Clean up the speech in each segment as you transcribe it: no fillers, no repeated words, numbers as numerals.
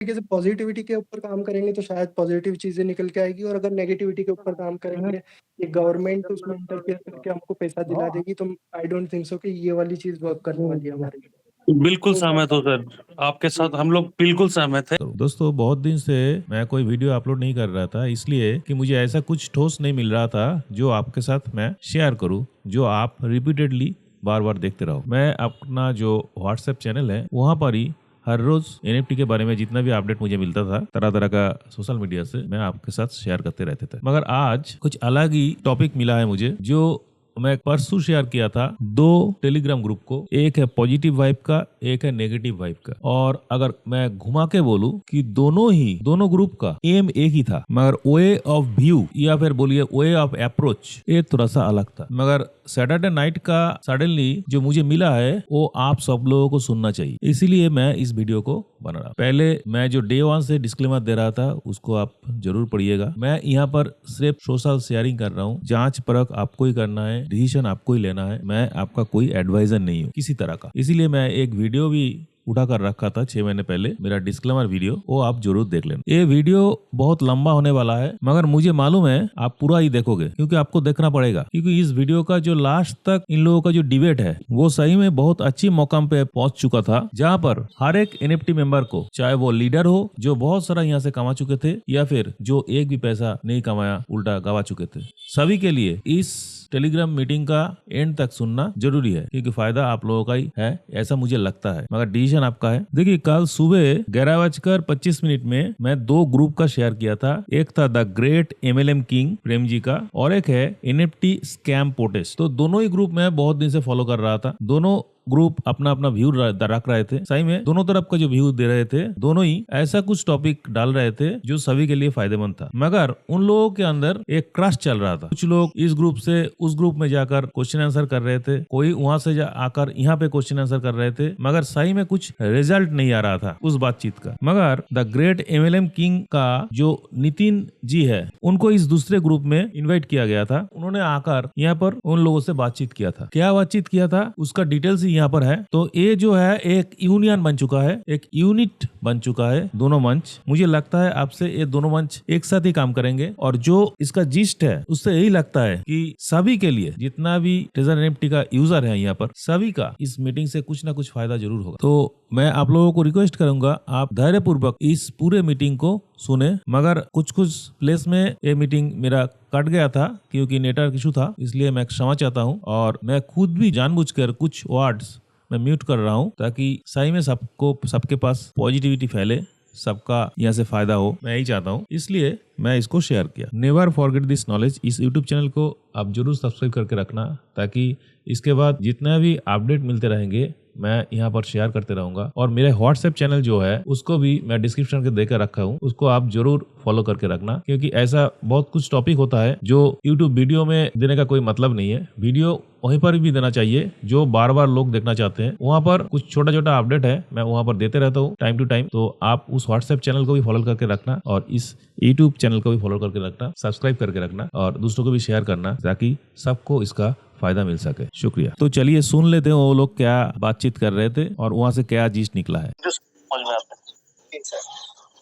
तरीके से पॉजिटिविटी के ऊपर काम करेंगे तो शायद पॉजिटिव चीज़ें निकल के आएगी, और अगर नेगेटिविटी के ऊपर काम करेंगे, ये गवर्नमेंट उसमें इंटरफेयर करके हमको पैसा दिला देगी, तो आई डोंट थिंक सो कि ये वाली चीज़ वर्क करने वाली है हमारे लिए। बिल्कुल तो सहमत हूँ सर, आपके साथ हम लोग बिल्कुल सहमत है। दोस्तों बहुत दिन से मैं कोई वीडियो अपलोड नहीं कर रहा था, इसलिए कि मुझे ऐसा कुछ ठोस नहीं मिल रहा था जो आपके साथ मैं शेयर करूं, जो आप रिपीटेडली बार बार देखते रहो। मैं अपना जो व्हाट्सएप चैनल है वहाँ पर ही हर रोज NFT के बारे में जितना भी अपडेट मुझे मिलता था तरह तरह का सोशल मीडिया से, मैं आपके साथ शेयर करते रहते थे। मगर आज कुछ अलग ही टॉपिक मिला है मुझे, जो मैं परसों शेयर किया था दो टेलीग्राम ग्रुप को। एक है पॉजिटिव वाइब का, एक है नेगेटिव वाइब का। और अगर मैं घुमा के बोलूं कि दोनों ग्रुप का एम एक ही था, मगर वे ऑफ व्यू या फिर बोलिए वे ऑफ अप्रोच ये थोड़ा सा अलग था। मगर सैटरडे नाइट का सडनली जो मुझे मिला है वो आप सब लोगों को सुनना चाहिए, इसीलिए मैं इस वीडियो को बना रहा हूं। पहले मैं जो डे 1 से डिस्क्लेमर दे रहा था उसको आप जरूर पढ़िएगा। मैं यहाँ पर सिर्फ सोशल शेयरिंग कर रहा हूँ, जांच परख आपको ही करना है, डिसीजन आपको ही लेना है। मैं आपका कोई एडवाइजर नहीं हूँ किसी तरह का। इसीलिए मैं एक वीडियो भी उठा कर रखा था 6 महीने पहले, मेरा डिस्क्लेमर वीडियो, वो आप जरूर देख लेना। ये वीडियो बहुत लंबा होने वाला है, मगर मुझे मालूम है आप पूरा ही देखोगे, क्योंकि आपको देखना पड़ेगा। क्योंकि इस वीडियो का जो लास्ट तक इन लोगों का जो डिबेट है वो सही में बहुत अच्छी मौका पे पहुंच चुका था, जहां पर हर एक NFT मेंबर को, चाहे वो लीडर हो जो बहुत सारा यहाँ से कमा चुके थे, या फिर जो एक भी पैसा नहीं कमाया उल्टा गवा चुके थे, सभी के लिए इस टेलीग्राम मीटिंग का एंड तक सुनना जरूरी है, क्योंकि फायदा आप लोगों का ही है, ऐसा मुझे लगता है, मगर डिसीजन आपका है। देखिए कल सुबह 11:25 में मैं दो ग्रुप का शेयर किया था। एक था the great MLM king Prem ji का, और एक है NFT स्कैम पोटेस्ट। तो दोनों ही ग्रुप मैं बहुत दिन से फॉलो कर रहा था। दोनों ग्रुप अपना अपना व्यू रख रहे थे, सही में दोनों तरफ का जो व्यू दे रहे थे, दोनों ही ऐसा कुछ टॉपिक डाल रहे थे जो सभी के लिए फायदेमंद था। मगर उन लोगों के अंदर एक क्रश चल रहा था। कुछ लोग इस ग्रुप से उस ग्रुप में जाकर क्वेश्चन आंसर कर रहे थे, कोई वहां से आकर यहाँ पे क्वेश्चन आंसर कर रहे थे, मगर सही में कुछ रिजल्ट नहीं आ रहा था उस बातचीत का। मगर द ग्रेट MLM किंग का जो नितिन जी है, उनको इस दूसरे ग्रुप में इन्वाइट किया गया था। उन्होंने आकर यहाँ पर उन लोगों से बातचीत किया था। क्या बातचीत किया था उसका डिटेल्स यहाँ पर है। तो ये जो है एक यूनियन बन चुका है, एक यूनिट बन चुका है दोनों मंच। मुझे लगता है आपसे ये दोनों मंच एक साथ ही काम करेंगे, और जो इसका जिस्ट है उससे यही लगता है कि सभी के लिए, जितना भी ट्रेजर NFT का यूजर है यहाँ पर, सभी का इस मीटिंग से कुछ ना कुछ फायदा जरूर होगा। तो मैं आप लोगों को रिक्वेस्ट करूंगा आप धैर्यपूर्वक इस पूरे मीटिंग को सुने। मगर कुछ प्लेस में ये मीटिंग मेरा कट गया था क्योंकि नेटवर्क इशू था, इसलिए मैं क्षमा चाहता हूँ। और मैं खुद भी जानबूझकर कुछ वर्ड्स मैं म्यूट कर रहा हूँ, ताकि सही में सबके पास पॉजिटिविटी फैले, सबका यहाँ से फायदा हो, मैं यही चाहता हूँ, इसलिए मैं इसको शेयर किया। Never forget this knowledge. इस यूट्यूब चैनल को आप जरूर सब्सक्राइब करके रखना, ताकि इसके बाद जितना भी अपडेट मिलते रहेंगे मैं यहाँ पर शेयर करते रहूंगा। और मेरे व्हाट्सएप चैनल जो है उसको भी मैं डिस्क्रिप्शन के देकर रखा हूँ, उसको आप जरूर फॉलो करके रखना, क्योंकि ऐसा बहुत कुछ टॉपिक होता है जो यूट्यूब वीडियो में देने का कोई मतलब नहीं है। वीडियो वहीं पर भी देना चाहिए जो बार बार लोग देखना चाहते हैं। वहाँ पर कुछ छोटा छोटा अपडेट है, मैं वहाँ पर देते रहता हूँ टाइम टू टाइम। तो आप उस व्हाट्सएप चैनल को भी फॉलो करके रखना, और इस यूट्यूब चैनल को भी फॉलो करके रखना, सब्सक्राइब करके रखना, और दूसरों को भी शेयर करना, ताकि सबको इसका फायदा मिल सके। शुक्रिया। तो चलिए सुन लेते हैं वो लोग क्या बातचीत कर रहे थे और वहाँ से क्या चीज निकला है।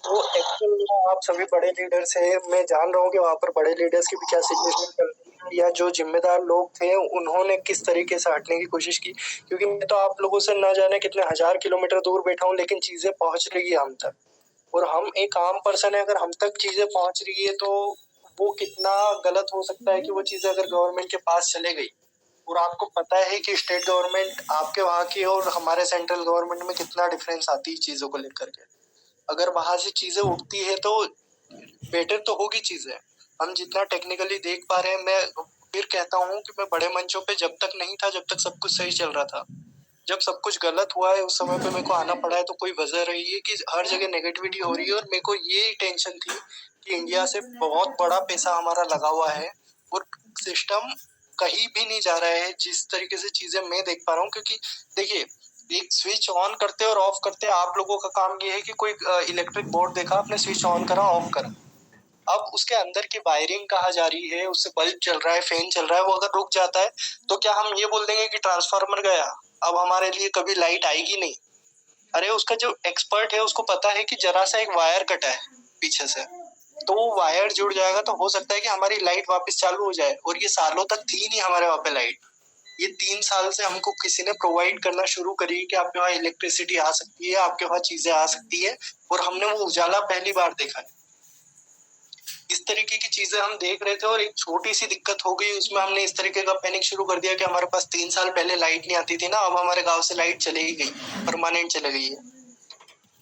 तो एक्चुअल में आप सभी बड़े लीडर्स हैं, मैं जान रहा हूँ कि वहाँ पर बड़े लीडर्स की भी क्या सिचुएशन चल रही है, या जो जिम्मेदार लोग थे उन्होंने किस तरीके से हटने की कोशिश की। क्योंकि मैं तो आप लोगों से न जाने कितने 1000 किलोमीटर दूर बैठा हूँ, लेकिन चीजें पहुंच रही है हम तक। और हम एक आम पर्सन है, अगर हम तक चीजें पहुंच रही है तो वो कितना गलत हो सकता है कि वो चीजें अगर गवर्नमेंट के पास चले गई। और आपको पता है कि स्टेट गवर्नमेंट आपके वहाँ की और हमारे सेंट्रल गवर्नमेंट में कितना डिफरेंस आती है चीजों को लेकर के। अगर वहां से चीजें उठती है तो बेटर तो होगी चीजें। हम जितना टेक्निकली देख पा रहे हैं, मैं फिर कहता हूँ कि मैं बड़े मंचों पे जब तक नहीं था, जब तक सब कुछ सही चल रहा था। जब सब कुछ गलत हुआ है उस समय पे मेरे को आना पड़ा है, तो कोई वजह रही है कि हर जगह नेगेटिविटी हो रही है। और मेरे को ये टेंशन थी कि इंडिया से बहुत बड़ा पैसा हमारा लगा हुआ है और सिस्टम कहीं भी नहीं जा रहा है जिस तरीके से चीजें मैं देख पा रहा हूँ। क्योंकि देखिए, एक स्विच ऑन करते और ऑफ करते आप लोगों का काम ये है कि कोई इलेक्ट्रिक बोर्ड देखा, आपने स्विच ऑन करा, ऑफ करा। अब उसके अंदर की वायरिंग कहाँ जा रही है, उससे बल्ब चल रहा है, फैन चल रहा है, वो अगर रुक जाता है तो क्या हम ये बोल देंगे कि ट्रांसफार्मर गया, अब हमारे लिए कभी लाइट आएगी नहीं? अरे उसका जो एक्सपर्ट है उसको पता है कि जरा सा एक वायर कटा है पीछे से, तो वो वायर जुड़ जाएगा तो हो सकता है कि हमारी लाइट वापस चालू हो जाए। और ये सालों तक थी नहीं हमारे वहाँ पे लाइट। ये 3 साल से हमको किसी ने प्रोवाइड करना शुरू करी कि आपके वहाँ इलेक्ट्रिसिटी आ सकती है, आपके वहाँ चीजें आ सकती है, और हमने वो उजाला पहली बार देखा है। इस तरीके की चीजें हम देख रहे थे और एक छोटी सी दिक्कत हो गई, उसमें हमने इस तरीके का पैनिक शुरू कर दिया कि हमारे पास 3 साल पहले लाइट नहीं आती थी ना, अब हमारे गांव से लाइट चले ही गई, परमानेंट चले गई है।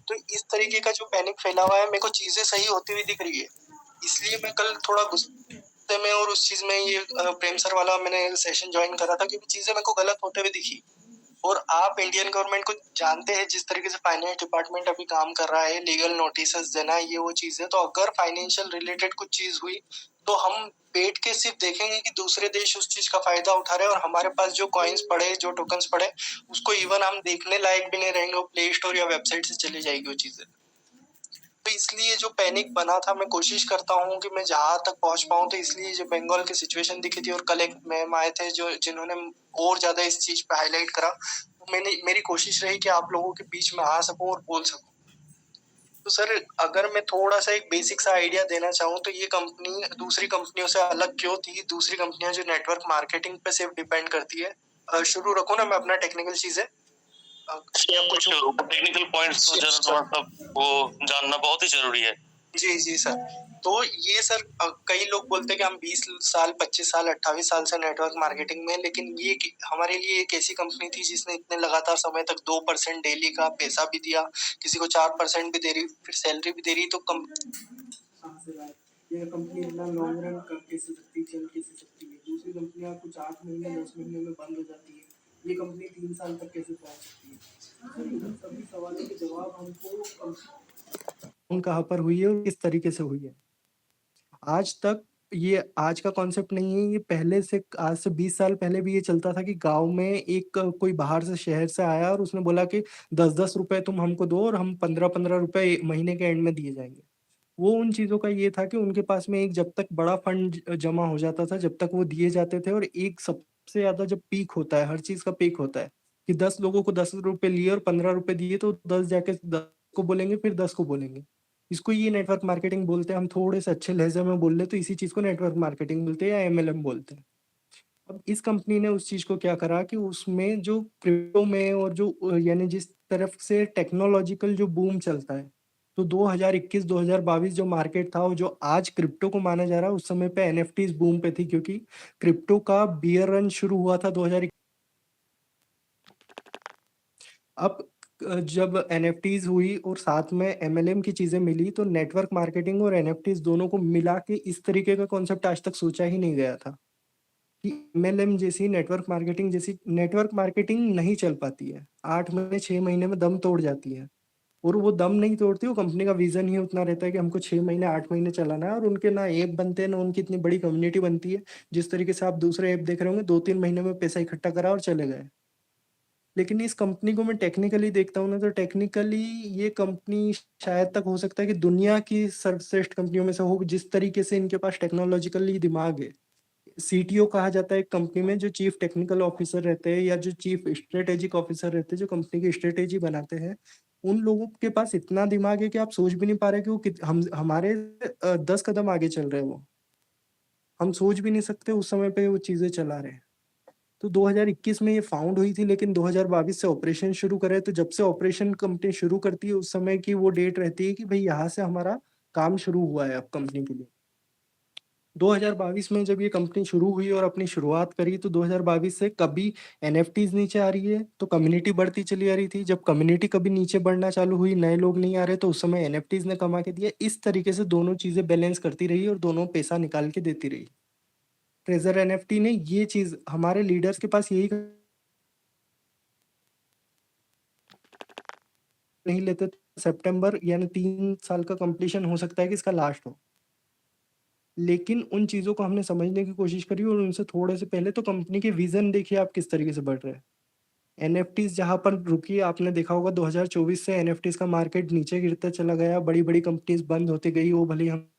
तो इस तरीके का जो पैनिक फैला हुआ है, मेरे को चीजें सही होती हुई दिख रही है। इसलिए मैं कल थोड़ा गुस्से में और उस चीज में ये प्रेम सर वाला मैंने सेशन ज्वाइन करा था, क्योंकि चीजें मेरे को गलत होते हुए दिखी। और आप इंडियन गवर्नमेंट को जानते हैं जिस तरीके से फाइनेंस डिपार्टमेंट अभी काम कर रहा है, लीगल नोटिसेस देना, ये वो चीजें, तो अगर फाइनेंशियल रिलेटेड कुछ चीज हुई तो हम बैठ के सिर्फ देखेंगे कि दूसरे देश उस चीज का फायदा उठा रहे हैं, और हमारे पास जो कॉइन्स पड़े, जो टोकन्स पड़े, उसको इवन हम देखने लायक भी नहीं रहेंगे, वो प्ले स्टोर या वेबसाइट से चली जाएगी वो चीजें। तो इसलिए जो पैनिक बना था, मैं कोशिश करता हूँ कि मैं जहाँ तक पहुँच पाऊँ। तो इसलिए जो बंगाल की सिचुएशन दिखी थी और कल एक मैम आए थे जो जिन्होंने और ज्यादा इस चीज पे हाईलाइट करा, तो मेरी कोशिश रही कि आप लोगों के बीच में आ सकूं और बोल सकूं। तो सर, अगर मैं थोड़ा सा एक बेसिक सा आइडिया देना चाहूँ तो ये कंपनी दूसरी कंपनियों से अलग क्यों थी? दूसरी कंपनियां जो नेटवर्क मार्केटिंग पे सिर्फ डिपेंड करती है। शुरू रखूँ ना मैं अपना टेक्निकल चीजें, या कुछ टेक्निकल पॉइंट्स तो जरा थोड़ा सा वो जानना बहुत ही जरूरी है। जी जी सर। तो ये सर, कई लोग बोलते हैं कि हम 20 साल, 25 साल, 28 साल से नेटवर्क मार्केटिंग में, लेकिन ये हमारे लिए एक ऐसी कंपनी थी जिसने इतने लगातार समय तक 2% डेली का पैसा भी दिया, किसी को 4% भी दे रही, फिर सैलरी भी दे रही। तो ये कंपनी इतना लॉन्ग रन कर कैसे सकती, चल कैसे सकती है? दूसरी कंपनियां कुछ 8 महीने 10 महीने में बंद हो जाती है, ये कंपनी 3 साल तक कैसे पहुंच सकती है? इन सभी सवालों के जवाब हमको कहाँ पर हुई है और किस तरीके से हुई है। आज तक ये आज का कॉन्सेप्ट नहीं है, ये पहले से, आज से 20 साल पहले भी ये चलता था कि गाँव में एक कोई बाहर से शहर से आया और उसने बोला कि 10-10 रुपए तुम हमको दो और हम 15-15 रुपए महीने के एंड में दिए जाएँगे। वो उन चीज़ों का ये था कि उनके पास में एक जब तक बड़ा फंड जमा हो जाता था, जब तक वो दिए जाते थे, और एक सबसे ज़्यादा जब पीक होता है, हर चीज़ का पीक होता है कि 10 लोगों को 10 रुपए लिए और 15 रुपए दिए, तो 10 जाके 10 को बोलेंगे, फिर 10 को बोलेंगे। इसको ये नेटवर्क मार्केटिंग बोलते हैं। हम थोड़े से अच्छे लहज़े में बोल ले तो इसी चीज़ को नेटवर्क मार्केटिंग बोलते हैं या एमएलएम बोलते हैं। अब इस कंपनी ने उस चीज़ को क्या करा कि उसमें जो क्रिप्टो में और जो यानी जिस तरफ से टेक्नोलॉजिकल जो बूम चलता है, तो 2021-2022 जो मार्केट था और जो आज क्रिप्टो को माना जा रहा है, उस समय पे एनएफटीज़ बूम पे थी, क्योंकि क्रिप्टो का बियर रन शुरू हुआ था 2000। अब जब एनएफटीज़ हुई और साथ में एमएलएम की चीज़ें मिली, तो नेटवर्क मार्केटिंग और एनएफटीज़ दोनों को मिला के इस तरीके का कॉन्सेप्ट आज तक सोचा ही नहीं गया था कि एमएलएम जैसी, नेटवर्क मार्केटिंग नहीं चल पाती है। 8 महीने, 6 महीने में दम तोड़ जाती है, और वो दम नहीं तोड़ती, वो कंपनी का विज़न ही उतना रहता है कि हमको 6 महीने, 8 महीने चलाना है, और उनके ना ऐप बनते हैं, ना उनकी इतनी बड़ी कम्युनिटी बनती है। जिस तरीके से आप दूसरे ऐप देख रहे होंगे, 2-3 महीने में पैसा इकट्ठा करा और चले गए। लेकिन इस कंपनी को मैं टेक्निकली देखता हूँ ना, तो टेक्निकली ये कंपनी शायद तक हो सकता है कि दुनिया की सर्वश्रेष्ठ कंपनियों में से हो, जिस तरीके से इनके पास टेक्नोलॉजिकली दिमाग है। सीटीओ कहा जाता है एक कंपनी में, जो चीफ टेक्निकल ऑफिसर रहते हैं या जो चीफ स्ट्रेटेजिक ऑफिसर रहते हैं, जो कंपनी की स्ट्रेटेजी बनाते हैं, उन लोगों के पास इतना दिमाग है कि आप सोच भी नहीं पा रहे कि वो हम हमारे 10 कदम आगे चल रहे हैं। वो हम सोच भी नहीं सकते उस समय पे वो चीजें चला रहे हैं। तो 2021 में ये फाउंड हुई थी, लेकिन 2022 से ऑपरेशन शुरू करे। तो जब से ऑपरेशन कंपनी शुरू करती है, उस समय की वो डेट रहती है कि भाई यहाँ से हमारा काम शुरू हुआ है अब कंपनी के लिए। 2022 में जब ये कंपनी शुरू हुई और अपनी शुरुआत करी, तो 2022 से कभी एनएफटीज नीचे आ रही है तो कम्युनिटी बढ़ती चली आ रही थी। जब कम्युनिटी कभी नीचे बढ़ना चालू हुई, नए लोग नहीं आ रहे, तो उस समय एनएफटीज ने कमा के दिया। इस तरीके से दोनों चीजें बैलेंस करती रही और दोनों पैसा निकाल के देती रही। ट्रेजर एनएफटी ने ये चीज हमारे लीडर्स के पास यही नहीं लेते, सितंबर यानी 3 साल का कंप्लीशन हो सकता है कि इसका लास्ट हो। लेकिन उन चीज़ों को हमने समझने की कोशिश करी और उनसे थोड़े से पहले तो कंपनी के विज़न देखिए आप किस तरीके से बढ़ रहे हैं। एनएफटीज़ जहाँ पर रुकी, आपने देखा होगा 2024 से एनएफटीज़ का मार्केट नीचे गिरता चला गया, बड़ी-बड़ी कंपनीज़ बंद होती गई। वो भले ही हम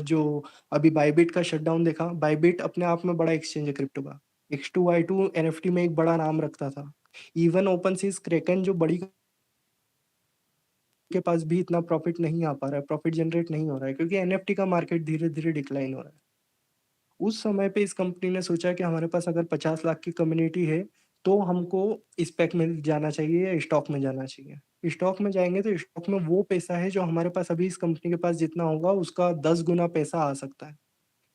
जो अभी बायबिट का शटडाउन देखा, बायबिट अपने आप में बड़ा एक्सचेंज है क्रिप्टो का। X2Y2 एनएफटी में एक बड़ा नाम रखता था। इवन ओपनसीज, क्रेकन जो बड़ी के पास भी इतना प्रॉफ़िट नहीं आ पा रहा है, प्रॉफ़िट जनरेट नहीं हो रहा है क्योंकि एनएफटी का मार्केट धीरे-धीरे डिक्लाइन हो रहा है। उस समय पे इस कंपनी ने सोचा कि हमारे पास अगर 50 लाख की कम्युनिटी है, तो हमको स्पेक में जाना चाहिए या स्टॉक में जाना चाहिए। स्टॉक में जाएँगे तो स्टॉक में वो पैसा है जो हमारे पास अभी इस कंपनी के पास जितना होगा उसका 10 गुना पैसा आ सकता है।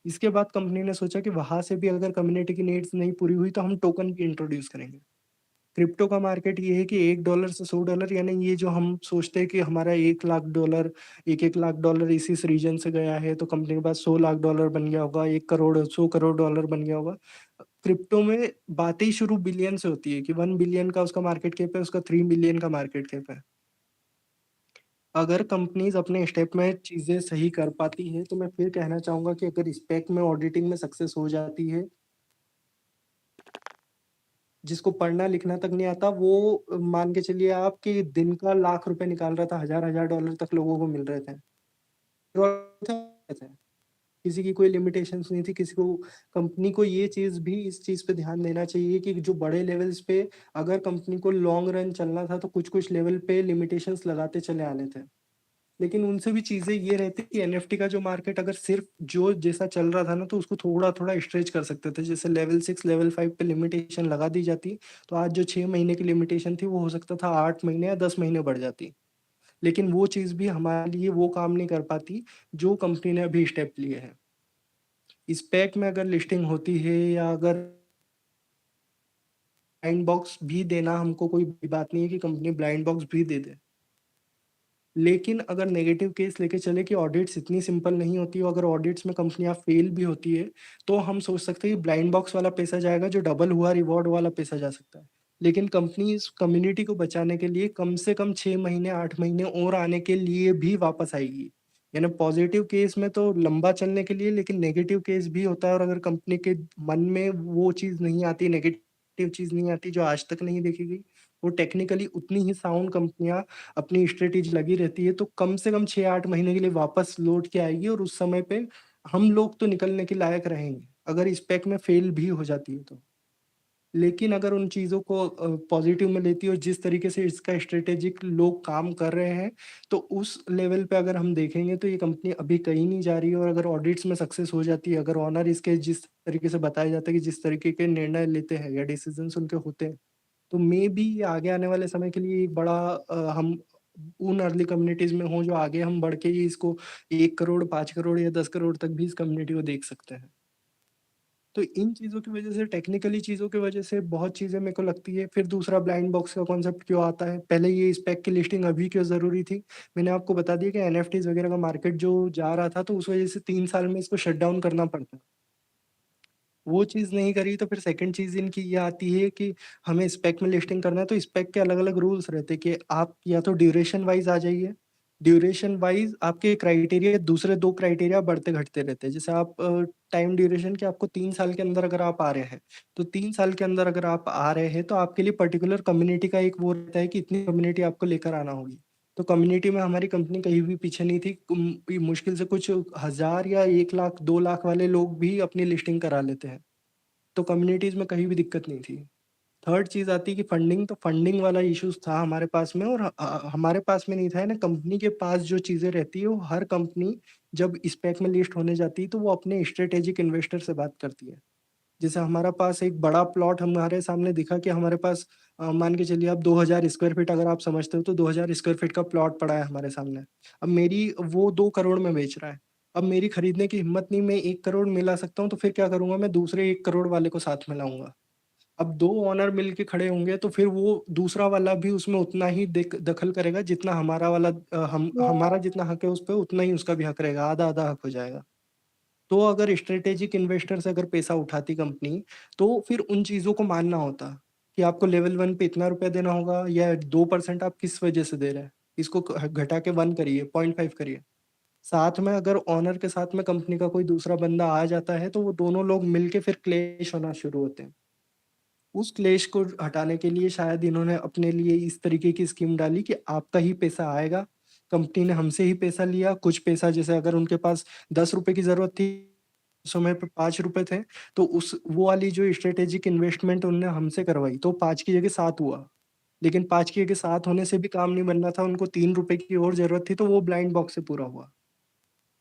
इसके बाद कंपनी ने सोचा कि वहाँ से भी अगर कम्युनिटी की नीड्स नहीं पूरी हुई तो हम टोकन भी इंट्रोड्यूस करेंगे। क्रिप्टो का मार्केट ये है कि $1 से $100 यानी ये जो हम सोचते हैं कि हमारा 1 लाख डॉलर 1-1 लाख डॉलर इस रीजन से गया है तो कंपनी के पास 100 लाख डॉलर बन गया होगा, 1 करोड़ 100 करोड़ डॉलर बन गया होगा। क्रिप्टो में बातें ही शुरू बिलियन से होती है कि 1 बिलियन का उसका मार्केट कैप है, उसका 3 बिलियन का मार्केट कैप है। अगर कंपनीज़ अपने स्टेप में चीज़ें सही कर पाती हैं, तो मैं फिर कहना चाहूँगा कि अगर स्पेक में ऑडिटिंग में सक्सेस हो जाती है, जिसको पढ़ना-लिखना तक नहीं आता वो मान के चलिए आप कि दिन का लाख रुपए निकाल रहा था, हज़ार-हज़ार डॉलर तक लोगों को मिल रहे थे। किसी की कोई लिमिटेशंस नहीं थी, किसी को कंपनी को ये चीज़ भी इस चीज़ पे ध्यान देना चाहिए कि जो बड़े लेवल्स पे अगर कंपनी को लॉन्ग रन चलना था, तो कुछ-कुछ लेवल पे लिमिटेशंस लगाते चले आने थे। लेकिन उनसे भी चीज़ें ये रहती कि एनएफटी का जो मार्केट अगर सिर्फ़ जो जैसा चल रहा था ना, तो उसको थोड़ा-थोड़ा स्ट्रेच कर सकते थे। जैसे लेवल 6, लेवल 5 पे लिमिटेशन लगा दी जाती, तो आज जो 6 महीने की लिमिटेशन थी, वो हो सकता था 8 महीने या 10 महीने बढ़ जाती। लेकिन वो चीज़ भी हमारे लिए वो काम नहीं कर पाती, जो कंपनी ने अभी स्टेप लिए हैं। स्पेक में अगर लिस्टिंग होती है या अगर ब्लाइंड बॉक्स भी देना हमको कोई बड़ी बात नहीं है कि कंपनी ब्लाइंड बॉक्स भी दे दे। लेकिन अगर नेगेटिव केस लेके चले कि ऑडिट्स इतनी सिंपल नहीं होती और अगर ऑडिट्स में कंपनियाँ फेल भी होती है, तो हम सोच सकते हैं कि ब्लाइंड बॉक्स वाला पैसा जाएगा जो डबल हुआ रिवॉर्ड वाला पैसा जा सकता है। लेकिन कंपनी इस कम्युनिटी को बचाने के लिए कम से कम 6 महीने, 8 महीने और आने के लिए भी वापस आएगी। यानी पॉज़िटिव केस में तो लंबा चलने के लिए लेकिन नेगेटिव केस भी होता है और अगर कंपनी के मन में वो चीज़ नहीं आती, नेगेटिव चीज़ नहीं आती जो आज तक नहीं देखी गई, वो टेक्निकली उतनी ही साउंड कंपनियाँ अपनी स्ट्रैटेजी लगी रहती है, तो कम से कम 6-8 महीने के लिए वापस लौट के आएगी और उस समय पे हम लोग तो निकलने के लायक रहेंगे, अगर स्पेक में फेल भी हो जाती है तो। लेकिन अगर उन चीज़ों को पॉज़िटिव में लेती है और जिस तरीके से इसका स्ट्रैटेजिक लोग काम कर रहे हैं, तो उस लेवल पे अगर हम देखेंगे तो ये कंपनी अभी कहीं नहीं जा रही है और अगर ऑडिट्स में सक्सेस हो जाती है, अगर ओनर इसके जिस तरीके से बताया जाता है कि जिस तरीके के निर्णय लेते हैं या डिसीज़न्स उनके होते हैं, तो मेबी आगे आने वाले समय के लिए एक बड़ा हम उन अर्ली कम्युनिटीज़ में हों जो आगे हम बढ़ के ही इसको 1 करोड़, 5 करोड़ या 10 करोड़ तक भी इस कम्युनिटी को देख सकते हैं। तो इन चीज़ों की वज़ह से टेक्निकली चीज़ों की वज़ह से बहुत चीज़ें मेरे को लगती है। फिर दूसरा ब्लाइंड बॉक्स का कॉन्सेप्ट क्यों आता है? पहले ये स्पेक की लिस्टिंग अभी क्यों ज़रूरी थी? मैंने आपको बता दिया कि एनएफटीज़ वग़ैरह का मार्केट जो जा रहा था तो उस वज़ह से 3 साल में इसको शट डाउन करना पड़ता। वो चीज़ नहीं करी तो फिर सेकंड चीज़ इनकी ये आती है कि हमें स्पेक में लिस्टिंग करना है तो स्पेक के अलग-अलग रूल्स रहते हैं कि आप या तो ड्यूरेशन वाइज़ आ जाइए, ड्यूरेशन वाइज़ आपके क्राइटेरिया दूसरे 2 क्राइटेरिया बढ़ते-घटते रहते हैं। जैसे आप टाइम ड्यूरेशन के आपको 3 साल के अंदर अगर आप आ रहे हैं, तो 3 साल के अंदर अगर आप आ रहे हैं तो आपके लिए पर्टिकुलर कम्युनिटी का एक वो रहता है कि इतनी कम्युनिटी आपको लेकर आना होगी। तो कम्युनिटी में हमारी कंपनी कहीं भी पीछे नहीं थी। ये मुश्किल से कुछ 1000 या 1 लाख, 2 लाख वाले लोग भी अपनी लिस्टिंग करा लेते हैं। तो कम्युनिटीज़ में कहीं भी दिक्कत नहीं थी। थर्ड चीज़ आती है कि फंडिंग, तो फंडिंग वाला इश्यूज़ था हमारे पास में और हमारे पास में नहीं था, है ना, कंपनी के पास जो चीज़ें रहती है, वो हर कंपनी जब स्पेक में लिस्ट होने जाती है, तो वो अपने स्ट्रैटेजिक इन्वेस्टर से बात करती है। जैसे हमारा पास एक बड़ा प्लॉट हमारे सामने दिखा कि हमारे पास मान के चलिए आप 2000 स्क्वायर फीट अगर आप समझते हो तो 2000 स्क्वायर फीट का प्लॉट पड़ा है हमारे सामने। अब मेरी वो 2 करोड़ में बेच रहा है। अब मेरी खरीदने की हिम्मत नहीं, मैं 1 करोड़ में ला सकता हूँ, तो फिर क्या करूँगा, मैं दूसरे 1 करोड़ वाले को साथ में लाऊँगा। अब 2 ओनर मिल के खड़े होंगे तो फिर वो दूसरा वाला भी उसमें उतना ही दखल करेगा जितना हमारा वाला हमारा जितना हक है उस पे उतना ही उसका भी हक रहेगा, आधा-आधा हक हो जाएगा। तो अगर स्ट्रैटेजिक इन्वेस्टर से अगर पैसा उठाती कंपनी, तो फिर उन चीज़ों को मानना होता कि आपको लेवल 1 पे इतना रुपया देना होगा या 2% आप किस वजह से दे रहे हैं। इसको घटा के 1 करिए, 0.5 करिए। साथ में अगर ओनर के साथ में कंपनी का कोई दूसरा बंदा आ जाता है, तो वो दोनों लोग मिलके फिर क्लैश होना शुरू होते हैं। उस क्लेश को हटाने के लिए शायद इन्होंने अपने लिए इस तरीके की स्कीम डाली कि आपका ही पैसा आएगा, कंपनी ने हमसे ही पैसा लिया, कुछ पैसा जैसे अगर उनके पास ₹10 की ज़रूरत थी, उस समय पे ₹5 थे, तो उस वो वाली जो स्ट्रैटेजिक इन्वेस्टमेंट उन्होंने हमसे करवाई, तो 5 की जगह 7 हुआ। लेकिन 5 के 7 होने से भी काम नहीं बनना था, उनको 3 रुपए की और ज़रूरत थी, तो वो ब्लाइंड बॉक्स से पूरा हुआ।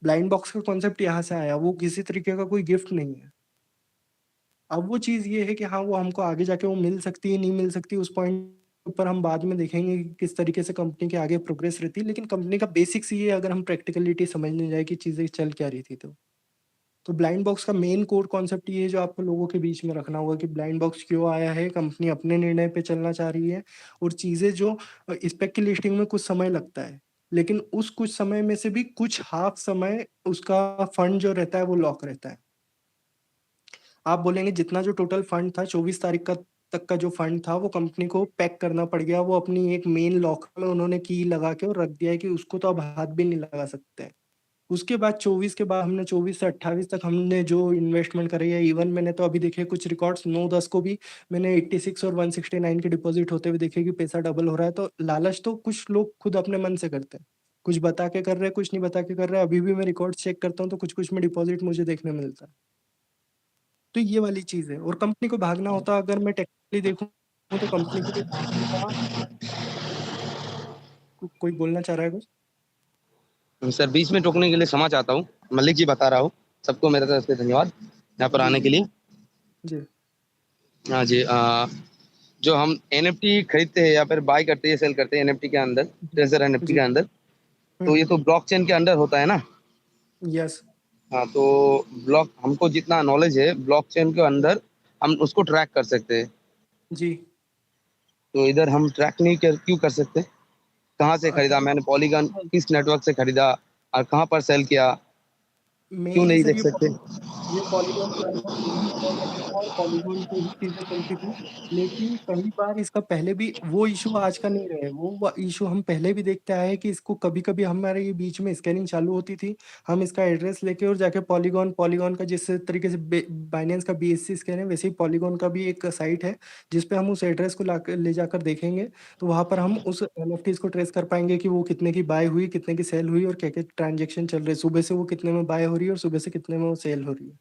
ब्लाइंड बॉक्स का कॉन्सेप्ट यहाँ से आया, वो किसी तरीके का कोई गिफ्ट नहीं है। अब वो चीज़ ये है कि हाँ, वो हमको आगे जाके वो मिल सकती है, नहीं मिल सकती, उस पॉइंट पर हम बाद में देखेंगे कि किस तरीके से कंपनी के आगे प्रोग्रेस रहती है। लेकिन कंपनी का बेसिक्स ये है, अगर हम प्रैक्टिकलिटी समझने जाए कि चीज़ें चल क्या रही थी तो। तो ब्लाइंड बॉक्स का मेन कोर कॉन्सेप्ट ये है जो आपको लोगों के बीच में रखना होगा कि ब्लाइंड बॉक्स क्यों आया है, कंपनी अपने निर्णय पे चलना चाह रही है और चीज़ें जो स्पेक की लिस्टिंग में कुछ समय लगता है। लेकिन उस कुछ समय में से भी कुछ हाफ समय उसका फंड जो रहता है वो लॉक रहता है। आप बोलेंगे जितना जो टोटल फंड था 24 तारीख का तक का जो फंड था वो कंपनी को पैक करना पड़ गया। वो अपनी एक मेन लॉकर में उन्होंने की लगा के और रख दिया है कि उसको तो अब हाथ भी नहीं लगा सकते हैं। उसके बाद 24 के बाद हमने 24 से 28 तक हमने जो इन्वेस्टमेंट करी है, इवन मैंने तो अभी देखे कुछ रिकॉर्ड्स 9-10 को भी मैंने 86 और 169 के डिपॉजिट होते हुए देखे कि पैसा डबल हो रहा है। तो लालच तो कुछ लोग खुद अपने मन से करते हैं। कुछ बता के कर रहे हैं, कुछ नहीं बता के कर रहे हैं। अभी भी मैं रिकॉर्ड्स चेक करता हूँ तो कुछ-कुछ में डिपॉजिट मुझे देखने मिलता है। तो ये वाली चीज़ है और कंपनी को भागना होता अगर मैं टेक्निकली देखूँ तो कंपनी के लिए भागने का कोई बोलना चाह रहा है कुछ? सर बीच में टोकने के लिए क्षमा चाहता हूँ। मलिक जी बता रहा हूँ। सबको मेरे तरफ से धन्यवाद यहाँ पर जी, आने जी। के लिए। जी। हाँ जी, जो हम एनएफटी खरीदते हैं या फिर बाय करते हैं, सेल करते हैं एनएफटी के अंदर, ट्रेजर एनएफटी जी। के अंदर, हुँ, तो ये हुँ। तो ब्लॉकचेन के अंडर होता है ना। यस। हाँ, तो हमको जितना नॉलेज है ब्लॉकचेन के अंदर हम उसको ट्रैक कर सकते हैं। जी। तो इधर हम ट्रैक नहीं क्यों कर सकते? कहाँ से खरीदा ट्रैक मैंने, पॉलीगन किस नेटवर्क से खरीदा और कहाँ पर सेल किया, क्यों मेनली नहीं सर देख सकते? ये पॉलीगॉन पे लगभग 3 साल तक था और पॉलीगॉन पे ही चीज़ें चलती थी। लेकिन कई बार इसका पहले भी वो इश्यू आज का नहीं रहा है, वो इश्यू हम पहले भी देखते आए हैं कि इसको कभी-कभी हमारे ये बीच में स्कैनिंग चालू होती थी। हम इसका एड्रेस लेके और जाके पॉलीगॉन का जिस तरीके से बाइनेंस का बीएससी स्कैन है, वैसे ही पॉलीगॉन का भी एक साइट है, जिस पे हम उस एड्रेस को लाकर ले जाकर देखेंगे, तो वहाँ पर हम उस एनएफटीज़ को ट्रेस कर पाएँगे कि वो कितने की बाय हुई, कितने की सेल हुई और क्या-क्या ट्रांज़ैक्शन चल रहे हैं। सुबह से वो कितने में बाय हो रही है और सुबह से कितने में वो सेल हो रही है।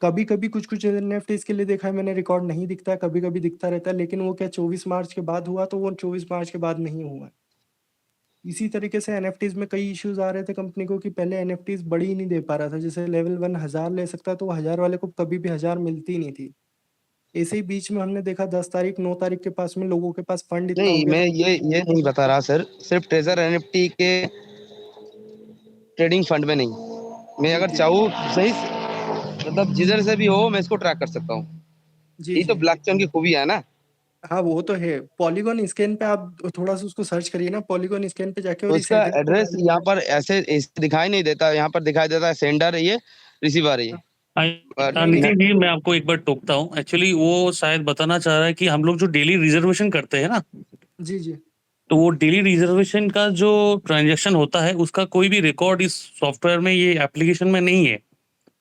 कभी-कभी कुछ-कुछ एनएफटीज़ के लिए देखा है मैंने रिकॉर्ड नहीं दिखता है, कभी-कभी दिखता रहता है, लेकिन वो क्या 24 मार्च के बाद हुआ, तो वो 24 मार्च के बाद नहीं हुआ है। इसी तरीके से एनएफटीज़ में कई इश्यूज़ आ रहे थे कंपनी को कि पहले एनएफटीज़ बढ़ी ही नहीं दे पा रहा था। जैसे लेवल 1 1000 ले सकता है, तो वो 1000 वाले को कभी भी 1000 मिलती ही नहीं थी। ऐसे ही बीच में हमने देखा 10 तारीख, 9 तारीख के पास में लोगों के पास फंड इतना हो नहीं, गया मैं था ये नहीं बता रहा सर, सिर्फ ट्रेजर एनएफटी के ट्रेडिंग फंड में नहीं। मैं जी, अगर जी। चाहूँ सही मतलब जिधर से भी हो मैं इसको ट्रैक कर सकता हूँ। जी, यही तो जी। ब्लॉकचेन की खूबी है ना। हाँ, वो तो है। पॉलीगॉन स्कैन पे आप थोड़ा-सा उसको सर्च करिए ना, पॉलीगॉन स्कैन पे जाके तो और इस इसका एड्रेस को एड्रेस डालिए। यहाँ पर ऐसे दिखाई नहीं देता, यहाँ पर दिखाई देता है सेंडर है ये, रिसीवर है ये। नहीं, नहीं। नितिन जी मैं आपको एक बार टोकता हूँ। एक्चुअली वो शायद बताना चाह रहा है कि हम लोग जो डेली रिजर्वेशन करते हैं ना, जी, जी। तो वो डेली रिजर्वेशन का जो ट्रांजैक्शन होता है उसका कोई भी रिकॉर्ड इस सॉफ्टवेयर में, ये एप्लीकेशन में नहीं है।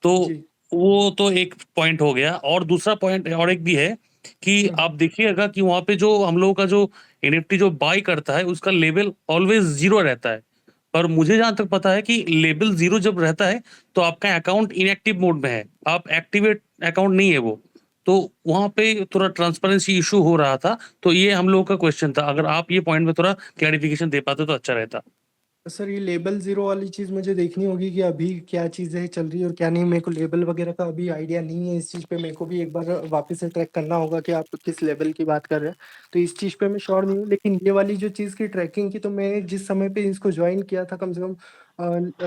तो जी। वो तो एक पॉइंट हो गया और दूसरा पॉइंट और एक भी है कि हुँ, आप हुँ। देखिएगा कि वहाँ पे जो हम लोगों का जो एनएफटी जो बाय करता है उसका लेवल ऑलवेज 0 रहता है। पर मुझे जहाँ तक पता है कि लेवल 0 जब रहता है तो आपका अकाउंट इनएक्टिव मोड में है। आप एक्टिवेट अकाउंट नहीं है वो। तो वहाँ पे थोड़ा ट्रांसपेरेंसी इश्यू हो रहा था। तो ये हम लोगों का क्वेश्चन था। अगर आप ये पॉइंट में थोड़ा क्लैरिफिकेशन दे पाते तो अच्छा रहता। सर ये लेबल ज़ीरो वाली चीज़ मुझे देखनी होगी कि अभी क्या चीज़ें चल रही है और क्या नहीं। मेरे को लेबल वगैरह का अभी आइडिया नहीं है इस चीज़ पे। मेरे को भी एक बार वापस से ट्रैक करना होगा कि आप किस लेवल की बात कर रहे हैं। तो इस चीज़ पे मैं श्योर नहीं हूँ, लेकिन ये वाली जो चीज़ की ट्रैकिंग की, तो मैं जिस समय पे इसको जॉइन किया था कम से कम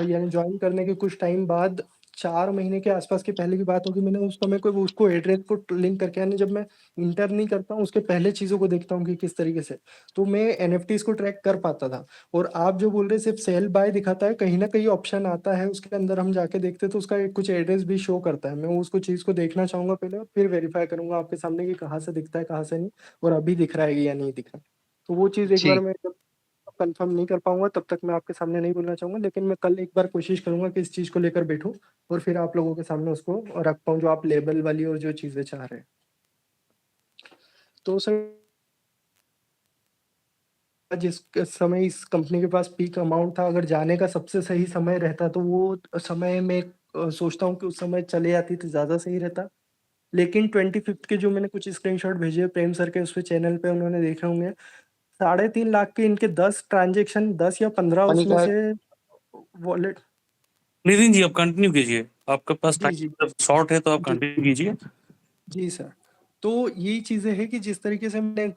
यानी जॉइन करने के कुछ टाइम बाद 4 महीने के आसपास की पहले की बात होगी। मैंने उस समय को उसको एड्रेस को लिंक करके, यानी जब मैं इंटर नहीं करता हूँ उसके पहले चीज़ों को देखता हूँ कि किस तरीके से, तो मैं एनएफटीज़ को ट्रैक कर पाता था। और आप जो बोल रहे हैं सिर्फ सेल बाय दिखाता है, कहीं न कहीं ऑप्शन आता है उसके अंदर, हम जाके देखते हैं तो उसका एक कुछ एड्रेस भी शो करता है। मैं उसको चीज़ को देखना चाहूँगा पहले और फिर वेरीफ़ाई करूँगा आपके सामने कि कहाँ से दिखता है, कहाँ से नहीं, और अभी दिख रहा है या नहीं दिख रहा। तो वो चीज़ एक बार ठीक। मैं जब कन्फर्म नहीं कर पाऊँगा तब तक मैं आपके सामने नहीं बोलना चाहूँगा, लेकिन मैं कल एक बार कोशिश करूँगा कि इस चीज़ को लेकर बैठूँ और फिर आप लोगों के सामने उसको रख पाऊँ जो आप लेबल वाली और जो चीज़ें चाह रहे हैं। तो सर जिस समय इस कंपनी के पास पीक अमाउंट था, अगर जाने का सबसे सही समय रहता तो वो समय मैं सोचता हूँ कि उस समय चले जाती तो ज़्यादा सही रहता। लेकिन 25th के जो मैंने कुछ स्क्रीनशॉट भेजे प्रेम सर के, उस पे चैनल पे उन्होंने देखे होंगे। 3.5 लाख के इनके 10 ट्रांजेक्शन, 10 या 15 पानी उसमें का से वॉलेट। नितिन जी आप कंटिन्यू कीजिए, आपके पास जी जी टाइम शॉर्ट है तो आप जी कंटिन्यू कीजिए। जी सर। तो यही चीज़ें हैं कि जिस तरीके से हमने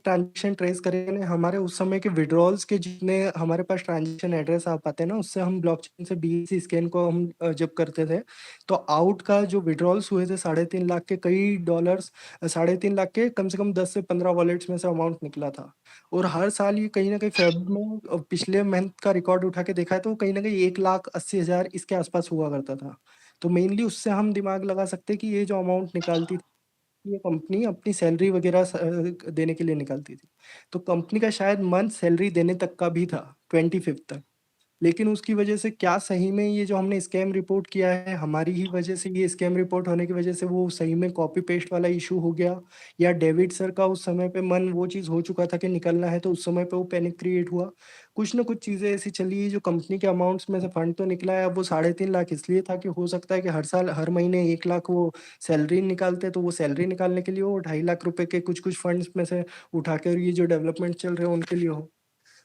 ट्रांजेक्शन ट्रेस करे ने, हमारे उस समय के विड्रॉल्स के जितने हमारे पास ट्रांजेक्शन एड्रेस आ पाते हैं ना, उससे हम ब्लॉकचेन से बीएससी स्कैन को हम जब करते थे, तो आउट का जो विड्रॉल्स हुए थे 3.5 लाख के कई डॉलर्स, 3.5 लाख के कम से कम 10 से 15 वॉलेट्स में से अमाउंट निकला था। और हर साल ये कहीं न कहीं फेब में पिछले मंथ का रिकॉर्ड उठा के देखा है तो कहीं न कहीं 1,80,000 इसके आसपास हुआ करता था। तो मेनली उससे हम दिमाग लगा सकते हैं कि ये जो अमाउंट निकालती थी, ये कंपनी अपनी सैलरी वगैरह देने के लिए निकालती थी। तो कंपनी का शायद मंथ सैलरी देने तक का भी था 25th तक। लेकिन उसकी वजह से क्या सही में ये जो हमने स्कैम रिपोर्ट किया है, हमारी ही वजह से ये स्कैम रिपोर्ट होने की वजह से वो सही में कॉपी पेस्ट वाला इश्यू हो गया, या डेविड सर का उस समय पे मन वो चीज़ हो चुका था कि निकलना है, तो उस समय पे वो पैनिक क्रिएट हुआ। कुछ ना कुछ चीज़ें ऐसी चली जो कंपनी के अमाउंट्स में से फंड तो निकला है। अब वो 3.5 लाख इसलिए था कि हो सकता है कि हर साल हर महीने 1 लाख वो सैलरी निकालते, तो वो सैलरी निकालने के लिए हो, 2.5 लाख रुपए के कुछ-कुछ फंड्स में से उठा के, और ये जो डेवलपमेंट चल रहे हैं उनके लिए हो।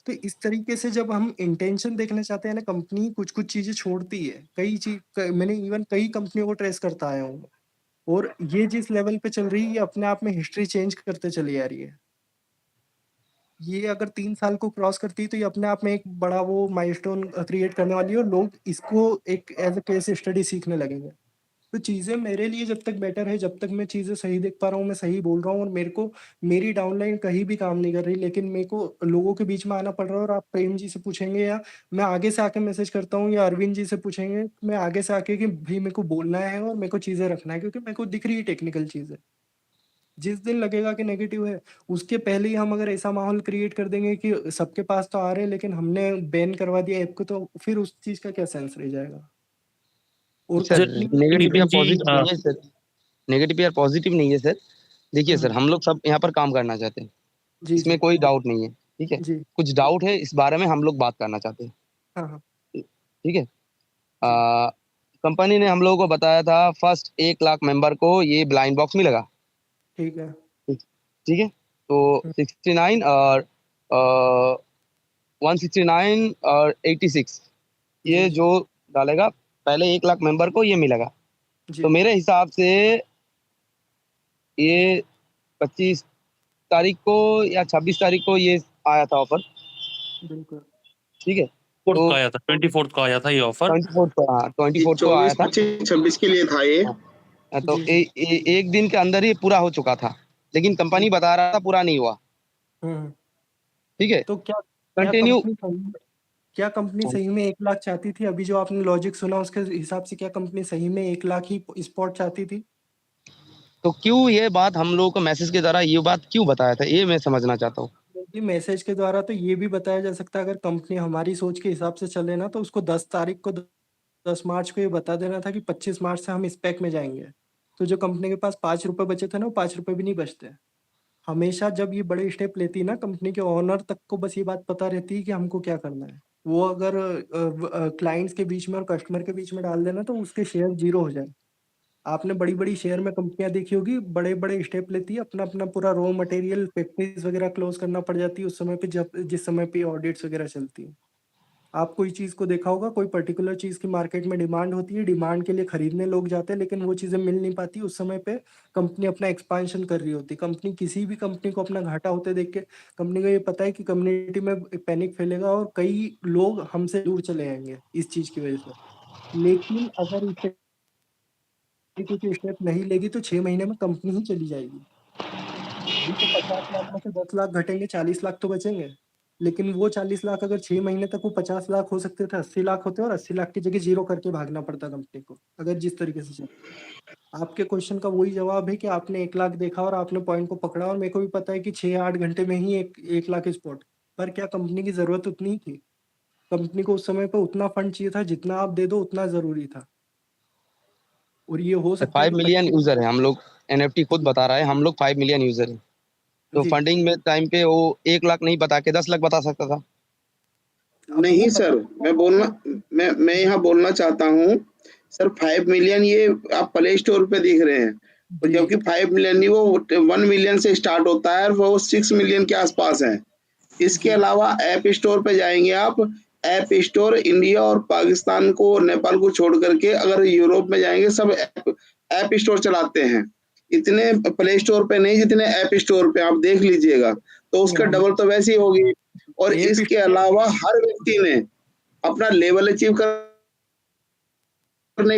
तो इस तरीके से जब हम इंटेंशन देखना चाहते हैं ना, कंपनी कुछ-कुछ चीज़ें छोड़ती है। कई चीज़ क मैंने इवन कई कंपनियों को ट्रेस करता आया हूँ, और ये जिस लेवल पे चल रही है, ये अपने आप में हिस्ट्री चेंज करते चली आ रही है। ये अगर 3 साल को क्रॉस करती है, तो ये अपने आप में एक बड़ा वो माइलस्टोन क्रिएट करने वाली है, और लोग इसको एक एज़ अ केस स्टडी सीखने लगेंगे। तो चीज़ें मेरे लिए जब तक बेटर है, जब तक मैं चीज़ें सही देख पा रहा हूँ, मैं सही बोल रहा हूँ, और मेरे को मेरी डाउनलाइन कहीं भी काम नहीं कर रही, लेकिन मेरे को लोगों के बीच में आना पड़ रहा है। और आप प्रेम जी से पूछेंगे, या मैं आगे से आके मैसेज करता हूँ, या अरविंद जी से पूछेंगे, मैं आगे से आके कि भई मेरे को बोलना है और मेरे को चीज़ें रखना है, क्योंकि मेरे को दिख रही है टेक्निकल चीज़ें। जिस दिन लगेगा कि नेगेटिव है, उसके पहले ही हम अगर ऐसा माहौल क्रिएट कर देंगे कि सबके पास तो आ रहे हैं, लेकिन हमने बैन करवा दिया ऐप को, तो फिर उस चीज़ का क्या सेंस रह जाएगा? और सर कंपनी नेगेटिव या नितिन जी पॉजिटिव नहीं है सर, नेगेटिव या पॉजिटिव नहीं है सर। देखिए हुँ, सर, हम लोग सब यहाँ पर काम करना चाहते हैं, जी, इसमें जी। कोई डाउट नहीं है, ठीक है? जी। कुछ डाउट है इस बारे में हम लोग बात करना चाहते हैं, हाँ, हाँ। ठीक है? जी, कंपनी ने हम लोगों को बताया था फर्स्ट 1 लाख मेंबर को ये ब्लाइंड बॉक्स मिलेगा, ठीक है। ठीक ठीक है? तो हुँ, 69 और 169 और 86 जी, ये जी। जो डालेगा पहले 1 लाख मेंबर को ये मिलेगा। तो जी, मेरे हिसाब से ये 25 तारीख को या 26 तारीख को ये आया था ऑफर, बिल्कुल। ठीक है? 4th तो को आया था, 24th को आया था ये ऑफर। 24 को, हाँ, ये 24 को आया 24, था। 25, 26 के लिए था ये। हाँ, तो जी, जी। एक दिन के अंदर ही पूरा हो चुका था, लेकिन जी। कंपनी बता रहा था पूरा नहीं हुआ, हुँ, ठीक है? तो क्या क्या कंटिन्यू कंपनी सही में क्या कंपनी सही में 1 लाख चाहती थी? अभी जो आपने लॉजिक सुना उसके हिसाब से क्या कंपनी सही में 1 लाख ही स्पॉट चाहती थी? तो क्यों ये बात हम लोगों को मैसेज के द्वारा ये बात क्यों बताया था? ये मैं समझना चाहता हूँ। क्योंकि मैसेज के द्वारा तो ये भी बताया जा सकता है, अगर कंपनी हमारी सोच के हिसाब से चले ना, तो उसको 10 तारीख को 10 मार्च को ये बता देना था कि 25 मार्च से हम इस पैक में जाएँगे। तो जो कंपनी के पास ₹5 बचे थे ना, वो ₹5 भी नहीं बचते। हमेशा जब ये बड़े स्टेप लेती है ना, कंपनी के ओनर तक को बस ये बात पता रहती है कि हमको क्या करना है। वो अगर क्लाइंट्स के बीच में और कस्टमर के बीच में डाल देना, तो उसके शेयर ज़ीरो हो जाए। आपने बड़ी-बड़ी शेयर में कंपनियाँ देखी होगी, बड़े-बड़े स्टेप लेती है, अपना-अपना पूरा रॉ मटेरियल फैक्ट्रीज़ वगैरह क्लोज़ करना पड़ जाती है उस समय पे, जब जिस समय पे ऑडिट्स वगैरह चलती हैं। आप कोई चीज़ को देखा होगा, कोई पर्टिकुलर चीज़ की मार्केट में डिमांड होती है, डिमांड के लिए खरीदने लोग जाते हैं, लेकिन वो चीज़ें मिल नहीं पाती, उस समय पे कंपनी अपना एक्सपांशन कर रही होती है। कंपनी किसी भी कंपनी को अपना घाटा होते देख के कंपनी को ये पता है कि कम्युनिटी में पैनिक फैलेगा और कई लोग हमसे दूर चले आएँगे इस चीज़ की वज़ह से। लेकिन अगर इस तरीके के स्टेप नहीं लेगी, तो 6 महीने में कंपनी ही चली जाएगी। अभी तो 50 लाख में से 10 लाख घटेंगे, 40 लाख तो बचेंगे। लेकिन वो 40 लाख अगर 6 महीने तक वो 50 लाख हो सकते थे, 80 लाख होते, और 80 लाख की जगह ज़ीरो करके भागना पड़ता कंपनी को, अगर जिस तरीके से चल। आपके क्वेश्चन का वही जवाब है कि आपने 1 लाख देखा और आपने पॉइंट को पकड़ा, और मेरे को भी पता है कि 6-8 घंटे में ही 1 लाख स्पॉट। पर क्या कंपनी की ज़रूरत उतनी ही थी? कंपनी को उस समय पे उतना फंड चाहिए था, जितना आप दे दो उतना ज़रूरी था। और ये हो सकता है 5 कि मिलियन 25 यूज़र है हम लोग, एनएफटी खुद जी, बता रहा है, हम लोग 5 मिलियन यूज़र हैं। तो जी। फंडिंग में टाइम पे वो 1 लाख नहीं बता के 10 लाख बता सकता था। अब वो नहीं पता सर, मैं यहाँ बोलना चाहता हूँ सर, 5 मिलियन ये आप प्ले स्टोर पे दिख रहे हैं, और जी, जबकि 5 मिलियन नहीं, वो 1 मिलियन से स्टार्ट होता है और वो 6 मिलियन के आसपास है। इसके अलावा ऐप स्टोर पे जाएंगे आप, ऐप स्टोर इंडिया और पाकिस्तान को, नेपाल को छोड़ करके अगर यूरोप में जाएंगे सब ऐप स्टोर चलाते हैं। इतने प्ले स्टोर पे नहीं जितने ऐप स्टोर पे, आप देख लीजिएगा, तो उसका डबल तो वैसे ही होगी। और ऐप इसके अलावा हर व्यक्ति ने अपना लेवल अचीव करने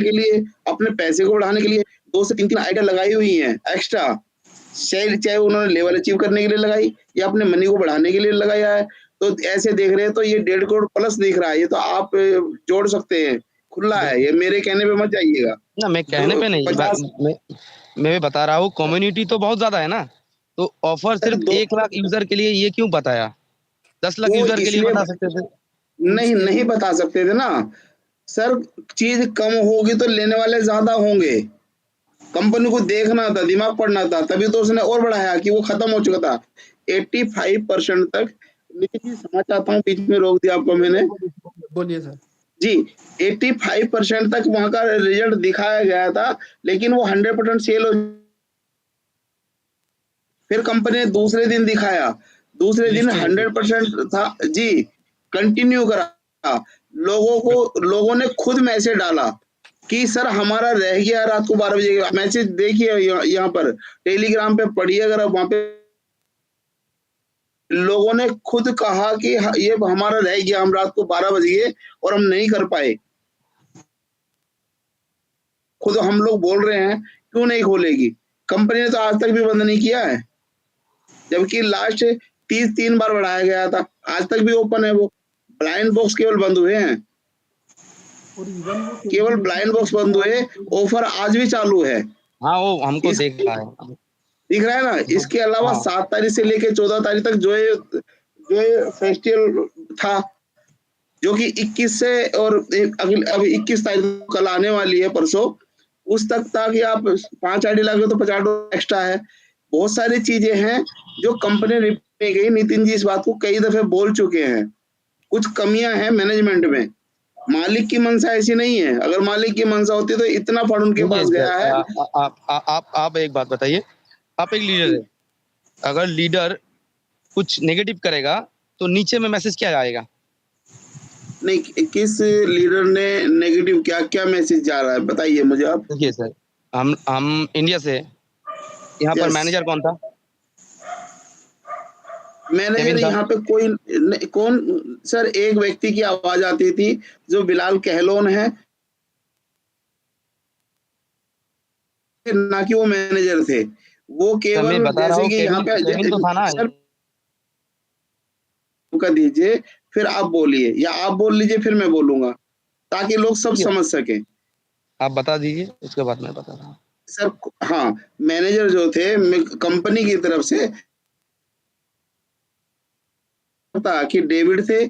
के लिए, अपने पैसे को बढ़ाने के लिए 2 से 3 आइडिया लगाई हुई हैं एक्स्ट्रा, चाहे उन्होंने लेवल अचीव करने के लिए लगाई या अपने मनी को बढ़ाने के लिए लगाया है। तो ऐसे देख रहे हैं तो ये 1.5 करोड़ प्लस दिख रहा है, ये तो आप जोड़ सकते हैं, खुला है, ये मेरे कहने पे मत जाइएगा ना, मैं कहने पे नहीं, 50 मैं भी बता रहा हूँ, कम्युनिटी तो बहुत ज्यादा है ना, तो ऑफर सर, सिर्फ 1 लाख यूजर के लिए ये क्यों बताया? 10 लाख वो यूजर के लिए इसलिए बता सकते थे। नहीं बता सकते थे ना सर, चीज कम होगी तो लेने वाले ज्यादा होंगे, कंपनी को देखना था, दिमाग पड़ना था, तभी तो उसने और बढ़ाया कि वो खत्म हो चुका था 85% तक। नितिन जी समझ चाहता हूँ, बीच में रोक दिया आपको मैंने, बोलिए सर। जी 85% तक वहां का रिजल्ट दिखाया गया था, लेकिन वो 100% सेल हो, फिर कंपनी ने दूसरे दिन दिखाया, दूसरे दिन 100% था जी, कंटिन्यू करा, लोगों ने खुद मैसेज डाला कि सर हमारा रह गया रात को 12 बजे, मैसेज देखिए यहाँ पर टेलीग्राम पे पढ़िए, अगर आप वहां पे लोगों ने खुद कहा कि ये हमारा रह गया, हम रात को 12 बज गए और हम नहीं कर पाए, खुद हम लोग बोल रहे हैं क्यों नहीं खोलेगी, कंपनी ने तो आज तक भी बंद नहीं किया है, जबकि लास्ट 3 बार बढ़ाया गया था, आज तक भी ओपन है, वो ब्लाइंड बॉक्स केवल बंद हुए हैं, केवल ब्लाइंड बॉक्स बंद हुए, ऑफर आज भी चालू है। हाँ, वो हमको देख रहा है, दिख रहा है ना। इसके अलावा 7 तारीख से लेके 14 तारीख तक जो ये फेस्टिवल था, जो कि 21 से और अभी 21 तारीख कल आने वाली है, परसों, उस तक था कि आप 5 आईडी लगे तो $50 एक्स्ट्रा है। बहुत सारी चीजें हैं जो कंपनी रिपोर्ट गई, नितिन जी इस बात को कई दफे बोल चुके हैं, कुछ कमियां हैं मैनेजमेंट में, मालिक की मंशा ऐसी नहीं है, अगर मालिक की मंशा होती तो इतना फंड उनके पास गया है। आप एक बात बताइए, आप एक लीडर है, अगर लीडर कुछ नेगेटिव करेगा तो नीचे में मैसेज क्या आएगा? नहीं, किस लीडर ने नेगेटिव क्या मैसेज जा रहा है बताइए मुझे आप। देखिए सर, हम इंडिया से, यहाँ पर मैनेजर कौन था? मैनेजर यहाँ पे कौन सर, एक व्यक्ति की आवाज आती थी जो बिलाल कहलोन है, ना कि वो मैनेजर थे, वो केवल जैसे कि यहाँ पे सर का दीजिए, फिर आप बोलिए, या आप बोल लीजिए फिर मैं बोलूंगा, ताकि लोग सब समझ सके। आप बता दीजिए, उसके बाद मैं बता रहा हूँ सर। हाँ, मैनेजर जो थे कंपनी की तरफ से था कि डेविड थे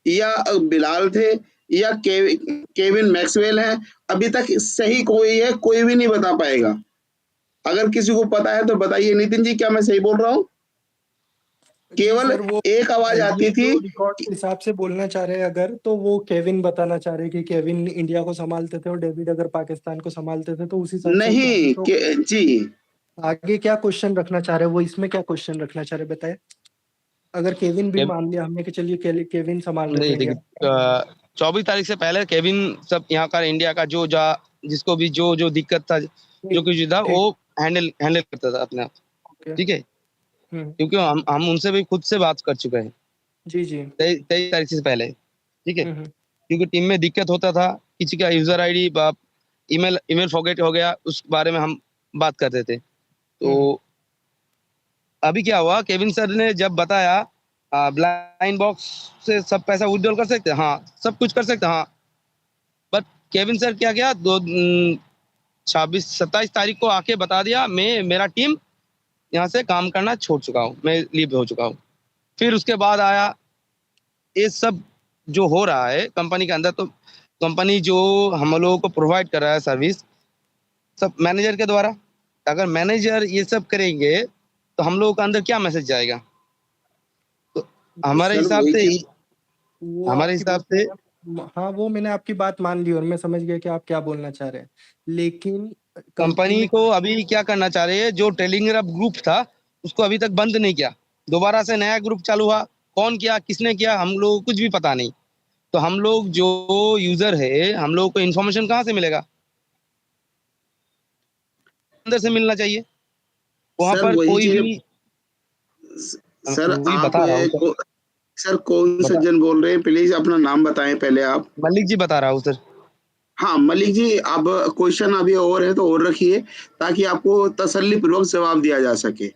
या बिलाल थे या केविन मैक्सवेल है, अभी तक सही कोई है, कोई भी नहीं बता पाएगा। अगर किसी को पता है तो बताइए। नितिन जी, क्या मैं सही बोल रहा हूँ? केवल एक आवाज आती थी, रिकॉर्ड के हिसाब से बोलना चाह रहे हैं अगर, तो वो केविन बताना चाह रहे हैं कि केविन इंडिया को संभालते थे और डेविड अगर पाकिस्तान को संभालते थे, तो उसी हिसाब से नहीं जी, आगे क्या क्वेश्चन रखना चाह रहे हैं वो, इसमें क्या क्वेश्चन रखना चाह रहे हैं बताए। अगर केविन भी मान लिया हमने कि चलिए केविन संभाल रहे हैं, 24 तारीख से पहले केविन सब यहाँ का इंडिया का जिसको भी जो दिक्कत था, जो कुछ था, वो हैंडल करता था अपने आप, ठीक है, क्योंकि हम उनसे भी खुद से बात कर चुके हैं जी 23 तारीख से पहले, ठीक है, क्योंकि टीम में दिक्कत होता था, किसी का यूजर आईडी ईमेल फॉरगेट हो गया, उस बारे में हम बात करते थे। तो अभी क्या हुआ, केविन सर ने जब बताया ब्लाइंड बॉक्स से सब पैसा विड्रॉल कर सकते हैं, हाँ सब कुछ कर सकते हैं, हाँ, बट केविन सर क्या किया, 27 तारीख को आके बता दिया, मेरा टीम यहाँ से काम करना छोड़ चुका हूँ, मैं लीव हो चुका हूँ। फिर उसके बाद आया ये सब जो हो रहा है कंपनी के अंदर, तो कंपनी जो हम लोगों को प्रोवाइड कर रहा है सर्विस, सब मैनेजर के द्वारा, अगर मैनेजर ये सब करेंगे तो हम लोगों के अंदर क्या मैसेज जाएगा? तो हमारे हिसाब से हाँ, वो मैंने आपकी बात मान ली और मैं समझ गया कि आप क्या बोलना चाह रहे हैं, लेकिन कंपनी को अभी क्या करना चाह रही है, जो टेलीग्राम ग्रुप था उसको अभी तक बंद नहीं किया, दोबारा से नया ग्रुप चालू हुआ, कौन किया, किसने किया, हम लोग को कुछ भी पता नहीं। तो हम लोग जो यूजर है, हम लोग को इन्फॉर्मेशन कहाँ से मिलेगा? अंदर से मिलना चाहिए। वहां सर पर वही कोई चीज, भी, सर वही आप बता रहा हूँ सर। सर कौन बता, सज्जन बोल रहे हैं? प्लीज अपना नाम बताएं पहले आप। मलिक जी बता रहा हूँ सर। हाँ मलिक जी, अब क्वेश्चन अभी और है तो और रखिए, ताकि आपको तसल्ली पूर्वक जवाब दिया जा सके।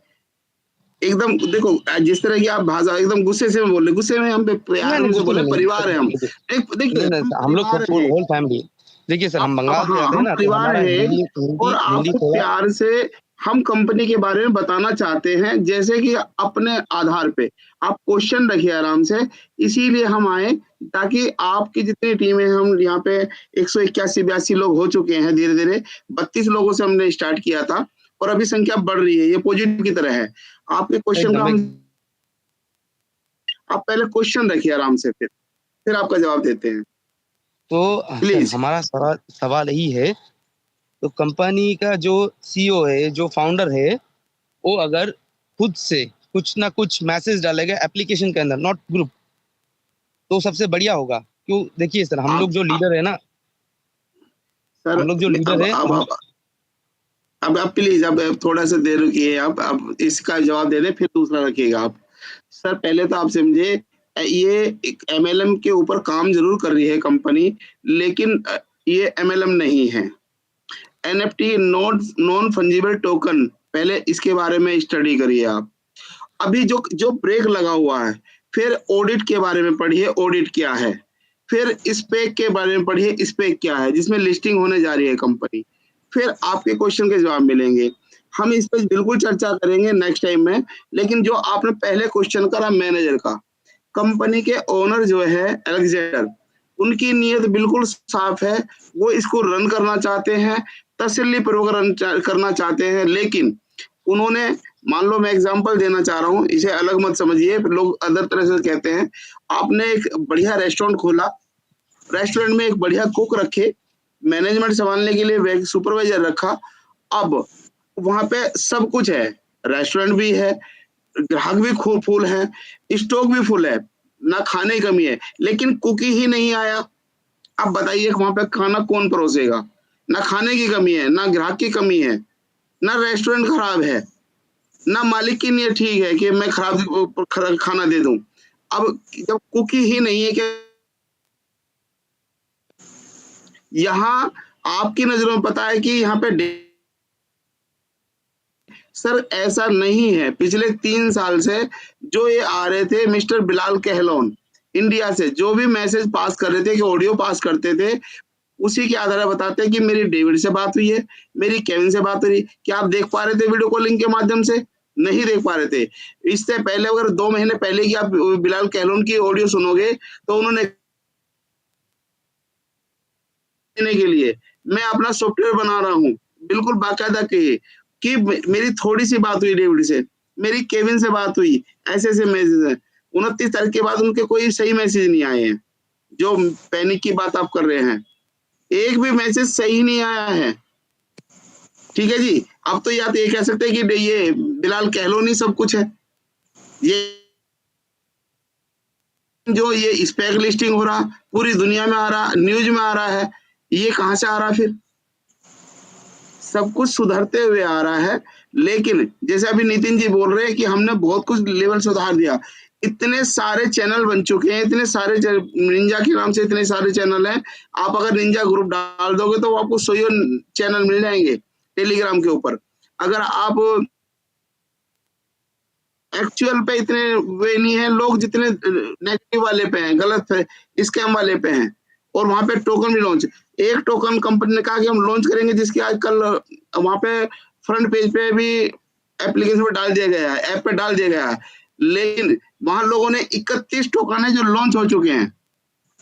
एकदम देखो, जिस तरह की आप भाषा एकदम गुस्से से बोल रहे, गुस्से में हम नहीं प्यार नहीं, से गुस्से में बोले, नहीं, परिवार है हम। देखिए देखिए नहीं नहीं, हम हम लोग परिवार है। Whole family. देखिए सर, हम अब बंगाल से हाँ रहते हैं हम ना, तो परिवार हमारा है, हिंदी और हिंदी हिंदी आपको थोड़ा। प्यार से हम कंपनी के बारे में बताना चाहते हैं, जैसे कि अपने आधार पे आप क्वेश्चन रखिए आराम से। इसीलिए हम आए, ताकि आपकी जितनी टीम है, हम यहाँ पे 181-82 लोग हो चुके हैं धीरे धीरे। 32 लोगों से हमने स्टार्ट किया था, और अभी संख्या बढ़ रही है, ये पॉजिटिव की तरह है। आपके क्वेश्चन का एकदम हम, एकदम। आप पहले क्वेश्चन रखिए आराम से, फिर आपका जवाब देते हैं तो सर प्लीज। हमारा सवाल सवाल यही है, तो कंपनी का जो सीईओ है, जो फाउंडर है, वो अगर खुद से कुछ ना कुछ मैसेज डालेगा एप्लीकेशन के अंदर, नॉट ग्रुप, तो सबसे बढ़िया होगा। क्यों? देखिए सर, हम आप लोग जो लीडर है ना, सर, हम लोग जो लीडर अब है अब हम। अब अब आप प्लीज, अब थोड़ा सा देर रुकिए, आप इसका जवाब दे दें, फिर दूसरा रखिएगा आप। सर पहले तो आप समझे, ये एक एमएलएम के ऊपर काम जरूर कर रही है कंपनी, लेकिन ये एमएलएम नहीं है। एनएफटी, नॉन फंजिबल टोकन, पहले इसके बारे में स्टडी करिए आप। अभी जो जो ब्रेक लगा हुआ है, फिर ऑडिट के बारे में पढ़िए, ऑडिट क्या है। फिर स्पेक के बारे में पढ़िए, स्पेक क्या है, जिसमें लिस्टिंग होने जा रही है कंपनी। फिर आपके क्वेश्चन के जवाब मिलेंगे। हम इस पर बिल्कुल चर्चा करेंगे नेक्स्ट टाइम में। लेकिन जो आपने पहले क्वेश्चन करा मैनेजर का, कंपनी के ओनर जो है अलेक्जेंडर, उनकी नीयत बिल्कुल साफ है। वो इसको रन करना चाहते हैं, तसल्ली पूर्वक रन करना चाहते हैं। लेकिन उन्होंने, मान लो मैं एग्जांपल देना चाह रहा हूँ, इसे अलग मत समझिए, लोग अदर तरह से कहते हैं। आपने एक बढ़िया रेस्टोरेंट खोला, रेस्टोरेंट में एक बढ़िया कुक रखे, मैनेजमेंट संभालने के लिए सुपरवाइजर रखा। अब वहां पे सब कुछ है, रेस्टोरेंट भी है, ग्राहक भी खूब फुल है, स्टॉक भी फुल है, ना खाने की कमी है, लेकिन कुक ही नहीं आया। अब बताइए वहां पे खाना कौन परोसेगा? ना खाने की कमी है, ना ग्राहक की कमी है, ना रेस्टोरेंट खराब है, ना मालिक की नीयत ठीक है कि मैं खराब खाना दे दूं। अब जब कुक ही नहीं है, कि यहाँ आपकी नजरों में पता है कि यहाँ पे, सर ऐसा नहीं है। पिछले 3 साल से जो ये आ रहे थे, मिस्टर बिलाल कहलोन इंडिया से जो भी मैसेज पास कर रहे थे, कि ऑडियो पास करते थे, उसी के आधार पर बताते हैं कि मेरी डेविड से बात हुई है, मेरी केविन से बात हुई। क्या आप देख पा रहे थे वीडियो कॉलिंग के माध्यम से? नहीं देख पा रहे थे। इससे पहले, अगर 2 महीने पहले की आप बिलाल कहलोन की ऑडियो सुनोगे, तो उन्होंने के लिए, मैं अपना सॉफ्टवेयर बना रहा हूँ, बिल्कुल बाकायदा कहिए कि मेरी थोड़ी सी बात हुई डेविड से, मेरी केविन से बात हुई, ऐसे ऐसे मैसेज है। 29 तारीख के बाद उनके कोई सही मैसेज नहीं आए हैं। जो पैनिक की बात आप कर रहे हैं, एक भी मैसेज सही नहीं आया है। ठीक है जी। अब तो या तो ये कह सकते हैं कि ये बिलाल कहलोन ही सब कुछ है। ये जो ये स्पेक लिस्टिंग हो रहा, पूरी दुनिया में आ रहा, न्यूज में आ रहा है, ये कहां से आ रहा? फिर सब कुछ सुधरते हुए आ रहा है। लेकिन जैसे अभी नितिन जी बोल रहे हैं कि हमने बहुत कुछ लेवल सुधार दिया, इतने सारे चैनल बन चुके हैं, इतने सारे निंजा के नाम से इतने सारे चैनल हैं। आप अगर निंजा ग्रुप डाल दोगे तो आपको 100 चैनल मिल जाएंगे टेलीग्राम के ऊपर। अगर आप एक्चुअल पे इतने वे नहीं है लोग, जितने नेगेटिव वाले पे हैं, गलत है, स्कैम वाले पे हैं। और वहां पे टोकन भी लॉन्च, एक टोकन कंपनी ने कहा कि हम लॉन्च करेंगे, जिसकी आजकल वहां पे फ्रंट पेज पे भी एप्लीकेशन पे डाल दिया गया है, ऐप पे डाल दिया गया है। लेकिन वहां लोगों ने 31 टोकन है जो लॉन्च हो चुके हैं,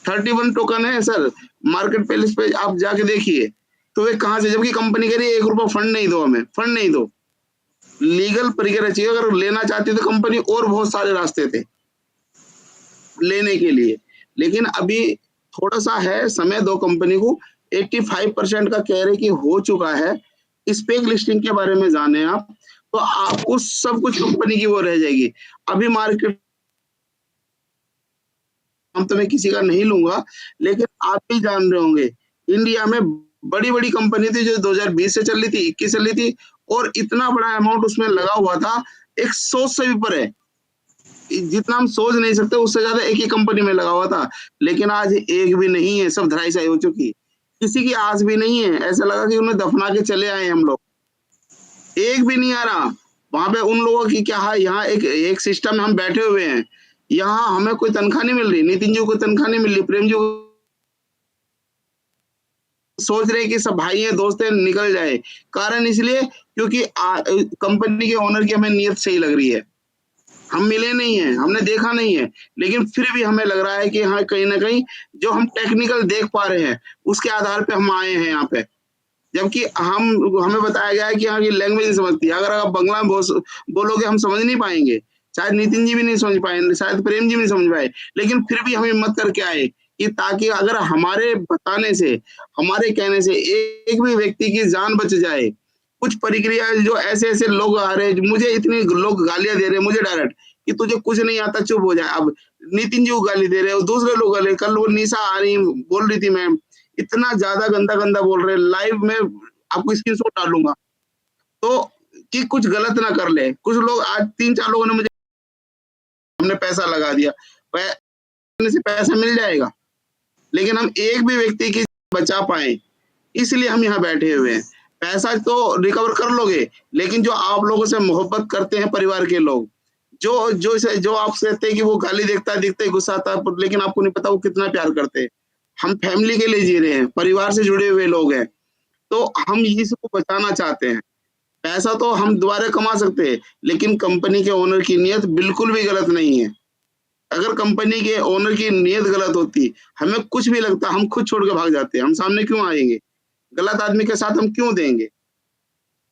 31 टोकन है सर। मार्केट प्लेस पे आप जाके देखिए, तो वे कहां से, जबकि कंपनी कह रही है 1 रुपया फंड नहीं दो, हमें फंड नहीं दो। लीगल प्रक्रिया चाहिए, अगर लेना चाहती तो कंपनी, और बहुत सारे रास्ते थे लेने के लिए। लेकिन अभी थोड़ा सा है समय, दो कंपनी को। 85% का कह रहे कि हो चुका है। स्पेक लिस्टिंग के बारे में जाने आप, तो आपको सब कुछ कंपनी की वो रह जाएगी। अभी मार्केट नाम तो मैं किसी का नहीं लूंगा, लेकिन आप भी जान रहे होंगे इंडिया में बड़ी-बड़ी कंपनी थी जो 2020 से चल रही थी, 21 चल रही थी और इतना बड़ा अमाउंट उसमें लगा हुआ था, एक सोच से भी परे। जितना हम सोच नहीं सकते उससे ज्यादा एक ही कंपनी में लगा हुआ था, लेकिन आज एक भी नहीं है, सब धराशायी हो चुकी। किसी की आस भी नहीं है, ऐसा लगा कि उन्हें दफना के चले आए हम लोग। एक भी नहीं आ रहा। वहां पे उन लोगों की क्या है, यहाँ एक एक सिस्टम में हम बैठे हुए हैं, यहाँ हमें कोई तनख्वाह नहीं मिल रही, नितिन जी को तनख्वाह नहीं मिल रही, प्रेम जी को सोच रहे हैं कि सब भाई हैं, दोस्त हैं, निकल जाए। कारण इसलिए क्योंकि कंपनी के ओनर की हमें नीयत सही लग रही है। हम मिले नहीं हैं, हमने देखा नहीं है, लेकिन फिर भी हमें लग रहा है कि हाँ, कहीं न कहीं जो हम टेक्निकल देख पा रहे हैं, उसके आधार पे हम आए हैं यहाँ पे। जबकि हमें बताया गया है कि हाँ, ये लैंग्वेज नहीं समझती। अगर आप बंगला में बोलोगे हम समझ नहीं पाएँगे। शायद नितिन जी भी नहीं समझ पाएँगे, शायद प्रेम जी भी नहीं समझ पाए। लेकिन फिर भी हम हिम्मत करके आए कि ताकि अगर हमारे बताने से, हमारे कहने से एक भी व्यक्ति की जान बच जाए। कुछ प्रक्रिया जो ऐसे-ऐसे लोग आ रहे हैं, मुझे इतनी लोग गालियाँ दे रहे हैं मुझे डायरेक्ट कि तुझे कुछ नहीं आता, चुप हो जा। अब नितिन जी को गाली दे रहे हो, दूसरे लोग गाली, कल वो निशा आ रही बोल रही थी मैम, इतना ज़्यादा गंदा-गंदा बोल रहे हैं, लाइव में आपको स्क्रीनशॉट डालूँगा। तो कि कुछ गलत ना कर ले। कुछ लोग आज 3-4 लोगों ने मुझे हमने पैसा लगा दिया, से पैसा मिल जाएगा, लेकिन हम एक भी व्यक्ति की बचा पाएँ, इसलिए हम यहाँ बैठे हुए हैं। पैसा तो रिकवर कर लोगे, लेकिन जो आप लोगों से मोहब्बत करते हैं परिवार के लोग, जो आपसे कहते हैं कि वो गाली देता है, दिखते ही गुस्सा आता है, लेकिन आपको नहीं पता वो कितना प्यार करते हैं। हम फैमिली के लिए जी रहे हैं, परिवार से जुड़े हुए लोग हैं, तो हम इसको बचाना चाहते हैं। पैसा तो हम दोबारा कमा सकते हैं, लेकिन कंपनी के ओनर की नीयत बिल्कुल भी गलत नहीं है। अगर कंपनी के ओनर की नीयत गलत होती, हमें कुछ भी लगता, हम खुद छोड़ के भाग जाते, हम सामने क्यों आएँगे? गलत आदमी के साथ हम क्यों देंगे?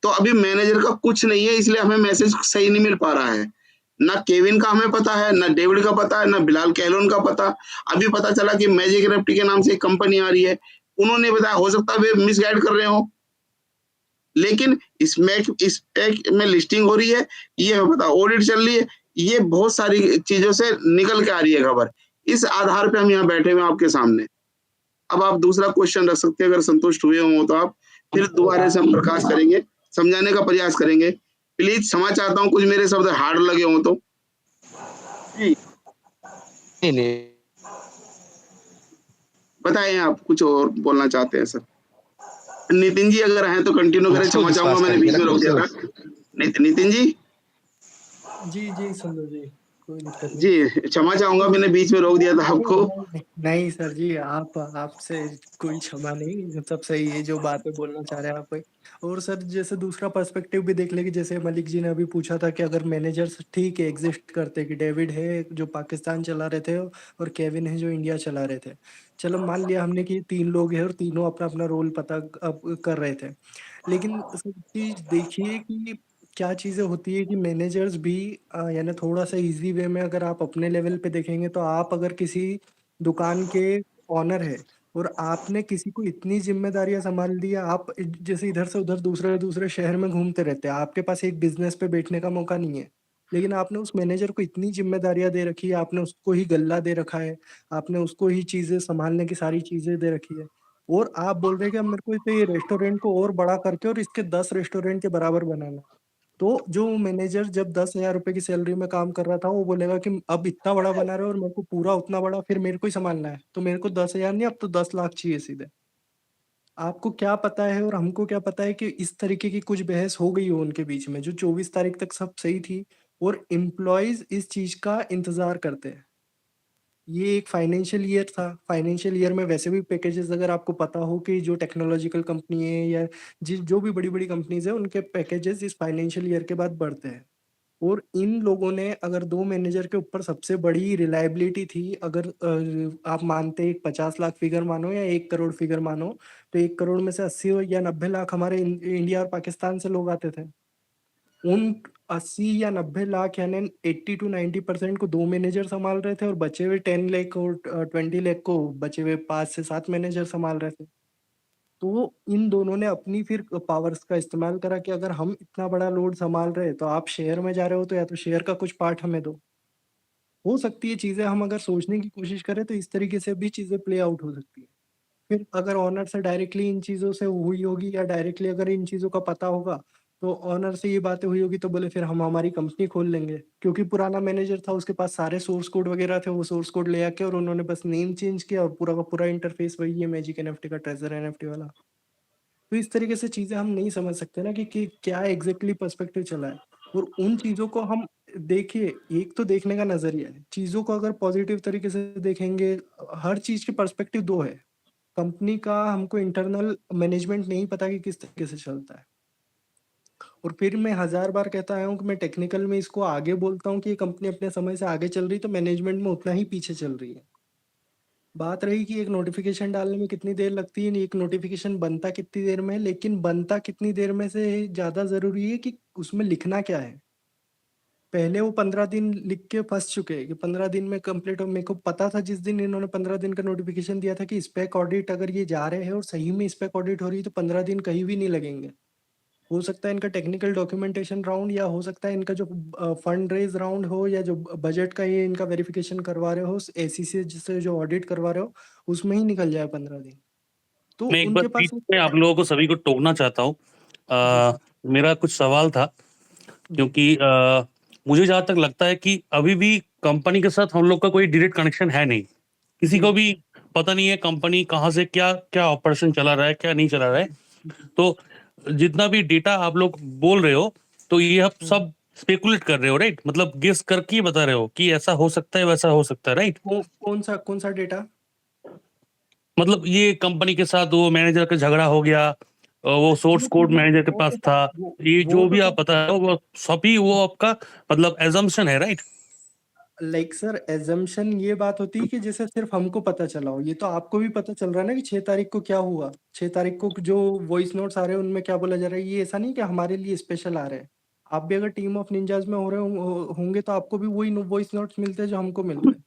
तो अभी मैनेजर का कुछ नहीं है, इसलिए हमें मैसेज सही नहीं मिल पा रहा है। ना केविन का हमें पता है, ना डेविड का पता है, ना बिलाल कैलोन का पता। अभी पता चला कि मैजिक रेफ्टी के नाम से एक कंपनी आ रही है। उन्होंने बताया, हो सकता है वे मिसगाइड कर रहे हों। लेकिन इस पैक में लिस्टिंग हो रही है, ये हमें पता, ऑडिट चल रही है, ये बहुत सारी चीज़ों से निकल के आ रही है खबर। इस आधार पे हम यहाँ बैठे हुए हैं आपके सामने। अब आप दूसरा क्वेश्चन रख सकते हैं, अगर संतुष्ट हुए हों तो आप फिर दोबारा से हम प्रकाश करेंगे, समझाने का प्रयास करेंगे। प्लीज क्षमा चाहता हूँ कुछ मेरे शब्द हार्ड लगे हों तो। जी, नहीं, नहीं। बताएं आप कुछ और बोलना चाहते हैं सर। नितिन जी अगर हैं तो कंटिन्यू करें, क्षमा चाहूंगा मैंने बीच में रोक दिया था। नितिन जी, जी संजय जी, कोई दिक्कत नहीं। जी क्षमा चाहूंगा मैंने बीच में रोक दिया था आपको। नहीं सर जी, आपसे कोई क्षमा नहीं, सब सही है जो बातें बोलना चाह रहे हैं आप। और सर जैसे दूसरा पर्सपेक्टिव भी देख ले कि जैसे मलिक जी ने अभी पूछा था कि अगर मैनेजर्स ठीक है एग्जिस्ट करते, कि डेविड है जो पाकिस्तान चला रहे थे और केविन है जो इंडिया चला रहे थे। चलो मान लिया हमने कि 3 लोग हैं और तीनों अपना अपना रोल पता अब कर रहे थे। लेकिन सब चीज़ देखिए कि क्या चीज़ें होती है कि मैनेजर्स भी यानी थोड़ा-सा ईज़ी वे में अगर आप अपने लेवल पे देखेंगे तो आप अगर किसी दुकान के ओनर हैं और आपने किसी को इतनी ज़िम्मेदारियाँ सँभाल दी है, आप जैसे इधर से उधर दूसरे-दूसरे शहर में घूमते रहते हैं, आपके पास एक बिज़नेस पे बैठने का मौका नहीं है। लेकिन आपने उस मैनेजर को इतनी ज़िम्मेदारियाँ दे रखी है, आपने उसको ही गल्ला दे रखा है, आपने उसको ही चीज़ें सँभालने की सारी चीज़ें दे रखी है। और आप बोल रहे हैं कि अब मेरे को इसे ये रेस्टोरेंट को और बड़ा करके और इसके 10 रेस्टोरेंट के बराबर बनाना है। तो जो मैनेजर जब 10,000 रुपए की सैलरी में काम कर रहा था, वो बोलेगा कि अब इतना बड़ा बना रहे हो और मेरे को पूरा उतना बड़ा फिर मेरे को ही सँभालना है। तो मेरे को 10,000 नहीं, अब तो 10 लाख चाहिए सीधे। आपको क्या पता है और हमको क्या पता है कि इस तरीके की कुछ बहस हो गई हो उनके बीच में, जो 24 तारीख तक सब सही थी और एम्प्लॉइज़ इस चीज़ का इंतज़ार करते हैं। ये एक फाइनेंशियल ईयर था, फाइनेंशियल ईयर में वैसे भी पैकेजेज़ अगर आपको पता हो कि जो टेक्नोलॉजिकल कंपनी है या जो भी बड़ी-बड़ी कंपनीज़ हैं, उनके पैकेजेज़ इस फाइनेंशियल ईयर के बाद बढ़ते हैं। और इन लोगों ने अगर 2 मैनेजर के ऊपर सबसे बड़ी रिलायबिलिटी थी, अगर आप मानते हैं 50 लाख फिगर मानो या 1 करोड़ फिगर मानो, तो 1 करोड़ में से 80 या 90 लाख हमारे इंडिया और पाकिस्तान से लोग आते थे। उन 80 या 90 लाख यानी 80 टू 90% को 2 मैनेजर सँभाल रहे थे और बचे हुए 10 लाख और 20 लाख को बचे हुए 5 से 7 मैनेजर सँभाल रहे थे। तो इन दोनों ने अपनी फिर पावर्स का इस्तेमाल करा कि अगर हम इतना बड़ा लोड सँभाल रहे हैं, तो आप शेयर में जा रहे हो तो या तो शेयर का कुछ पार्ट हमें दो। हो सकती है चीज़ें, हम अगर सोचने की कोशिश करें तो इस तरीके से भी चीज़ें प्ले आउट हो सकती है। फिर अगर ओनर से डायरेक्टली इन चीज़ों से हुई होगी या डायरेक्टली अगर इन चीज़ों का पता होगा, तो ओनर से ये बातें हुई होगी तो बोले फिर हम हमारी कंपनी खोल लेंगे। क्योंकि पुराना मैनेजर था, उसके पास सारे सोर्स कोड वगैरह थे, वो सोर्स कोड ले आके और उन्होंने बस नेम चेंज किया और पूरा का पूरा इंटरफेस वही है मैजिक एनएफटी का, ट्रेज़र एनएफटी वाला। तो इस तरीके से चीज़ें हम नहीं समझ सकते ना कि क्या एग्ज़ैक्टली पर्सपेक्टिव चला है। और उन चीज़ों को हम देखिए, एक तो देखने का नज़रिया है। चीज़ों को अगर पॉज़िटिव तरीके से देखेंगे, हर चीज़ के पर्सपेक्टिव 2 है। कंपनी का हमको इंटरनल मैनेजमेंट नहीं पता कि किस तरीके से चलता है। और फिर मैं हज़ार बार कहता आया हूँ कि मैं टेक्निकल में इसको आगे बोलता हूँ कि ये कंपनी अपने समय से आगे चल रही है, तो मैनेजमेंट में उतना ही पीछे चल रही है। बात रही कि एक नोटिफ़िकेशन डालने में कितनी देर लगती है, एक नोटिफ़िकेशन बनता कितनी देर में है, लेकिन बनता कितनी देर में से ज़्यादा ज़रूरी है कि उसमें लिखना क्या है। पहले वो 15 दिन लिख के फँस चुके हैं कि 15 दिन में कंप्लीट हो। मेरे को पता था जिस दिन इन्होंने 15 दिन का नोटिफ़िकेशन दिया था कि स्पेक ऑडिट अगर ये जा रहे हैं और सही में स्पेक ऑडिट हो रही है, तो 15 दिन कहीं भी नहीं लगेंगे। हो सकता है इनका टेक्निकल डॉक्यूमेंटेशन राउंड, या हो सकता है इनका जो फंड रेज़ राउंड हो, या जो बजट का ये इनका वेरिफ़िकेशन करवा रहे हो, एसीसी से जो ऑडिट करवा रहे हो, उसमें ही निकल जाए 15 दिन। तो मैं एक बार उनके पास बीच में आप लोगों को सभी को टोकना चाहता हूँ। जी सर। मेरा कुछ सवाल था, जी। क्योंकि मुझे जहाँ तक लगता है कि अभी भी कंपनी के साथ हम लोग का कोई डायरेक्ट कनेक्शन है नहीं। किसी जी। को भी पता नहीं है कंपनी कहाँ से क्या ऑपरेशन चला रहा है, क्या नहीं चला रहा है। जी। तो जितना भी डेटा आप लोग बोल रहे हो, तो ये आप हुँ। सब स्पेकुलेट कर रहे हो, राइट? मतलब गेस करके ही बता रहे हो कि ऐसा हो सकता है, वैसा हो सकता है, राइट? कौन-सा डेटा? मतलब ये कंपनी के साथ वो मैनेजर का झगड़ा हो गया, वो सोर्स वो तो कोड वो मैनेजर के वो तो पास सब था। ये वो जो तो भी आप सब बता रहे हो, वो सभी वो आपका मतलब असम्पशन है, राइट? लाइक सर, असम्पशन ये बात होती है कि जैसे सिर्फ़ हमको पता चला हो, ये तो आपको भी पता चल रहा है ना कि 6 तारीख को क्या हुआ। 6 तारीख को जो वॉइस नोट्स आ रहे हैं उनमें क्या बोला जा रहा है, ये ऐसा नहीं कि हमारे लिए स्पेशल आ रहे हैं। आप भी अगर टीम ऑफ निंजास में हो रहे होंगे तो आपको भी वही नो वॉइस नोट्स मिलते हैं जो हमको मिल रहे हैं।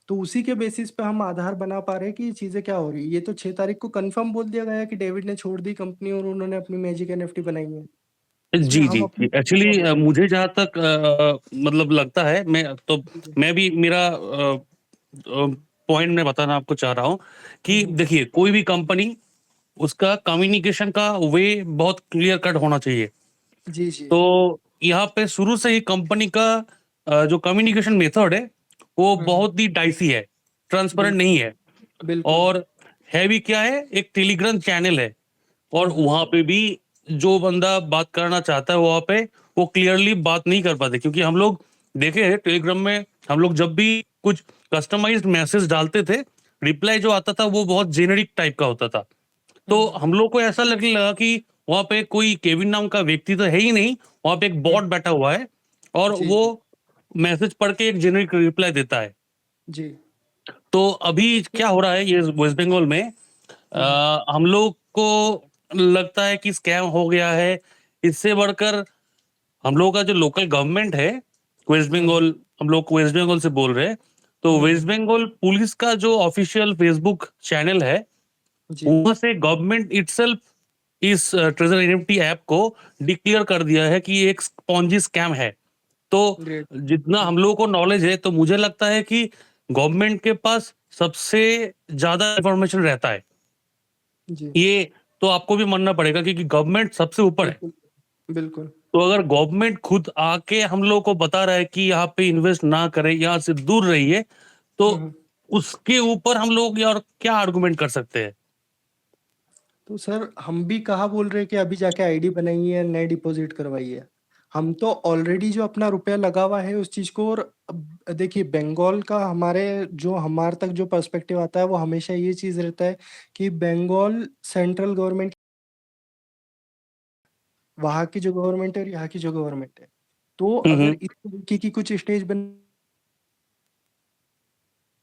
तो उसी के बेसिस पे हम आधार बना पा रहे हैं कि ये चीज़ें क्या हो रही है। ये तो 6 तारीख को कन्फर्म बोल दिया गया है कि डेविड ने छोड़ दी कंपनी और उन्होंने अपनी मैजिक एनएफटी बनाई है। इसमें जी, हम जी, अपनी जी। चीज़ें क्या एक्चुअली बोल रहे मुझे जहाँ तक मतलब लगता है, हैं? मैं भी मेरा पॉइंट मैं बताना आपको चाह रहा हूँ कि जी। देखिए, कोई भी कंपनी, उसका कम्युनिकेशन का वे बहुत क्लियर कट होना चाहिए। जी, जी। तो यहाँ पे शुरू से ही कंपनी का जो कम्युनिकेशन मेथड है, वो हुँ, हुँ। बहुत ही डाइसी है, ट्रांसपेरेंट बिल्कुल, नहीं है। बिल्कुल। और है भी क्या है, एक टेलीग्राम चैनल है, और हुँ, हुँ। वहाँ पे भी जो बंदा बात करना चाहता है वहाँ पे वो क्लियरली बात नहीं कर पाते, क्योंकि हम लोग देखे हैं टेलीग्राम में, हम लोग जब भी कुछ कस्टमाइज्ड मैसेज डालते थे, रिप्लाई जो आता था वो बहुत जेनेरिक टाइप का होता था। हुँ, तो हुँ। हम लोग को ऐसा लगने लगा कि वहाँ पे कोई केविन नाम का व्यक्ति तो है ही नहीं, वहाँ पे एक हुँ। बॉट बैठा हुआ है और जी, वो जी। मैसेज पढ़ के एक जेनेरिक रिप्लाई देता है। जी। तो अभी क्या हो रहा है ये वेस्ट बंगाल में, हुँ, हुँ। हम लोग को लगता है कि स्कैम हो गया है। इससे बढ़कर हम लोगों का जो लोकल गवर्नमेंट है वेस्ट हुँ, हुँ। बंगाल, हम लोग वेस्ट बंगाल से बोल रहे हैं, तो हुँ, वेस्ट हुँ। बंगाल पुलिस का जो ऑफिशियल फेसबुक चैनल है, जी। वहां से गवर्नमेंट इटसेल्फ इस ट्रेजर एनएफटी ऐप को डिक्लेयर कर दिया है कि ये एक पॉन्जी स्कैम है। तो ग्रेट। जितना हुँ। हम लोगों को नॉलेज है, तो मुझे लगता है कि गवर्नमेंट के पास सबसे ज्यादा इंफॉर्मेशन रहता है। जी। ये तो आपको भी मानना पड़ेगा, क्योंकि गवर्नमेंट सबसे ऊपर है। बिल्कुल, बिल्कुल। तो अगर गवर्नमेंट खुद आके हम लोग को बता रहा है कि यहाँ पे इन्वेस्ट ना करें, यहाँ से दूर रहिए, तो हुँ, हुँ। उसके ऊपर हम लोग यार क्या आर्गुमेंट कर सकते हैं? तो सर हम भी कहाँ बोल रहे हैं कि अभी जाके आईडी बनाइए, नए डिपॉज़िट करवाइए। हम तो ऑलरेडी जो अपना रुपया लगा हुआ है उस चीज़ को, और अब देखिए बंगाल का हमारे तक जो पर्सपेक्टिव आता है वो हमेशा ये चीज़ रहता है कि बंगाल सेंट्रल गवर्नमेंट, वहाँ की जो गवर्नमेंट है और यहाँ की जो गवर्नमेंट है। तो हुँ, अगर हुँ। इस तरीके की कुछ स्टेज बन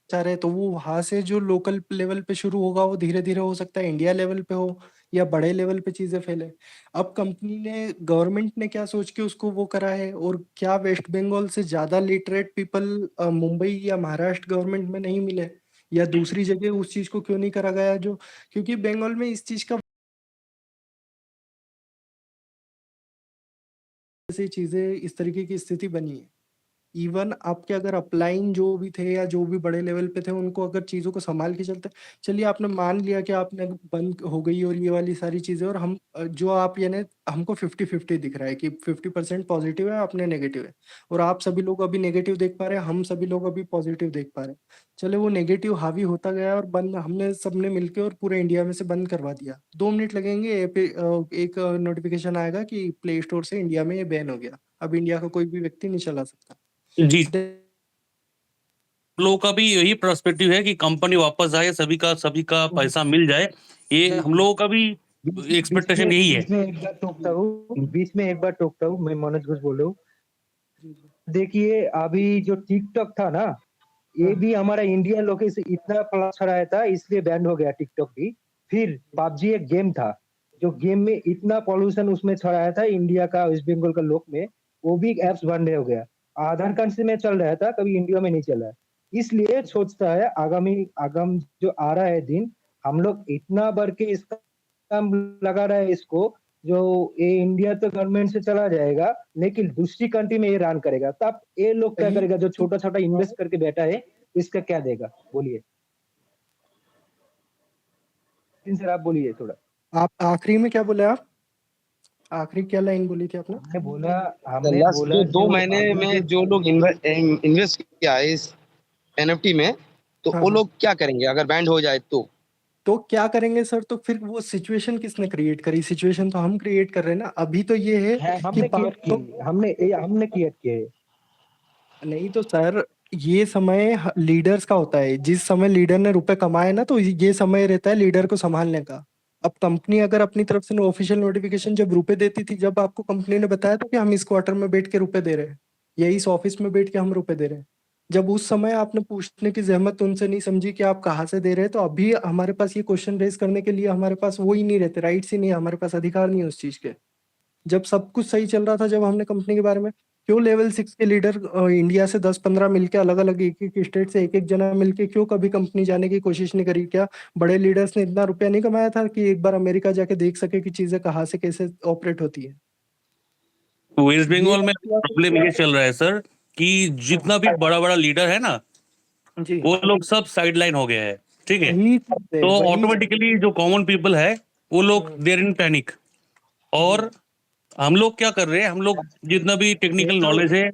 चाह रहे हैं, तो वो वहाँ से जो लोकल लेवल पे शुरू होगा वो धीरे-धीरे हो सकता है इंडिया लेवल पे हो या बड़े लेवल पे चीज़ें फैले। अब कंपनी ने गवर्नमेंट ने क्या सोच के उसको वो करा है, और क्या वेस्ट बंगाल से ज़्यादा लिटरेट पीपल मुंबई या महाराष्ट्र गवर्नमेंट में नहीं मिले? या दूसरी जगह उस चीज़ को क्यों नहीं करा गया जो, क्योंकि बंगाल में इस चीज़ का से चीज़ें इस तरीके की स्थिति बनी है। इवन आपके अगर अपलाइन जो भी थे या जो भी बड़े लेवल पे थे, उनको अगर चीज़ों को संभाल के चलते, चलिए आपने मान लिया कि आपने बंद हो गई और ये वाली सारी चीज़ें, और हम जो आप यानी हमको 50-50 दिख रहा है कि 50% पॉजिटिव है, आपने नेगेटिव है, और आप सभी लोग अभी नेगेटिव देख पा रहे हैं, हम सभी लोग अभी पॉजिटिव देख पा रहे हैं। चले वो नेगेटिव हावी होता गया और बंद हमने सबने मिलके और पूरे इंडिया में से बंद करवा दिया। 2 मिनट लगेंगे, एक नोटिफिकेशन आएगा कि प्ले स्टोर से इंडिया में ये बैन हो गया। अब इंडिया का कोई भी व्यक्ति नहीं चला सकता। जी, दे लोगों का भी यही पर्सपेक्टिव है कि कंपनी वापस आए, सभी का पैसा मिल जाए। ये हम लोगों का भी एक्सपेक्टेशन यही है। बीच में एक बार टोकता हूँ, मैं मनोज घोष बोल रहा हूँ। देखिए अभी जो टिकटॉक था ना, ये भी हमारा इंडियन लोग से इतना प्लस छड़ाया था, इसलिए बैन हो गया टिकटॉक भी। फिर पबजी एक गेम था, जो गेम में इतना पॉल्यूशन उसमें छड़ाया था इंडिया का, वेस्ट बंगाल का लोग में, वो भी एप्स बंद हो गया। आधार कार्ड से में चल रहा था, कभी इंडिया में नहीं चला। इसलिए सोचता है आगाम जो आ रहा है दिन, हम लोग इतना बढ़ के इसका काम लगा रहा है इसको, जो ये इंडिया तो गवर्नमेंट से चला जाएगा, लेकिन दूसरी कंट्री में ये रन करेगा, तब ये लोग क्या करेगा? जो छोटा छोटा इन्वेस्ट करके बैठा है, इसका क्या देगा? बोलिए सर, आप बोलिए थोड़ा। आप आखिरी में क्या बोले? आप आखिरी क्या लाइन बोली थी आपने? हमने बोला जो 2 महीने में जो लोग इन्वेस्ट किया है इस एनएफटी में, तो हाँ, वो हाँ। लोग क्या करेंगे अगर बैंड हो जाए तो क्या करेंगे सर? तो फिर वो सिचुएशन किसने क्रिएट करी? सिचुएशन तो हम क्रिएट कर रहे हैं ना। अभी तो ये है कि हमने क्रिएट किए है। नहीं तो सर, ये समय लीडर्स का होता है। जिस समय लीडर ने रुपए कमाए ना, तो ये समय रहता है लीडर को संभालने का। अब कंपनी अगर अपनी तरफ से ऑफिशियल नोटिफिकेशन जब रुपए देती थी, जब आपको कंपनी ने बताया था कि हम इस क्वार्टर में बैठ के रुपए दे रहे हैं, या इस ऑफिस में बैठ के हम रुपए दे रहे हैं, जब उस समय आपने पूछने की जहमत उनसे नहीं समझी कि आप कहाँ से दे रहे हैं, तो अभी हमारे पास ये क्वेश्चन रेज करने के लिए हमारे पास वो ही नहीं रहते, राइट्स ही नहीं है, हमारे पास अधिकार नहीं है उस चीज के। जब सब कुछ सही चल रहा था, जब हमने कंपनी के बारे में, क्यों लेवल 6 के लीडर इंडिया से 10-15 मिलके, अलग अलग एक एक स्टेट से एक एक जना मिलके, क्यों कभी कंपनी जाने की कोशिश नहीं करी? क्या बड़े लीडर्स ने इतना रुपया नहीं कमाया था कि एक बार अमेरिका जाके देख सके कि चीजें कहाँ से कैसे ऑपरेट होती है? तो वेस्ट ये बंगाल में प्रॉब्लम ये चल रहा है सर कि जितना भी बड़ा बड़ा लीडर है ना, जी, वो लोग सब साइडलाइन हो गए हैं। ठीक है, वही चीज़ है, तो वही ऑटोमेटिकली जो कॉमन पीपल है वो लोग हम्म, देर इन पैनिक। और हम लोग क्या कर रहे हैं, हम लोग जितना भी टेक्निकल नॉलेज है,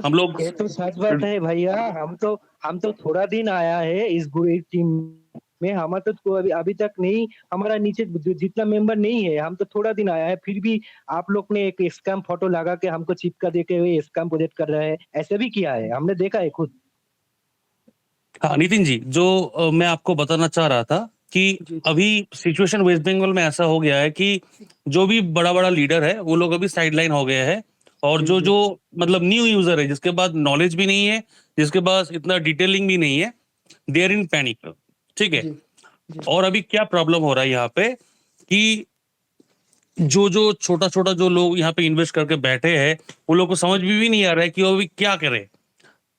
हम लोग ये तो सच बात है भैया। हम तो थोड़ा दिन आया है इस टीम में, हम तो अभी तक नहीं, हमारा नीचे जितना मेंबर नहीं है, हम तो थोड़ा दिन आया है, फिर भी आप लोग ने एक स्कैम फोटो लगा के हमको चिपका दे के हुए स्कैम प्रोजेक्ट कर रहे हैं, ऐसे भी किया है, हमने देखा है खुद। हाँ नितिन जी, जो मैं आपको बताना चाह रहा था कि जी, अभी सिचुएशन वेस्ट बंगाल में ऐसा हो गया है कि जो भी बड़ा बड़ा लीडर है वो लोग अभी साइडलाइन हो गए हैं। और जी, जो जी, जो मतलब न्यू यूजर है, जिसके पास नॉलेज भी नहीं है, जिसके पास इतना डिटेलिंग भी नहीं है, देयर इन पैनिक। ठीक है, जी, जी, और अभी क्या प्रॉब्लम हो रहा है यहाँ पे कि जो जो छोटा छोटा जो लोग यहाँ पे इन्वेस्ट करके बैठे हैं, वो लोग को समझ भी नहीं आ रहा है कि वो अभी क्या करे,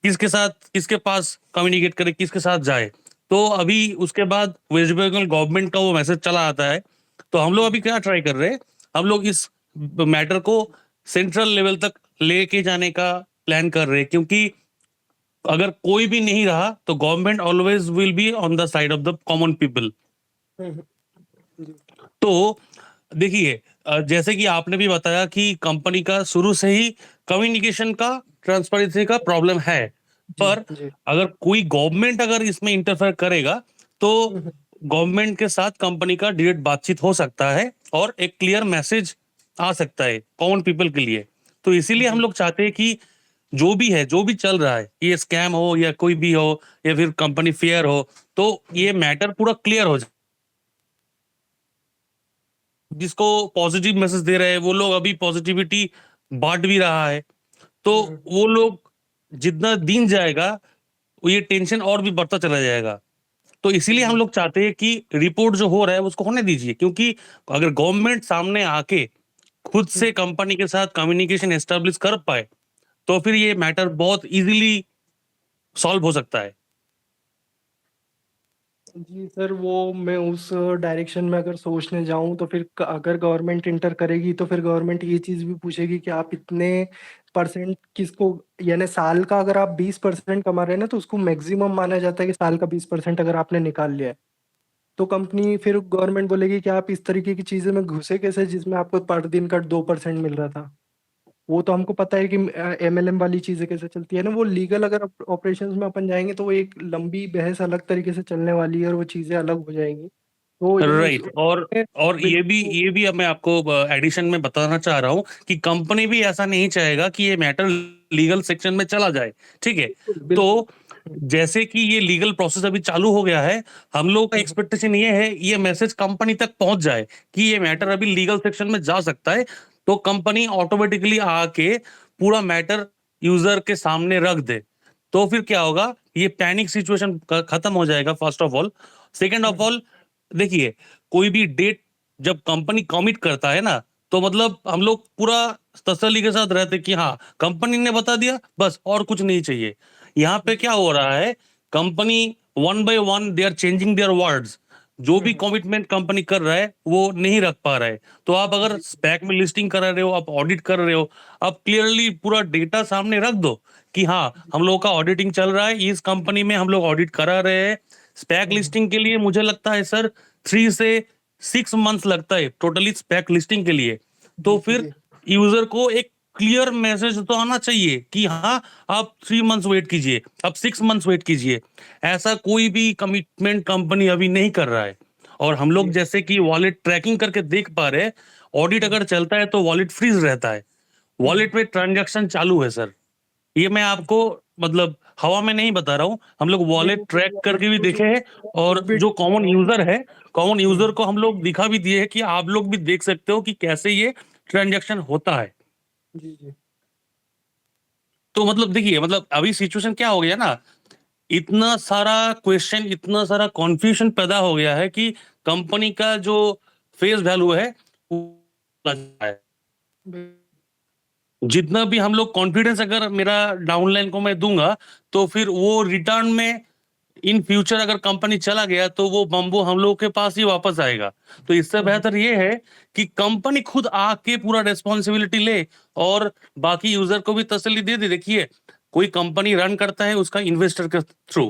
किसके साथ, किसके पास कम्युनिकेट करे, किसके साथ जाए। तो अभी उसके बाद वेस्ट बंगाल गवर्नमेंट का वो मैसेज चला आता है। तो हम लोग अभी क्या ट्राई कर रहे हैं, हम लोग इस मैटर को सेंट्रल लेवल तक लेके जाने का प्लान कर रहे हैं, क्योंकि अगर कोई भी नहीं रहा तो government always will be on the side of the common people. Hmm, जी, तो देखिए, जैसे कि आपने भी बताया कि कंपनी का शुरू से ही कम्युनिकेशन का, ट्रांसपेरेंसी का प्रॉब्लम है। जी, पर जी, अगर कोई गवर्नमेंट अगर इसमें इंटरफेयर करेगा तो हम्म, गवर्नमेंट के साथ कंपनी का डायरेक्ट बातचीत हो सकता है और एक क्लियर मैसेज आ सकता है कॉमन पीपल के लिए। तो इसीलिए हम जी, लोग चाहते हैं कि जो भी है, जो भी चल रहा है, ये स्कैम हो या कोई भी हो या फिर कंपनी फेयर हो, तो ये मैटर पूरा क्लियर हो जाए। जिसको पॉजिटिव मैसेज दे रहे हैं वो लोग अभी पॉजिटिविटी बांट भी रहा है। तो हम्म, वो लोग जितना दिन जाएगा वो ये टेंशन और भी बढ़ता चला जाएगा। तो इसीलिए हम जी, लोग चाहते हैं कि रिपोर्ट जो हो रहा है उसको होने दीजिए, क्योंकि अगर गवर्नमेंट सामने आके खुद से कंपनी के साथ कम्युनिकेशन एस्टेब्लिश कर पाए तो फिर ये मैटर बहुत इजीली सॉल्व हो सकता है। जी सर, वो मैं उस डायरेक्शन में अगर सोचने जाऊँ तो फिर अगर गवर्नमेंट इंटर करेगी तो फिर गवर्नमेंट ये चीज़ भी पूछेगी कि आप इतने परसेंट किसको, यानी साल का अगर आप 20% कमा रहे हैं ना तो उसको मैक्सिमम माना जाता है कि साल का 20% अगर आपने निकाल लिया है तो कंपनी फिर गवर्नमेंट बोलेगी कि आप इस तरीके की चीज़ें में घुसे कैसे जिसमें आपको पर दिन का 2% मिल रहा था। वो तो हमको पता है कि एमएलएम वाली चीजें कैसे चलती है ना, वो लीगल अगर ऑपरेशंस में अपन जाएंगे तो वो एक लंबी बहस अलग तरीके से चलने वाली है और वो चीजें अलग हो जाएंगी। तो राइट। और बिल्कुल। ये भी अब मैं आपको एडिशन में बताना चाह रहा हूँ कि कंपनी भी ऐसा नहीं चाहेगा कि ये मैटर लीगल सेक्शन में चला जाए। ठीक है। बिल्कुल बिल्कुल। तो जैसे कि ये लीगल प्रोसेस अभी चालू हो गया है, हम लोग का एक्सपेक्टेशन ये है ये मैसेज कंपनी तक पहुंच जाए कि ये मैटर अभी लीगल सेक्शन में जा सकता है, तो कंपनी ऑटोमेटिकली आके पूरा मैटर यूजर के सामने रख दे। तो फिर क्या होगा, ये पैनिक सिचुएशन खत्म हो जाएगा first of all. Second of all, देखिए, कोई भी डेट जब कंपनी कमिट करता है ना, तो मतलब हम लोग पूरा तसल्ली के साथ रहते कि हाँ कंपनी ने बता दिया, बस और कुछ नहीं चाहिए। यहाँ पे क्या हो रहा है, company one by one they are changing their words. जो भी कमिटमेंट कंपनी कर रहा है वो नहीं रख पा रहा है। तो आप अगर स्पैक में लिस्टिंग करा रहे हो, आप ऑडिट कर रहे हो, आप क्लियरली पूरा डेटा सामने रख दो कि हाँ हम लोग का ऑडिटिंग चल रहा है, इस कंपनी में हम लोग ऑडिट करा रहे हैं। स्पैक लिस्टिंग के लिए मुझे लगता है सर 3 से 6 मंथ्स लगता है टोटली स्पैक लिस्टिंग के लिए। तो जी फिर जी यूजर को एक क्लियर मैसेज तो आना चाहिए कि हाँ आप 3 मंथ्स वेट कीजिए, आप 6 मंथ्स वेट कीजिए। ऐसा कोई भी कमिटमेंट कंपनी अभी नहीं कर रहा है। और हम लोग जी। जैसे कि वॉलेट ट्रैकिंग करके देख पा रहे हैं, ऑडिट अगर चलता है तो वॉलेट फ्रीज रहता है, वॉलेट में ट्रांजैक्शन चालू है सर। ये मैं आपको मतलब हवा में नहीं बता रहा हूँ, हम लोग नहीं, वॉलेट ट्रैक करके भी देखे हैं। और डेबिट। जो कॉमन यूजर को हम लोग दिखा भी दिए हैं कि आप लोग भी देख सकते हो कि कैसे ये ट्रांजैक्शन होता है। जी जी तो मतलब देखिए, मतलब अभी सिचुएशन क्या हो गया ना, इतना सारा क्वेश्चन, इतना सारा कॉन्फ्यूजन पैदा हो गया है कि कंपनी का जो फेस वैल्यू है वो है। जितना भी हम लोग कॉन्फिडेंस अगर मेरा डाउनलाइन को मैं दूंगा, तो फिर वो रिटर्न में इन फ्यूचर अगर कंपनी चला गया तो वो बम्बू हम लोग के पास ही वापस आएगा। तो इससे बेहतर ये है कि कंपनी खुद आके पूरा रेस्पॉन्सिबिलिटी ले और बाकी यूजर को भी तसल्ली दे दे। देखिए, कोई कंपनी रन करता है उसका इन्वेस्टर के थ्रू,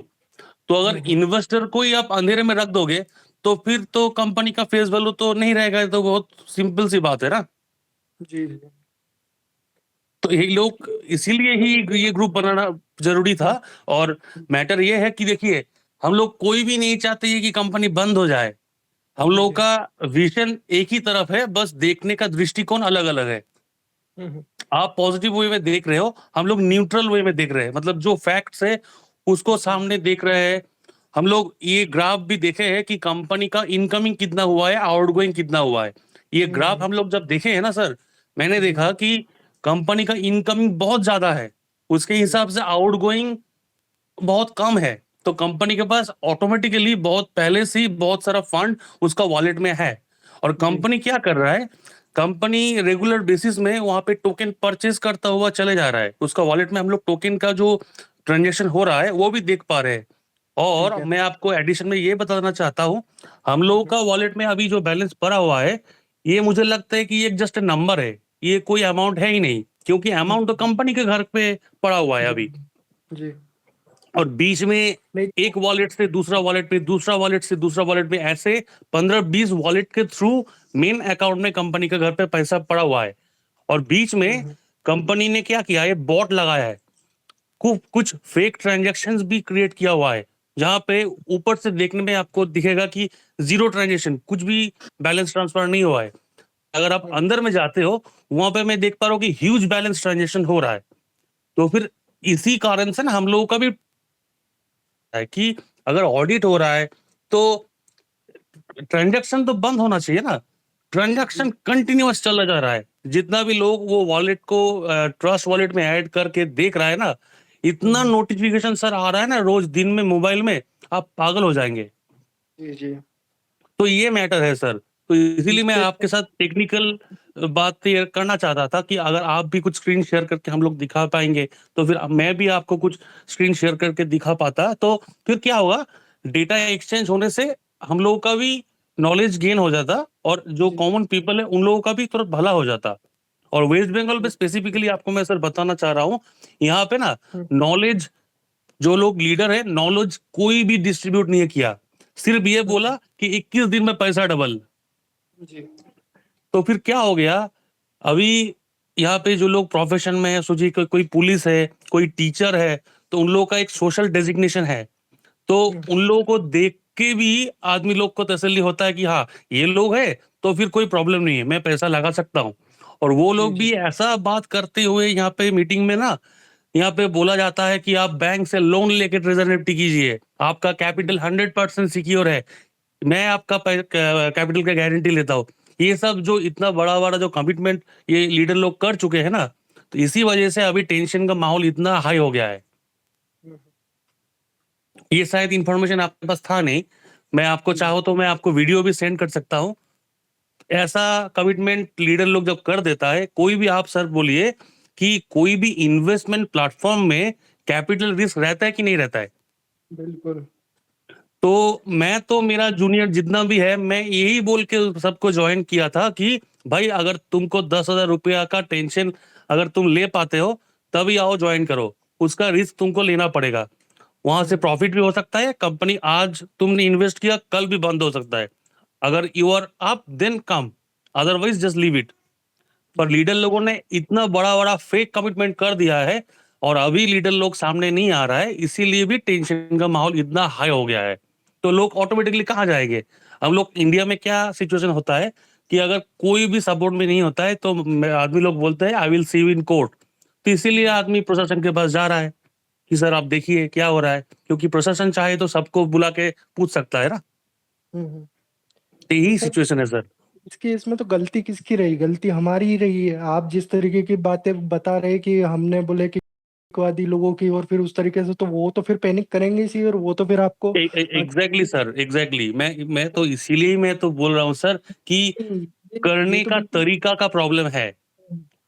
तो अगर इन्वेस्टर को ही आप अंधेरे में रख दोगे तो फिर तो कंपनी का फेस वैल्यू तो नहीं रहेगा। ये तो बहुत सिंपल सी बात है ना। जी। तो यही लोग, इसीलिए ही ये ग्रुप बनाना जरूरी था। और मैटर ये है कि देखिए, हम लोग कोई भी नहीं चाहते ये कि कंपनी बंद हो जाए। हम लोग का विजन एक ही तरफ है, बस देखने का दृष्टिकोण अलग अलग है। आप पॉजिटिव वे में देख रहे हो, हम लोग न्यूट्रल वे में देख रहे हैं, मतलब जो फैक्ट्स है उसको सामने देख रहे हैं। हम लोग ये ग्राफ भी देखे हैं कि कंपनी का इनकमिंग कितना हुआ है, आउटगोइंग कितना हुआ है। ये ग्राफ हम लोग जब देखे हैं ना सर, मैंने देखा कि कंपनी का इनकमिंग बहुत ज्यादा है, उसके हिसाब से आउटगोइंग बहुत कम है। तो कंपनी के पास ऑटोमेटिकली बहुत पहले से ही बहुत सारा फंड उसका वॉलेट में है। और कंपनी क्या कर रहा है, कंपनी रेगुलर बेसिस में वहां पे टोकन परचेज करता हुआ चले जा रहा है, उसका वॉलेट में हम लोग टोकन का जो ट्रांजेक्शन हो रहा है वो भी देख पा रहे हैं। ठीक और है। मैं आपको एडिशन में ये बताना चाहता हूँ, हम लोगों का वॉलेट में अभी जो बैलेंस पड़ा हुआ है, ये मुझे लगता है कि ये जस्ट नंबर है, ये कोई अमाउंट है ही नहीं, क्योंकि अमाउंट तो कंपनी के घर पे पड़ा हुआ है अभी। जी। और बीच में नहीं। एक वॉलेट से दूसरा वॉलेट पे, दूसरा वॉलेट से दूसरा वॉलेट पे, ऐसे 15-20 वॉलेट के थ्रू मेन अकाउंट में कंपनी के घर पे पैसा पड़ा हुआ है। और बीच में कंपनी ने क्या किया है, बॉट लगाया है, कुछ फेक ट्रांजैक्शंस भी क्रिएट किया हुआ है, जहां पे ऊपर से देखने में आपको दिखेगा कि जीरो ट्रांजैक्शन, कुछ भी बैलेंस ट्रांसफर नहीं हुआ है। अगर आप अंदर में जाते हो, वहां पे मैं देख पा रहा हूँ कि ह्यूज बैलेंस ट्रांजैक्शन हो रहा है। तो फिर इसी कारण से ना हम लोगों का भी है कि अगर ऑडिट हो रहा है तो ट्रांजैक्शन तो बंद होना चाहिए ना, ट्रांजैक्शन कंटिन्यूअस चला जा रहा है। जितना भी लोग वो वॉलेट को ट्रस्ट वॉलेट में ऐड करके देख रहा है ना, इतना नोटिफिकेशन सर आ रहा है ना रोज दिन में मोबाइल में, आप पागल हो जाएंगे। जी जी। तो ये मैटर है सर। तो इसीलिए मैं इससे आपके साथ टेक्निकल बात क्लियर करना चाहता था कि अगर आप भी कुछ स्क्रीन शेयर करके हम लोग दिखा पाएंगे, तो फिर मैं भी आपको कुछ स्क्रीन शेयर करके दिखा पाता, तो फिर क्या होगा, डेटा एक्सचेंज होने से हम लोगों का भी नॉलेज गेन हो जाता और जो कॉमन पीपल है उन लोगों का भी तुरंत भला हो जाता। और वेस्ट बंगाल में स्पेसिफिकली आपको मैं सर बताना चाह रहा हूँ, यहाँ पे ना नॉलेज, जो लोग लीडर है, नॉलेज कोई भी डिस्ट्रीब्यूट नहीं किया, सिर्फ ये बोला कि 21 दिन में पैसा डबल। तो फिर क्या हो गया, अभी यहाँ पे जो लोग प्रोफेशन में है, सोचिए कोई पुलिस है, कोई टीचर है, तो उन लोगों का एक सोशल डेजिग्नेशन है, तो उन लोगों को देख के भी आदमी लोग को तसल्ली होता है कि हाँ ये लोग है तो फिर कोई प्रॉब्लम नहीं है, मैं पैसा लगा सकता हूँ। और वो लोग भी ऐसा बात करते हुए यहाँ पे मीटिंग में ना, यहाँ पे बोला जाता है कि आप बैंक से लोन लेके ट्रेजर निफ्टी कीजिए, आपका कैपिटल 100% सिक्योर है, मैं आपका कैपिटल का गारंटी लेता हूँ। ये सब जो इतना बड़ा बड़ा जो कमिटमेंट ये लीडर लोग कर चुके हैं ना, तो इसी वजह से अभी टेंशन का माहौल इतना हाई हो गया है। ये शायद इंफॉर्मेशन आपके पास था नहीं, मैं आपको चाहो तो मैं आपको वीडियो भी सेंड कर सकता हूँ। ऐसा कमिटमेंट लीडर लोग जब कर देता है, कोई भी, आप सर बोलिए कि कोई भी इन्वेस्टमेंट प्लेटफॉर्म में कैपिटल रिस्क रहता है कि नहीं रहता है? बिल्कुल। तो मैं तो मेरा जूनियर जितना भी है, मैं यही बोल के सबको ज्वाइन किया था कि भाई अगर तुमको 10,000 रुपया का टेंशन अगर तुम ले पाते हो तभी आओ ज्वाइन करो, उसका रिस्क तुमको लेना पड़ेगा। वहां से प्रॉफिट भी हो सकता है, कंपनी आज तुमने इन्वेस्ट किया कल भी बंद हो सकता है। अगर you are up then come, otherwise just leave it. पर लीडर लोगों ने इतना बड़ा बड़ा फेक कमिटमेंट कर दिया है और अभी लीडर लोग सामने नहीं आ रहा है, इसीलिए भी टेंशन का माहौल इतना हाई हो गया है। तो लोग ऑटोमेटिकली कहाँ जाएंगे? हम लोग इंडिया में क्या सिचुएशन होता है कि अगर कोई भी सपोर्ट में नहीं होता है तो आदमी लोग बोलते हैं I will see you in court. तो इसीलिए आदमी प्रशासन के पास जा रहा है कि सर आप देखिए क्या हो रहा है, क्योंकि प्रशासन चाहे तो सबको बुला के पूछ सकता है ना। तो यही सर, सिचुएशन है सर। इस केस में तो गलती किसकी रही? गलती हमारी ही रही है। आप जिस तरीके की बातें बता रहे कि हमने बोले कि आतंकवादी लोगों की, और फिर उस तरीके से तो वो तो फिर पैनिक करेंगे ही, और वो तो फिर आपको एग्जैक्टली सर, एग्जैक्टली। मैं तो इसीलिए मैं तो बोल रहा हूँ सर कि करने तो का बिल्कुल तरीका का प्रॉब्लम है।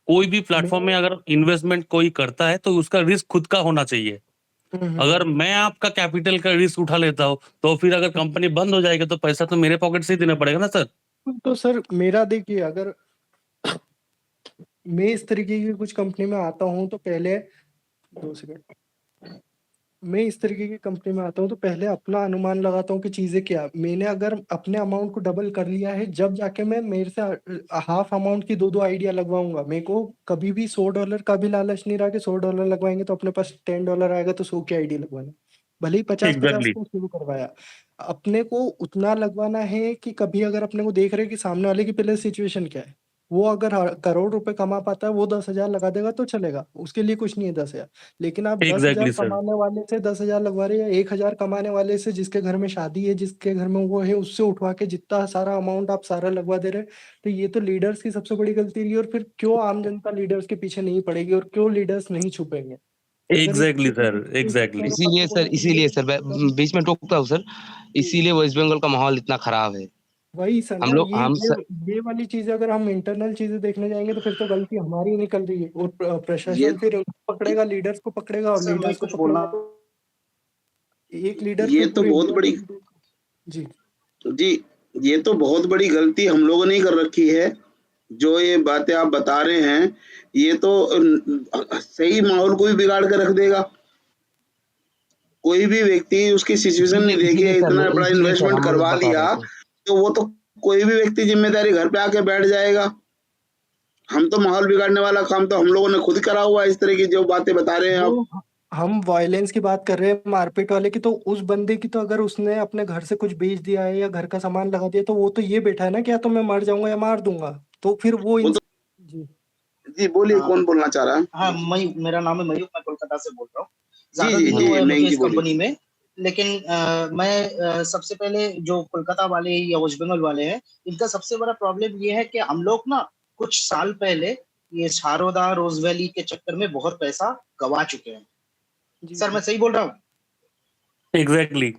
कोई भी प्लेटफॉर्म में अगर इन्वेस्टमेंट कोई करता है तो उसका रिस्क खुद का होना चाहिए। अगर मैं आपका कैपिटल का रिस्क उठा लेता हूँ तो फिर अगर कंपनी बंद हो जाएगी तो पैसा तो मेरे पॉकेट से ही देना पड़ेगा ना सर। तो सर मेरा देखिए, अगर मैं इस तरीके की कुछ कंपनी में आता हूँ तो पहले 2 सेकंड, मैं इस तरीके की कंपनी में आता हूँ तो पहले अपना अनुमान लगाता हूँ कि चीजें क्या, मैंने अगर अपने अमाउंट को डबल कर लिया है जब जाके मैं मेरे से हाफ अमाउंट की दो आइडिया लगवाऊंगा। मेरे को कभी भी $100 का भी लालच नहीं रहा कि $100 लगवाएंगे तो अपने पास $10 आएगा तो 100 की आइडिया लगवाना। भले ही 50-50 एग्जैक्टली को शुरू करवाया, अपने को उतना लगवाना है कि कभी अगर अपने को देख रहे हैं कि सामने वाले की पहले सिचुएशन क्या है, वो अगर करोड़ रुपए कमा पाता है वो 10,000 लगा देगा तो चलेगा, उसके लिए कुछ नहीं है 10,000। लेकिन आप 10,000 एग्जैक्टली सर। कमाने वाले से 10,000 लगवा रहे हैं, या 1,000 कमाने वाले से जिसके घर में शादी है, जिसके घर में वो है, उससे उठवा के जितना सारा अमाउंट आप सारा लगवा दे रहे हैं। तो ये तो लीडर्स की सबसे बड़ी गलती रही। और फिर क्यों आम जनता लीडर्स के पीछे नहीं पड़ेगी और क्यों लीडर्स नहीं छुपेंगे? अगर एक एग्जैक्टली सर, एक एग्जैक्टली। इसीलिए सर मैं बीच में टोकता हूँ सर, इसीलिए वेस्ट बंगाल का माहौल इतना खराब है। वही सर हम ना, लोग हम ये वाली चीजें अगर हम इंटरनल चीजें देखने जाएंगे तो फिर तो गलती हमारी ही निकल रही है। और ये प्रशासन फिर उनको पकड़ेगा, लीडर्स को पकड़ेगा, और सर मैं लीडर्स को कुछ बोलना, पकड़ेगा एक लीडर ये फिर तो पूरे बहुत इंडिया बड़ी जी जी ये तो बहुत बड़ी गलती हम लोगों ने कर रखी है। जो ये बातें आप बता रहे हैं ये तो सही माहौल को भी बिगाड़ कर रख देगा। कोई भी व्यक्ति उसकी सिचुएशन नहीं देखी है, इतना बड़ा इन्वेस्टमेंट करवा लिया तो वो तो कोई भी व्यक्ति जिम्मेदारी घर पे आके बैठ जाएगा। हम तो माहौल बिगाड़ने वाला काम तो हम लोगों ने खुद करा हुआ है। इस तरह की जो बातें बता रहे हैं आप, वो हम वायलेंस की बात कर रहे हैं, मारपीट वाले की, तो उस बंदे की तो अगर उसने अपने घर से कुछ बेच दिया है या घर का सामान लगा दिया तो वो तो ये बैठा है ना कि या तो मैं मर जाऊंगा या मार दूंगा। तो फिर वो वो तो जी जी बोलिए कौन बोलना चाह रहा है? हाँ, मेरा नाम है मयूर, मैं कोलकाता से बोल रहा हूँ। जी ज्यादा जी दिन जी हुआ है मैं मुझे जी इस बोलिए। कंपनी में, लेकिन मैं सबसे पहले जो कोलकाता वाले या वेस्ट बंगाल वाले हैं, इनका सबसे बड़ा प्रॉब्लम ये है कि हम लोग ना कुछ साल पहले ये शारदा रोज वैली के चक्कर में बहुत पैसा गवा चुके हैं। सर मैं सही बोल रहा हूँ? एग्जैक्टली।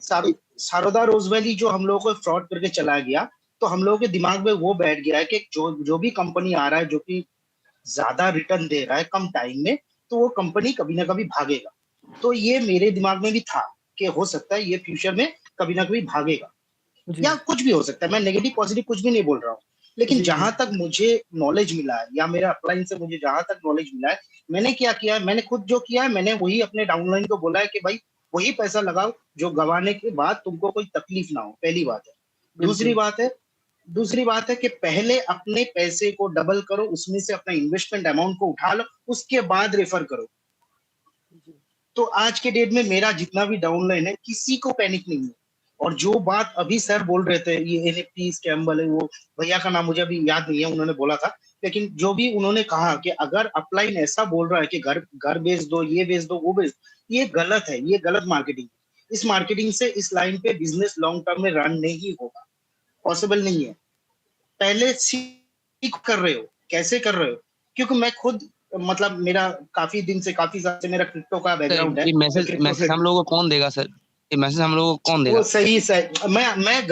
शारदा रोज वैली जो हम लोगों को फ्रॉड करके चला गया, तो हम लोगों के दिमाग में वो बैठ गया है कि जो भी कंपनी आ रहा है जो कि ज्यादा रिटर्न दे रहा है कम टाइम में, तो वो कंपनी कभी ना कभी भागेगा। तो ये मेरे दिमाग में भी था कि हो सकता है ये फ्यूचर में कभी ना कभी भागेगा, जी या कुछ भी हो सकता है। मैं नेगेटिव पॉजिटिव कुछ भी नहीं बोल रहा हूँ, लेकिन जी जहां तक मुझे नॉलेज मिला है या मेरे अपलाइन से मुझे जहां तक नॉलेज मिला है, मैंने क्या किया है, मैंने खुद जो किया है, मैंने वही अपने डाउनलाइन को बोला है कि भाई वही पैसा लगाओ जो गंवाने के बाद तुमको कोई तकलीफ ना हो। पहली बात है। दूसरी बिल्कुल बात है दूसरी बात है कि पहले अपने पैसे को डबल करो, उसमें से अपना इन्वेस्टमेंट अमाउंट को उठा लो, उसके बाद रेफर करो। जी तो आज के डेट में मेरा जितना भी डाउनलाइन है, किसी को पैनिक नहीं है। और जो बात अभी सर बोल रहे थे, ये एनएफटी स्कैम वाले, वो भैया का नाम मुझे अभी याद नहीं है, उन्होंने बोला था, लेकिन जो भी उन्होंने कहा कि अगर अपलाइन ऐसा बोल रहा है कि घर घर बेच दो, ये बेच दो, वो बेच दो, ये गलत है, ये गलत मार्केटिंग। इस मार्केटिंग से इस लाइन पे बिजनेस लॉन्ग टर्म में रन नहीं होगा, पॉसिबल नहीं है। पहले सीख कर रहे हो, कैसे कर रहे हो, क्योंकि मैं खुद मतलब मेरा काफी दिन से, काफी साल से मेरा क्रिप्टो का बैकग्राउंड है। ये मैसेज मैसेज हम लोगों को कौन देगा सर? ये मैसेज हम लोगों को कौन देगा? वो सही मैं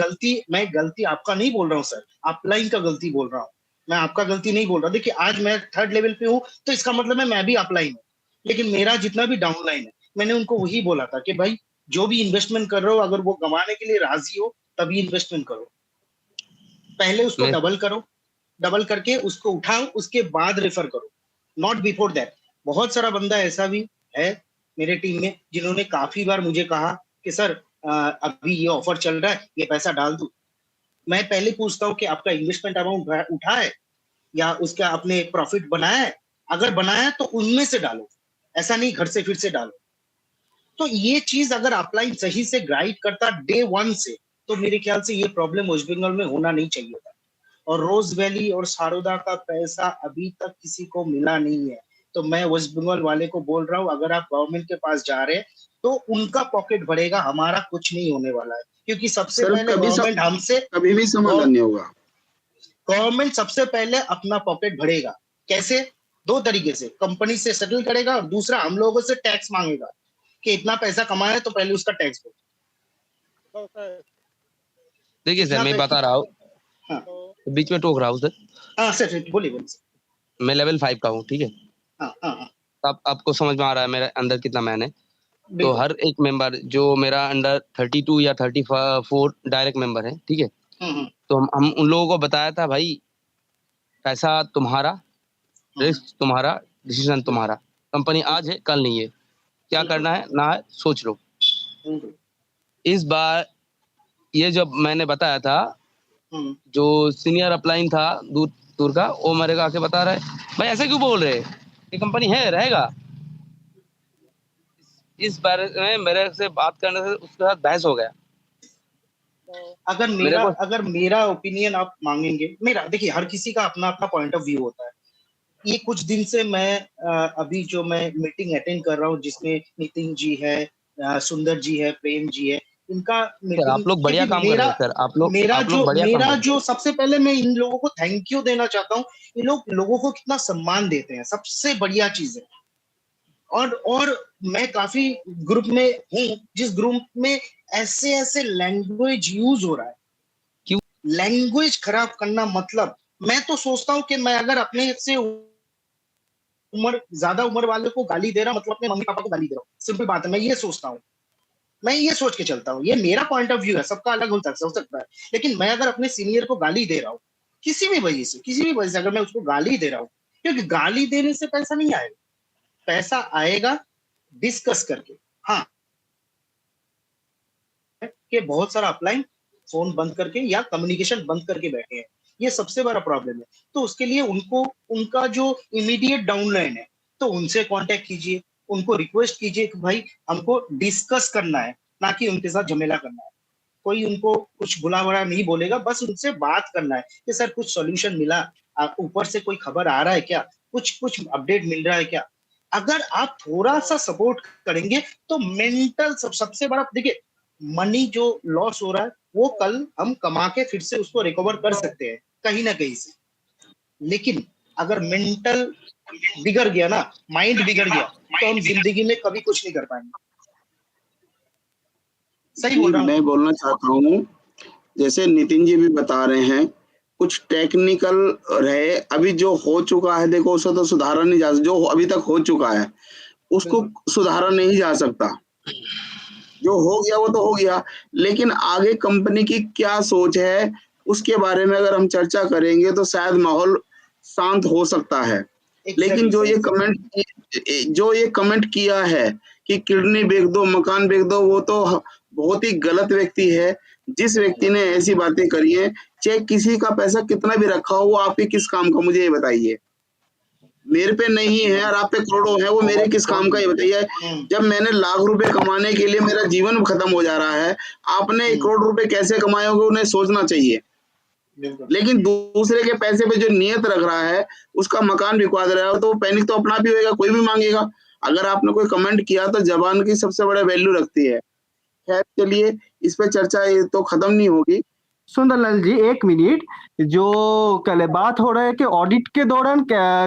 गलती आपका नहीं बोल रहा हूँ सर, अपलाइन का गलती बोल रहा हूँ, मैं आपका गलती नहीं बोल रहा। देखिए आज मैं 3rd लेवल पे हूँ, तो इसका मतलब है मैं भी अपलाइन हूँ, लेकिन मेरा जितना भी डाउनलाइन है, मैंने उनको वही बोला था कि भाई जो भी इन्वेस्टमेंट कर रहे हो, अगर वो गंवाने के लिए राजी हो तभी इन्वेस्टमेंट करो। पहले उसको मैं डबल करो, डबल करके उसको उठाओ, उसके बाद रेफर करो, नॉट बिफोर दैट। बहुत सारा बंदा ऐसा भी है मेरे टीम में जिन्होंने काफी बार मुझे कहा कि सर अभी ये ऑफर चल रहा है, ये पैसा डाल दूं। मैं पहले पूछता हूँ कि आपका इन्वेस्टमेंट अमाउंट उठा है या उसका आपने प्रॉफिट बनाया है? अगर बनाया है तो उनमें से डालो, ऐसा नहीं घर से फिर से डालो। तो ये चीज अगर अपलाइन सही से गाइड करता डे 1 से, तो मेरे ख्याल से ये प्रॉब्लम वेस्ट बंगाल में होना नहीं चाहिए था। और रोज वैली और सारोदा का पैसा अभी तक किसी को मिला नहीं है। तो मैं वेस्ट बंगाल वाले को बोल रहा हूँ, अगर आप गवर्नमेंट के पास जा रहे हैं तो उनका पॉकेट भरेगा, हमारा कुछ नहीं होने वाला है। क्योंकि सबसे सर पहले गवर्नमेंट हमसे कभी भी समाधान नहीं होगा। गवर्नमेंट सबसे पहले अपना पॉकेट भरेगा। कैसे? 2 तरीके से, कंपनी से सेटल करेगा और दूसरा हम लोगों से टैक्स मांगेगा कि इतना पैसा कमाया है तो पहले उसका टैक्स दो। देखिए सर, मैं बता रहा हूँ, हाँ बीच में टोक रहा हूँ सर। हाँ सर, बोलिए बोलिए। मैं लेवल 5 का हूँ, ठीक है? हाँ हाँ हाँ, अब आपको समझ में आ रहा है मेरे अंदर कितना मैन है। तो बिल्कुल। हर एक मेंबर जो मेरा अंडर 32 या 34 डायरेक्ट मेंबर है, ठीक है? तो हम उन लोगों को बताया था, भाई पैसा तुम्हारा, रिस्क तुम्हारा, डिसीजन तुम्हारा, कंपनी आज है कल नहीं है, क्या करना है ना है सोच लो। इस बार ये जब मैंने बताया था, जो सीनियर अपलाइन था दूर दूर का, वो मेरे को आके बता रहा है, भाई ऐसे क्यों बोल रहे, ये कंपनी है रहेगा। इस बारे में मेरे से बात करने से उसके साथ बहस हो गया। अगर मेरा ओपिनियन आप मांगेंगे, मेरा देखिए हर किसी का अपना अपना पॉइंट ऑफ व्यू होता है। ये कुछ दिन से मैं अभी जो मैं मीटिंग अटेंड कर रहा हूँ, जिसमें नितिन जी है, सुंदर जी है, प्रेम जी है, इनका मीटिंग। आप लोग बढ़िया काम कर रहे हैं सर, आप लोग मेरा जो सबसे पहले मैं इन लोगों को थैंक यू देना चाहता हूँ। ये लोग लोगों को कितना सम्मान देते हैं, सबसे बढ़िया चीज है। और मैं काफी ग्रुप में हूँ, जिस ग्रुप में ऐसे ऐसे लैंग्वेज यूज हो रहा है। क्यों लैंग्वेज खराब करना? मतलब मैं तो सोचता हूँ कि मैं अगर अपने से ज्यादा उम्र वाले को गाली दे रहा हूं, मतलब अपने मम्मी पापा को गाली दे रहा हूँ। सिंपल बात है, मैं ये सोचता हूँ, मैं ये सोच के चलता हूँ। ये मेरा पॉइंट ऑफ व्यू है, सबका अलग हो सकता है। लेकिन मैं अगर अपने सीनियर को गाली दे रहा हूँ, किसी भी वजह से अगर मैं उसको गाली दे रहा हूँ, क्योंकि गाली देने से पैसा नहीं आएगा, पैसा आएगा डिस्कस करके। हाँ, कि बहुत सारा अपलाइन फोन बंद करके या कम्युनिकेशन बंद करके बैठे हैं, ये सबसे बड़ा प्रॉब्लम है। तो उसके लिए उनको उनका जो इमीडिएट डाउनलाइन है, तो उनसे कांटेक्ट कीजिए, उनको रिक्वेस्ट कीजिए कि भाई हमको डिस्कस करना है, ना कि उनके साथ झमेला करना है। कोई उनको कुछ बुला बड़ा नहीं बोलेगा, बस उनसे बात करना है कि सर कुछ सॉल्यूशन मिला, ऊपर से कोई खबर आ रहा है क्या, कुछ अपडेट मिल रहा है क्या। अगर आप थोड़ा सा सपोर्ट करेंगे तो मेंटल सबसे बड़ा, देखिए मनी जो लॉस हो रहा है वो कल हम कमा के फिर से उसको रिकवर कर सकते हैं कहीं ना कहीं से। लेकिन अगर मेंटल बिगड़ गया ना, माइंड बिगड़ गया, तो हम जिंदगी में कभी कुछ नहीं कर पाएंगे। सही बोल रहा हूँ? मैं बोलना चाहता हूँ, जैसे नितिन जी भी बता रहे हैं, कुछ टेक्निकल रहे, अभी जो हो चुका है देखो उसे तो सुधारा नहीं जा, जो अभी तक हो चुका है उसको सुधारा नहीं जा सकता। जो हो गया वो तो हो गया, लेकिन आगे कंपनी की क्या सोच है उसके बारे में अगर हम चर्चा करेंगे तो शायद माहौल शांत हो सकता है। लेकिन जो ये कमेंट किया है कि किडनी बेच दो, मकान बेच दो, वो तो बहुत ही गलत व्यक्ति है। जिस व्यक्ति ने ऐसी बातें करी है, चाहे किसी का पैसा कितना भी रखा हो, वो आपके किस काम का, मुझे ये बताइए। मेरे पे नहीं है और आप पे करोड़ों है, वो मेरे किस काम का, ये बताइए। जब मैंने लाख रुपए कमाने के लिए मेरा जीवन खत्म हो जा रहा है, आपने 1 करोड़ रुपए कैसे कमाए होंगे उन्हें सोचना चाहिए। लेकिन दूसरे के पैसे पे जो नियत रख रहा है, उसका मकान बिकवा दे रहा है, तो पैनिक तो अपना भी होएगा, कोई भी मांगेगा। अगर आपने कोई कमेंट किया तो जबान की सबसे बड़ा वैल्यू रखती है। खैर चलिए, इस पे चर्चा ये तो खत्म नहीं होगी। सुंदरलाल जी, 1 मिनट। जो कल बात हो रहा है कि ऑडिट के दौरान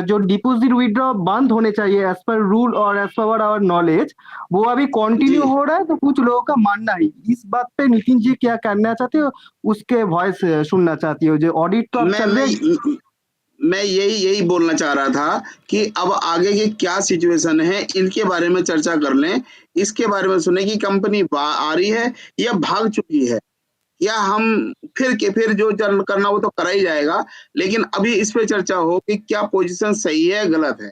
जो डिपॉजिट विड्रॉ बंद होने चाहिए एज पर रूल और एज पर आवर नॉलेज, वो अभी कंटिन्यू जी। हो रहा है, तो कुछ लोगों का मानना है। इस बात पे नितिन जी क्या करना चाहते हो, उसके वॉइस सुनना चाहती हो। जो ऑडिट तो अब चल रहे हैं, मैं यही बोलना चाह रहा था कि अब आगे की क्या सिचुएशन है, इनके बारे में चर्चा कर लें। इसके बारे में सुने कि कंपनी आ रही है या भाग चुकी है, या हम फिर जो करना वो तो करा ही जाएगा। लेकिन अभी इस पे चर्चा हो कि क्या पोजीशन सही है, गलत है।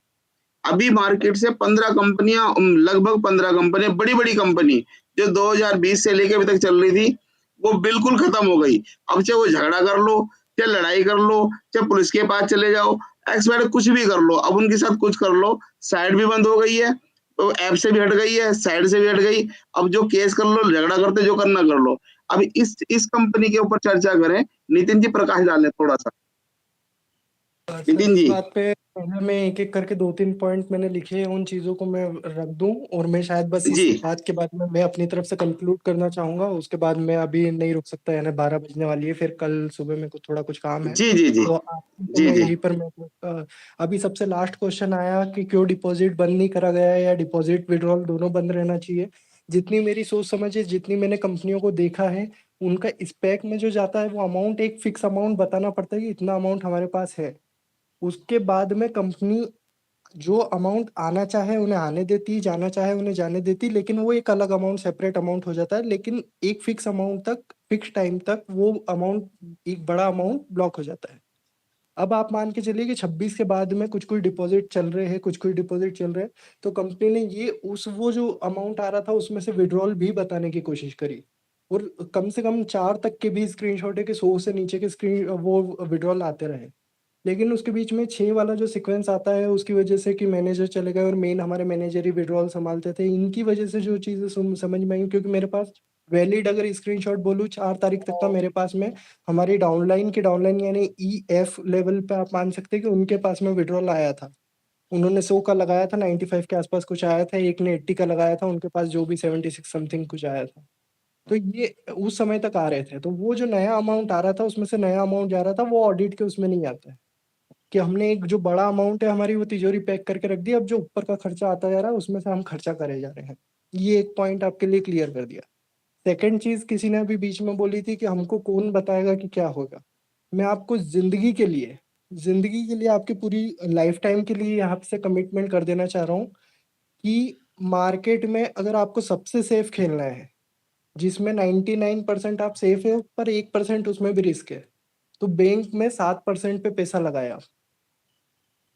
अभी मार्केट से 15 कंपनियां, लगभग 15 कंपनियां, बड़ी कंपनी जो 2020 से लेके अभी तक चल रही थी, वो बिल्कुल खत्म हो गई। अब चाहे वो झगड़ा कर लो, चाहे लड़ाई कर लो, चाहे पुलिस के पास चले जाओ, एक्सपर्ट कुछ भी कर लो, अब उनके साथ कुछ कर लो, साइड भी बंद हो गई है, तो ऐप से भी हट गई है, साइड से भी हट गई। अब जो केस कर लो, झगड़ा करते जो करना कर लो। अब इस कंपनी के ऊपर चर्चा करें। नितिन जी प्रकाश डालें थोड़ा सा। सर, नितिन इस जी। बात पे पहले मैं एक-एक करके 2-3 पॉइंट मैंने लिखे हैं, उन चीज़ों को मैं रख दूँ और मैं शायद बस इस जी बात के बाद में मैं अपनी तरफ से कंक्लूड करना चाहूँगा। उसके बाद मैं अभी नहीं रुक सकता, यानी 12 बजने वाली है, फिर कल सुबह मेरे को थोड़ा कुछ काम है। जी जी जी तो आखिरी पे जी मैं जी यहीं पर अभी सबसे लास्ट क्वेश्चन आया कि क्यों डिपॉज़िट बंद नहीं करा गया है या डिपॉज़िट विथड्रॉल दोनों बंद रहना चाहिए। जितनी मेरी सोच समझ है, जितनी मैंने कंपनियों को देखा है, उनका स्पेक में जो जाता है वो अमाउंट एक फिक्स अमाउंट बताना पड़ता है कि इतना अमाउंट हमारे पास है। उसके बाद में कंपनी जो अमाउंट आना चाहे उन्हें आने देती, जाना चाहे उन्हें जाने देती, लेकिन वो एक अलग अमाउंट सेपरेट अमाउंट हो जाता है। लेकिन एक फिक्स अमाउंट तक, फिक्स टाइम तक वो अमाउंट, एक बड़ा अमाउंट ब्लॉक हो जाता है। अब आप मान के चलिए कि 26 के बाद में कुछ-कुछ डिपॉज़िट चल रहे हैं, कुछ-कुछ डिपॉज़िट चल रहे हैं, तो कंपनी ने ये वो जो अमाउंट आ रहा था उसमें से विथड्रॉल भी बताने की कोशिश करी और कम से कम 4 तक के भी स्क्रीनशॉट है कि 100 से नीचे के वो विथड्रॉल आते रहे। लेकिन उसके बीच में 6 वाला जो सीक्वेंस आता है उसकी वजह से कि मैनेजर चले गए और मेन हमारे मैनेजर ही विथड्रॉल संभालते थे। इनकी वजह से जो चीज़ें समझ में आई, क्योंकि मेरे पास वैलिड अगर स्क्रीनशॉट बोलूँ 4 तारीख तक का मेरे पास में हमारी डाउनलाइन यानी ईएफ लेवल पे आप मान सकते हैं कि उनके पास में विथड्रॉल आया था। उन्होंने 100 का लगाया था, 95 के आस-पास कुछ आया था, एक ने 80 का लगाया था, उनके पास जो भी 76 समथिंग कुछ आया था। तो ये उस समय तक आ रहे थे। तो वो जो नया अमाउंट आ रहा था उसमें से नया अमाउंट जा रहा था, वो ऑडिट के उसमें नहीं आता है। कि हमने एक जो बड़ा अमाउंट है हमारी वो तिजोरी पैक करके रख दी, अब जो ऊपर का खर्चा आता जा रहा है उसमें से हम खर्चा करे जा रहे हैं। ये एक पॉइंट आपके लिए क्लियर कर दिया। सेकंड चीज़ किसी ने अभी बीच में बोली थी कि हमको कौन बताएगा कि क्या होगा? मैं आपको ज़िंदगी के लिए आपकी पूरी लाइफ टाइम के लिए यहाँ से कमिटमेंट कर देना चाह रहा हूँ कि मार्केट में अगर आपको सबसे सेफ खेलना है, जिसमें 99% आप सेफ है पर 1% उसमें भी रिस्क है, तो बैंक में 7% पे पैसा लगाएँ आप।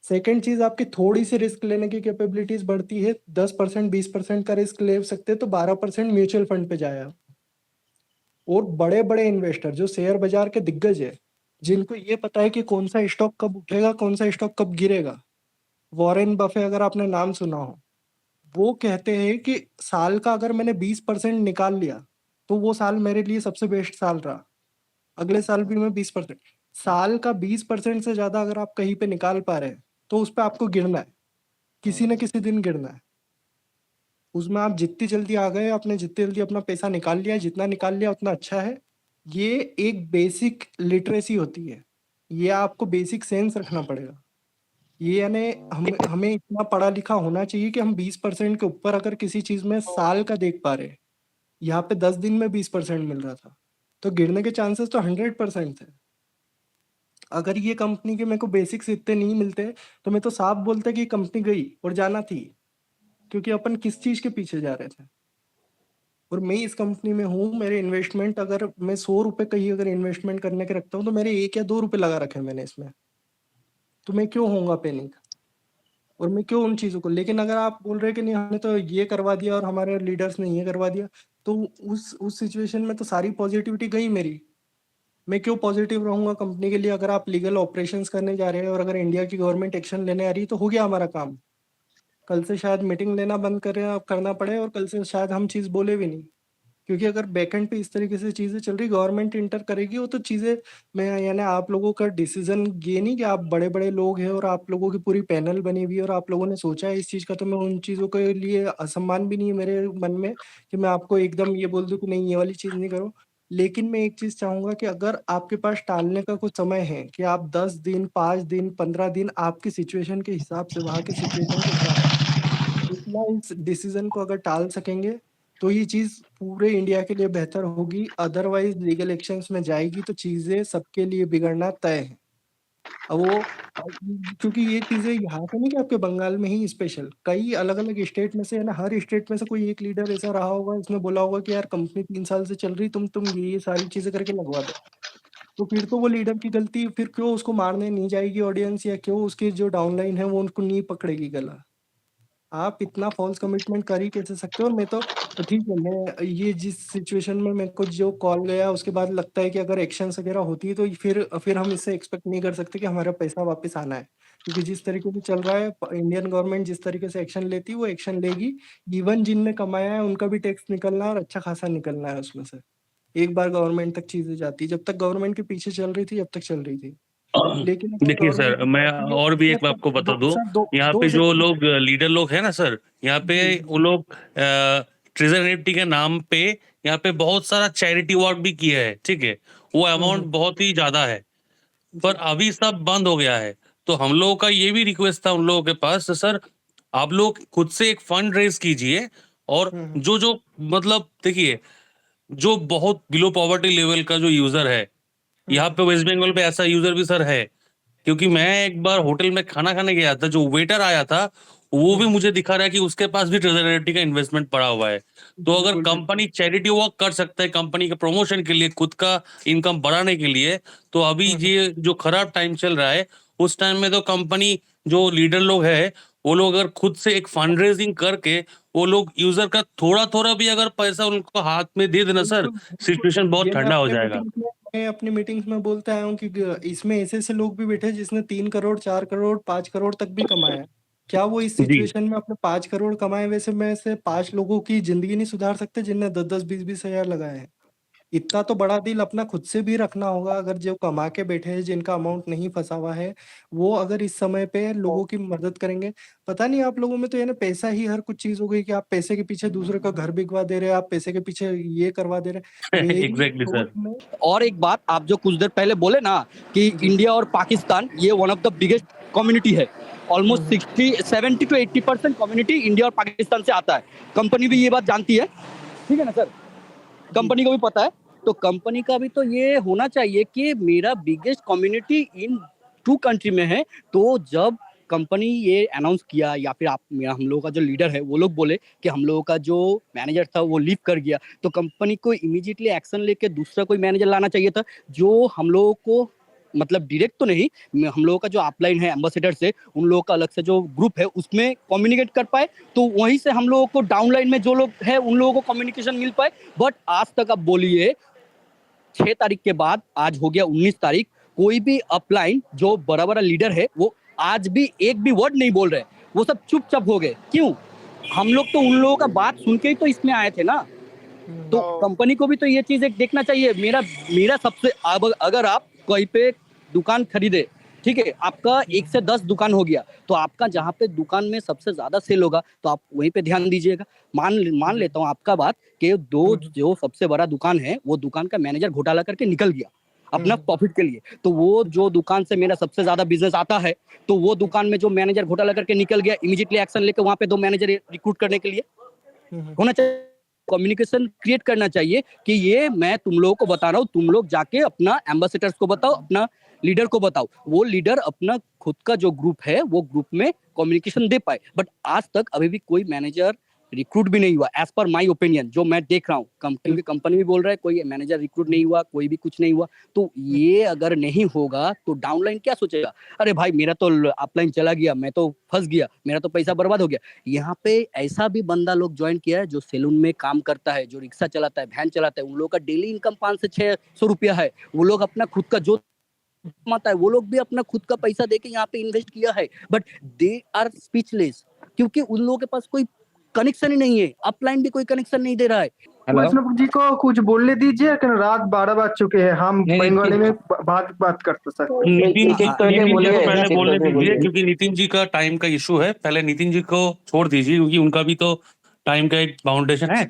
सेकंड चीज़ आपकी थोड़ी-सी रिस्क लेने की कैपेबिलिटीज़ बढ़ती है, 10% 20% का रिस्क ले सकते हैं, तो 12% म्यूचुअल फंड पे जाएँ आप। और बड़े-बड़े इन्वेस्टर जो शेयर बाज़ार के दिग्गज हैं, जिनको ये पता है कि कौन-सा स्टॉक कब उठेगा, कौन-सा स्टॉक कब गिरेगा। वॉरेन बफे अगर आपने नाम सुना हो, वो कहते हैं कि साल का अगर मैंने 20% निकाल लिया, तो वो साल मेरे लिए सबसे बेस्ट साल रहा। अगले साल भी मैं 20%, साल का 20% से ज़्यादा अगर आप कहीं पे निकाल पा रहे हैं, तो उस पे आपको गिरना है। किसी न किसी दिन गिरना है। उसमें आप जितनी जल्दी आ गए, आपने जितनी जल्दी अपना पैसा निकाल लिया, जितना निकाल लिया उतना अच्छा है। ये एक बेसिक लिटरेसी होती है। ये आपको बेसिक सेंस रखना पड़ेगा। ये यानी हमें इतना पढ़ा लिखा होना चाहिए कि हम 20% के ऊपर अगर किसी चीज़ में साल का देख पा रहे हैं, यहाँ पे 10 दिन में 20% मिल रहा था, तो गिरने के चांसेस तो 100% थे। अगर ये कंपनी के मेरे को बेसिक्स इतने नहीं मिलते, तो मैं तो साफ बोलता कि कंपनी गई और जाना थी। क्योंकि अपन किस चीज़ के पीछे जा रहे थे। और मैं इस कंपनी में हूँ, मेरे इन्वेस्टमेंट अगर मैं 100 रुपए कहीं अगर इन्वेस्टमेंट करने के रखता हूँ तो मेरे 1 या 2 रुपए लगा रखे हैं मैंने इसमें, तो मैं क्यों होऊंगा पैनिक, और मैं क्यों उन चीज़ों को। लेकिन अगर आप बोल रहे हैं कि नहीं हमने तो ये करवा दिया और हमारे लीडर्स ने ये करवा दिया, तो उस सिचुएशन में तो सारी पॉजिटिविटी गई मेरी। मैं क्यों पॉजिटिव रहूंगा कंपनी के लिए। अगर आप लीगल ऑपरेशंस करने जा रहे हैं और अगर इंडिया की गवर्नमेंट एक्शन लेने आ रही है तो हो गया हमारा काम। कल से शायद मीटिंग लेना बंद करें करना पड़े, और कल से शायद हम चीज़ बोले भी नहीं, क्योंकि अगर बैकएंड पे इस तरीके से चीज़ें चल रही, गवर्नमेंट इंटर करेगी वो तो चीज़ें। मैं यानी आप लोगों का डिसीजन ये नहीं कि आप बड़े बड़े लोग हैं और आप लोगों की पूरी पैनल बनी हुई है और आप लोगों ने सोचा है इस चीज़ का, तो मैं उन चीज़ों के लिए असम्मान भी नहीं है मेरे मन में कि मैं आपको एकदम ये बोल दूं कि नहीं ये वाली चीज़ नहीं करो। लेकिन मैं एक चीज़ चाहूंगा कि अगर आपके पास टालने का कुछ समय है कि आप 10 दिन 5 दिन 15 दिन आपकी सिचुएशन के हिसाब से, वहाँ की सिचुएशन के हिसाब से इतना इस डिसीजन को अगर टाल सकेंगे तो ये चीज़ पूरे इंडिया के लिए बेहतर होगी। अदरवाइज लीगल एक्शंस में जाएगी तो चीज़ें सबके लिए बिगड़ना तय है। अब वो क्योंकि ये चीज़ें यहाँ पे नहीं कि आपके बंगाल में ही स्पेशल, कई अलग-अलग स्टेट में से है ना, हर स्टेट में से कोई एक लीडर ऐसा रहा होगा, उसने बोला होगा कि यार कंपनी 3 साल से चल रही, तुम ये सारी चीज़ें करके लगवा दो। तो फिर तो वो लीडर की गलती, फिर क्यों उसको मारने नहीं जाएगी ऑडियंस, या क्यों उसकी जो डाउनलाइन है वो उनको नहीं पकड़ेगी गला। आप इतना फ़ॉल्स कमिटमेंट कर ही कैसे सकते हो। और मैं तो ठीक है, मैं ये जिस सिचुएशन में मेरे को जो कॉल गया उसके बाद लगता है कि अगर एक्शंस वगैरह होती है तो फिर हम इससे एक्सपेक्ट नहीं कर सकते कि हमारा पैसा वापस आना है। क्योंकि जिस तरीके से चल रहा है इंडियन गवर्नमेंट जिस तरीके से एक्शन लेती है वो एक्शन लेगी। इवन जिनने कमाया है उनका भी टैक्स निकलना है और अच्छा खासा निकलना है उसमें से। एक बार गवर्नमेंट तक चीज़ें जाती है, जब तक गवर्नमेंट के पीछे चल रही थी जब तक चल रही थी। लेकिन अगर देखिए गवर्नमेंट सर, मैं ये और भी सर एक आपको बता दो दूं, सर दो यहाँ दो पे जो सेकंड लोग लीडर लोग हैं ना सर, यहाँ पे जी, वो लोग ट्रेजर एनएफटी के नाम पे यहाँ पे बहुत सारा चैरिटी वर्क भी किया है, ठीक है। वो अमाउंट बहुत ही ज्यादा है, पर जी। अभी सब बंद हो गया है। तो हम लोगों का ये भी रिक्वेस्ट था उन लोगों के पास, तो सर आप लोग खुद से एक फंड रेज कीजिए, और हुँ, हुँ। जो जो मतलब देखिए, जो बहुत बिलो पॉवर्टी लेवल का जो यूजर है, हुँ, यहाँ हुँ। पे वेस्ट बंगाल पे ऐसा यूजर भी सर है। क्योंकि मैं एक बार होटल में खाना खाने गया था, जो वेटर आया था वो हुँ, भी हुँ। मुझे दिखा रहा है कि उसके पास भी ट्रेजरिटी का इन्वेस्टमेंट पड़ा हुआ है। तो अगर बिल्कुल, बिल्कुल। कंपनी चैरिटी वर्क कर सकता है कंपनी के प्रमोशन के लिए, खुद का इनकम बढ़ाने के लिए, तो अभी हुँ, हुँ। ये जो खराब टाइम चल रहा है उस टाइम में तो कंपनी जो लीडर लोग है वो लोग अगर खुद से एक फंड रेजिंग करके वो लोग यूजर का थोड़ा थोड़ा भी अगर पैसा उनको हाथ में दे देना सर, बिल्कुल, बिल्कुल। सिचुएशन बहुत ये ठंडा हो जाएगा। मैं अपनी मीटिंग्स में बोलते आया हूँ कि इसमें ऐसे-ऐसे लोग भी बैठे हैं जिसने 3 करोड़, 4 करोड़, 5 करोड़ तक भी कमाया है। क्या वो इस जी। सिचुएशन में अपने 5 करोड़ कमाए वैसे में से 5 लोगों की ज़िंदगी नहीं सुधार सकते जिनने 10-10, 20-20 हज़ार लगाए हैं? इतना तो बड़ा दिल अपना खुद से भी रखना होगा। अगर जो कमा के बैठे हैं, जिनका अमाउंट नहीं फँसा हुआ है, वो अगर इस समय पे लोगों की मदद करेंगे। पता नहीं आप लोगों में तो ये ना पैसा ही हर कुछ चीज़ हो गई कि आप पैसे के पीछे दूसरे का घर बिकवा दे रहे हैं, आप पैसे के पीछे ये करवा दे रहे हैं। मेरी एग्जैक्टली सोच सर। में और एक बात, आप जो कुछ देर पहले बोले ना कि जी। इंडिया और पाकिस्तान ये one of the biggest community है। हुँ, ऑलमोस्ट हुँ। 70 to 80% कम्युनिटी इंडिया और पाकिस्तान से आता है। कंपनी भी ये बात जानती है, ठीक है ना सर? जी। कंपनी को भी पता है। तो कंपनी का भी तो ये होना चाहिए कि मेरा बिगेस्ट कम्युनिटी इन 2 कंट्री में है। तो जब कंपनी ये अनाउंस किया या फिर हम लोगों का जो लीडर है वो लोग बोले कि हम लोगों का जो मैनेजर था वो लीव कर गया, तो कंपनी को इमीडिएटली एक्शन लेके दूसरा कोई मैनेजर लाना चाहिए था, जो हम लोगों को मतलब डायरेक्ट तो नहीं, हम लोगों का जो अपलाइन है एम्बेसडर से, उन लोगों का अलग से जो ग्रुप है उसमें कम्युनिकेट कर पाए, तो वहीं से हम लोगों को डाउनलाइन में जो लोग है उन लोगों को कम्युनिकेशन मिल पाए। बट आज तक आप बोलिए 6 तारीख के बाद आज हो गया 19 तारीख, कोई भी अपलाइन जो बड़ा बड़ा लीडर है वो आज भी एक भी वर्ड नहीं बोल रहे, वो सब चुपचाप हो गए। क्यों? हम लोग तो उन लोगों का बात सुन के ही तो इसमें आए थे ना। हुँ, तो हुँ। कंपनी को भी तो ये चीज एक देखना चाहिए। मेरा सबसे अगर आप कहीं पे दुकान खरीदे, ठीक है, आपका 1 से 10 दुकान हो गया, तो आपका जहाँ पे दुकान में सबसे ज्यादा सेल होगा तो आप वहीं पे ध्यान दीजिएगा। मान जी। लेता हूँ आपका बात कि हुँ, दो हुँ। जो सबसे बड़ा दुकान है वो दुकान का मैनेजर घोटाला करके निकल गया हुँ, अपना हुँ। प्रॉफिट के लिए, तो वो जो दुकान से मेरा सबसे ज्यादा बिजनेस आता है, तो वो दुकान में जो मैनेजर घोटाला करके निकल गया, इमीडिएटली एक्शन लेके वहां पे 2 मैनेजर रिक्रूट करने के लिए हुँ, हुँ। होना चाहिए। कम्युनिकेशन क्रिएट करना चाहिए कि ये मैं तुम लोगों को बता रहा हूँ, तुम लोग जाके अपना एम्बेसडर्स को बताओ, अपना लीडर को बताओ, वो लीडर अपना खुद का जो ग्रुप है वो ग्रुप में कम्युनिकेशन दे पाए। बट आज तक अभी भी कोई मैनेजर रिक्रूट भी नहीं हुआ एज पर माय ओपिनियन, जो मैं देख रहा हूँ। क्योंकि कंपनी भी बोल रहा है कोई मैनेजर रिक्रूट नहीं हुआ, कोई भी कुछ नहीं हुआ। तो ये अगर नहीं होगा तो डाउनलाइन क्या सोचेगा, अरे भाई मेरा तो अपलाइन चला गया, मैं तो फंस गया, मेरा तो पैसा बर्बाद हो गया। यहाँ पे ऐसा भी बंदा लोग ज्वाइन किया है जो सैलून में काम करता है, जो रिक्शा चलाता है, वैन चलाता है, उन लोगों का डेली इनकम 500 से 600 रुपया है। वो लोग अपना खुद का जो कमाता है, वो लोग भी अपना खुद का पैसा देके यहाँ पे इन्वेस्ट किया है, बट दे आर स्पीचलेस, क्योंकि उन लोगों के पास कोई कनेक्शन ही नहीं है, अपलाइन भी कोई कनेक्शन नहीं दे रहा है। वैष्णव जी को कुछ बोलने दीजिए कि रात 12 बज चुके हैं, हम बंगाली में बात करते सर। नितिन एक-एक नितिन करके जी को बोलिए, पहले एक-एक बोलने करके दीजिए, बोलिए। क्योंकि नितिन जी का टाइम का इशू है। पहले नितिन जी को छोड़ दीजिए, क्योंकि उनका भी तो टाइम का एक बाउंडेशन है।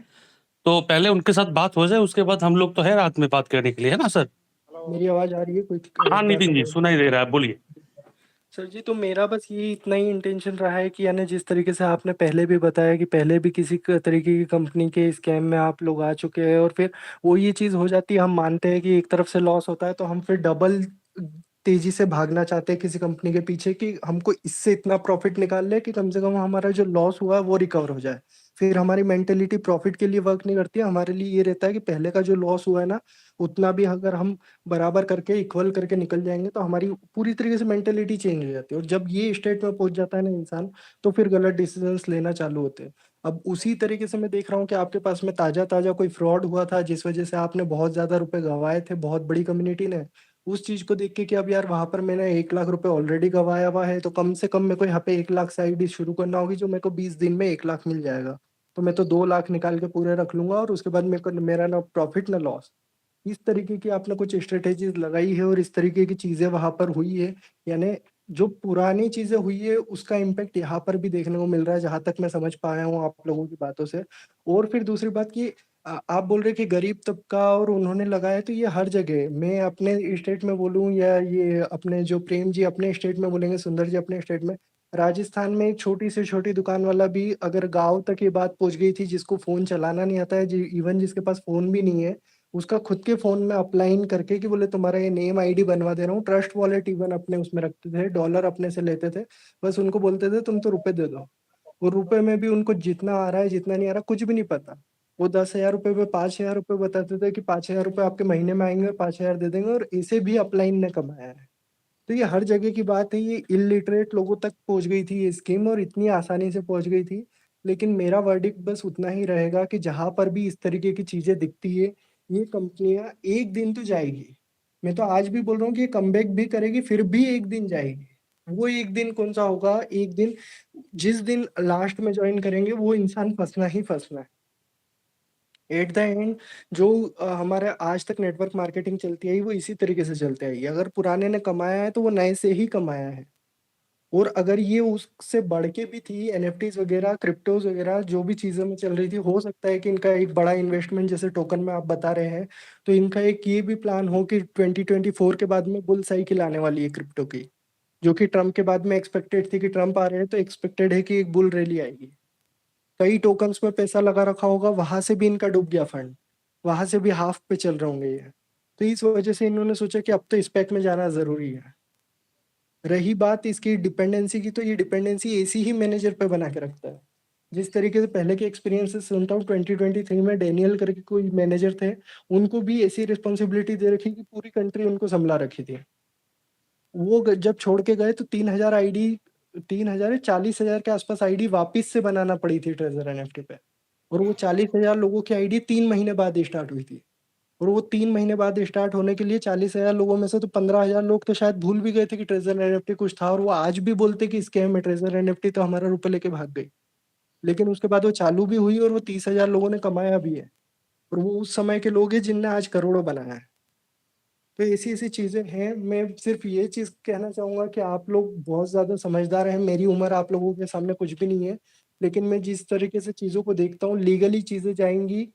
तो पहले उनके साथ बात हो जाए, उसके बाद हम लोग तो है रात में बात करने के लिए, है ना सर? मेरी आवाज आ रही है? कोई हाँ नितिन जी, सुनाई दे रहा है, बोलिए। सर जी, तो मेरा बस ये इतना ही इंटेंशन रहा है कि यानी जिस तरीके से आपने पहले भी बताया कि पहले भी किसी तरीके की कंपनी के स्कैम में आप लोग आ चुके हैं, और फिर वो ये चीज़ हो जाती है, हम मानते हैं कि एक तरफ से लॉस होता है तो हम फिर डबल तेजी से भागना चाहते हैं किसी कंपनी के पीछे कि हमको इससे इतना प्रॉफिट निकाल ले कि कम से कम हमारा जो लॉस हुआ है वो रिकवर हो जाए। फिर हमारी मेंटेलिटी प्रॉफिट के लिए वर्क नहीं करती है, हमारे लिए ये रहता है कि पहले का जो लॉस हुआ है ना, उतना भी अगर हम बराबर करके इक्वल करके निकल जाएंगे तो हमारी पूरी तरीके से मेंटेलिटी चेंज हो जाती है। और जब ये स्टेट में पहुंच जाता है ना इंसान, तो फिर गलत डिसीजंस लेना चालू होते हैं। अब उसी तरीके से मैं देख रहा हूँ कि आपके पास में ताजा ताजा कोई फ्रॉड हुआ था जिस वजह से आपने बहुत ज्यादा रुपए गंवाए थे, बहुत बड़ी कम्युनिटी ने। उस चीज को देख के कि अब यार वहां पर मैंने 1 लाख रुपए ऑलरेडी गंवाया हुआ है, तो कम से कम मेरे को यहाँ पे 1 लाख से आईडी शुरू करना होगी, जो मेरे को 20 दिन में 1 लाख मिल जाएगा। तो मैं तो 2 लाख निकाल के पूरे रख लूंगा, और उसके बाद मेरे को मेरा ना प्रॉफिट ना लॉस। इस तरीके की आपने कुछ स्ट्रेटेजीज लगाई है और इस तरीके की चीजें वहां पर हुई है। यानी जो पुरानी चीजें हुई है उसका इम्पैक्ट यहाँ पर भी देखने को मिल रहा है, जहां तक मैं समझ पाया हूँ आप लोगों की बातों से। और फिर दूसरी बात की, आप बोल रहे कि गरीब तबका और उन्होंने लगाया, तो ये हर जगह, मैं अपने स्टेट में बोलूँ या ये अपने जो प्रेम जी अपने स्टेट में बोलेंगे, सुंदर जी अपने स्टेट में, राजस्थान में एक छोटी से छोटी दुकान वाला भी अगर गांव तक ये बात पहुंच गई थी, जिसको फोन चलाना नहीं आता है, इवन जिसके पास फोन भी नहीं है, उसका खुद के फोन में अप्लाइन करके कि बोले तुम्हारा ये नेम आईडी बनवा दे रहा हूँ, ट्रस्ट वॉलेट इवन अपने उसमें रखते थे, डॉलर अपने से लेते थे, बस उनको बोलते थे तुम तो रुपए दे दो। और रुपए में भी उनको जितना आ रहा है जितना नहीं आ रहा कुछ भी नहीं पता। वो 10,000 रुपए पे 5,000 रुपए बताते थे कि 5,000 रुपए आपके महीने में आएंगे, 5,000 दे देंगे, और इसे भी अपलाइन ने कमाया है। तो ये हर जगह की बात है, ये इलिटरेट लोगों तक पहुंच गई थी ये स्कीम, और इतनी आसानी से पहुंच गई थी। लेकिन मेरा वर्डिक्ट बस उतना ही रहेगा कि जहां पर भी इस तरीके की चीजें दिखती है, ये कंपनियां एक दिन तो जाएगी। मैं तो आज भी बोल रहा हूँ कि ये कमबैक भी करेगी, फिर भी एक दिन जाएगी। वो एक दिन कौन सा होगा? एक दिन जिस दिन लास्ट में ज्वाइन करेंगे वो इंसान फंसना ही फंसना है। एट द एंड जो हमारे आज तक नेटवर्क मार्केटिंग चलती आई वो इसी तरीके से चलती आई। अगर पुराने ने कमाया है तो वो नए से ही कमाया है। और अगर ये उससे बढ़ के भी थी, एनएफटीज वगैरह, क्रिप्टोज वगैरह जो भी चीज़ों में चल रही थी, हो सकता है कि इनका एक बड़ा इन्वेस्टमेंट जैसे टोकन में आप बता रहे हैं, तो इनका एक ये भी प्लान हो कि 2024 के बाद में बुल साइकिल आने वाली है क्रिप्टो की, जो कि ट्रम्प के बाद में एक्सपेक्टेड थी कि ट्रम्प आ रहे हैं तो एक्सपेक्टेड है कि एक बुल रैली आएगी। कई टोकन्स में पैसा लगा रखा होगा, वहां से भी इनका डूब गया फंड, वहां से भी हाफ पे चल रहे होंगे ये। तो इस वजह से इन्होंने सोचा कि अब तो स्पेक में जाना जरूरी है। रही बात इसकी डिपेंडेंसी की, तो ये डिपेंडेंसी एसी ही मैनेजर पे बना के रखता है। जिस तरीके से पहले के एक्सपीरियंसेस सुनता हूँ, 2023 में डेनियल करके कोई मैनेजर थे, उनको भी ऐसी रिस्पॉन्सिबिलिटी दे रखी कि पूरी कंट्री उनको संभला रखी थी। वो जब छोड़ के गए तो 3,000 आईडी, 3,000 40,000 के आसपास आईडी वापिस से बनाना पड़ी थी ट्रेजर एनएफटी पे। और वो 40,000 लोगों की आईडी 3 महीने बाद स्टार्ट हुई थी। और वो 3 महीने बाद स्टार्ट होने के लिए 40,000 लोगों में से तो 15,000 लोग तो शायद भूल भी गए थे कि ट्रेजर एनएफटी कुछ था, और वो आज भी बोलते कि स्कैम है ट्रेजर एनएफटी, तो हमारा रुपए लेके भाग गई। लेकिन उसके बाद वो चालू भी हुई और वो 30,000 लोगों ने कमाया भी है। और वो उस समय के लोग हैं जिनने आज करोड़ों बनाया है। तो ऐसी ऐसी चीजें हैं। मैं सिर्फ ये चीज कहना चाहूंगा कि आप लोग बहुत ज्यादा समझदार हैं। मेरी उम्र आप लोगों के सामने कुछ भी नहीं है, लेकिन मैं जिस तरीके से चीजों को देखता हूँ, लीगली चीजें जाएंगी।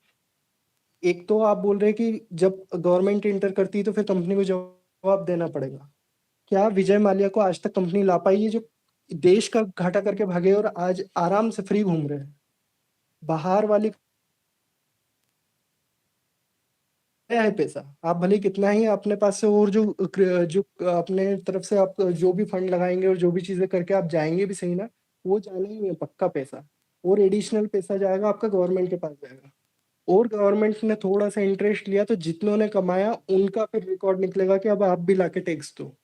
एक तो आप बोल रहे हैं कि जब गवर्नमेंट इंटर करती है तो फिर कंपनी को जवाब देना पड़ेगा। क्या विजय माल्या को आज तक कंपनी ला पाई है जो देश का घाटा करके भागे और आज आराम से फ्री घूम रहे हैं? बाहर वाली है पैसा, आप भले कितना ही अपने पास से और जो अपने तरफ से आप जो भी फंड लगाएंगे और जो भी चीजें करके आप जाएंगे भी सही ना, वो जाना ही है पक्का पैसा। और एडिशनल पैसा जाएगा आपका गवर्नमेंट के पास जाएगा, और गवर्नमेंट ने थोड़ा सा इंटरेस्ट लिया तो जितनों ने कमाया उनका फिर रिकॉर्ड निकलेगा कि अब आप भी लाके टैक्स दो।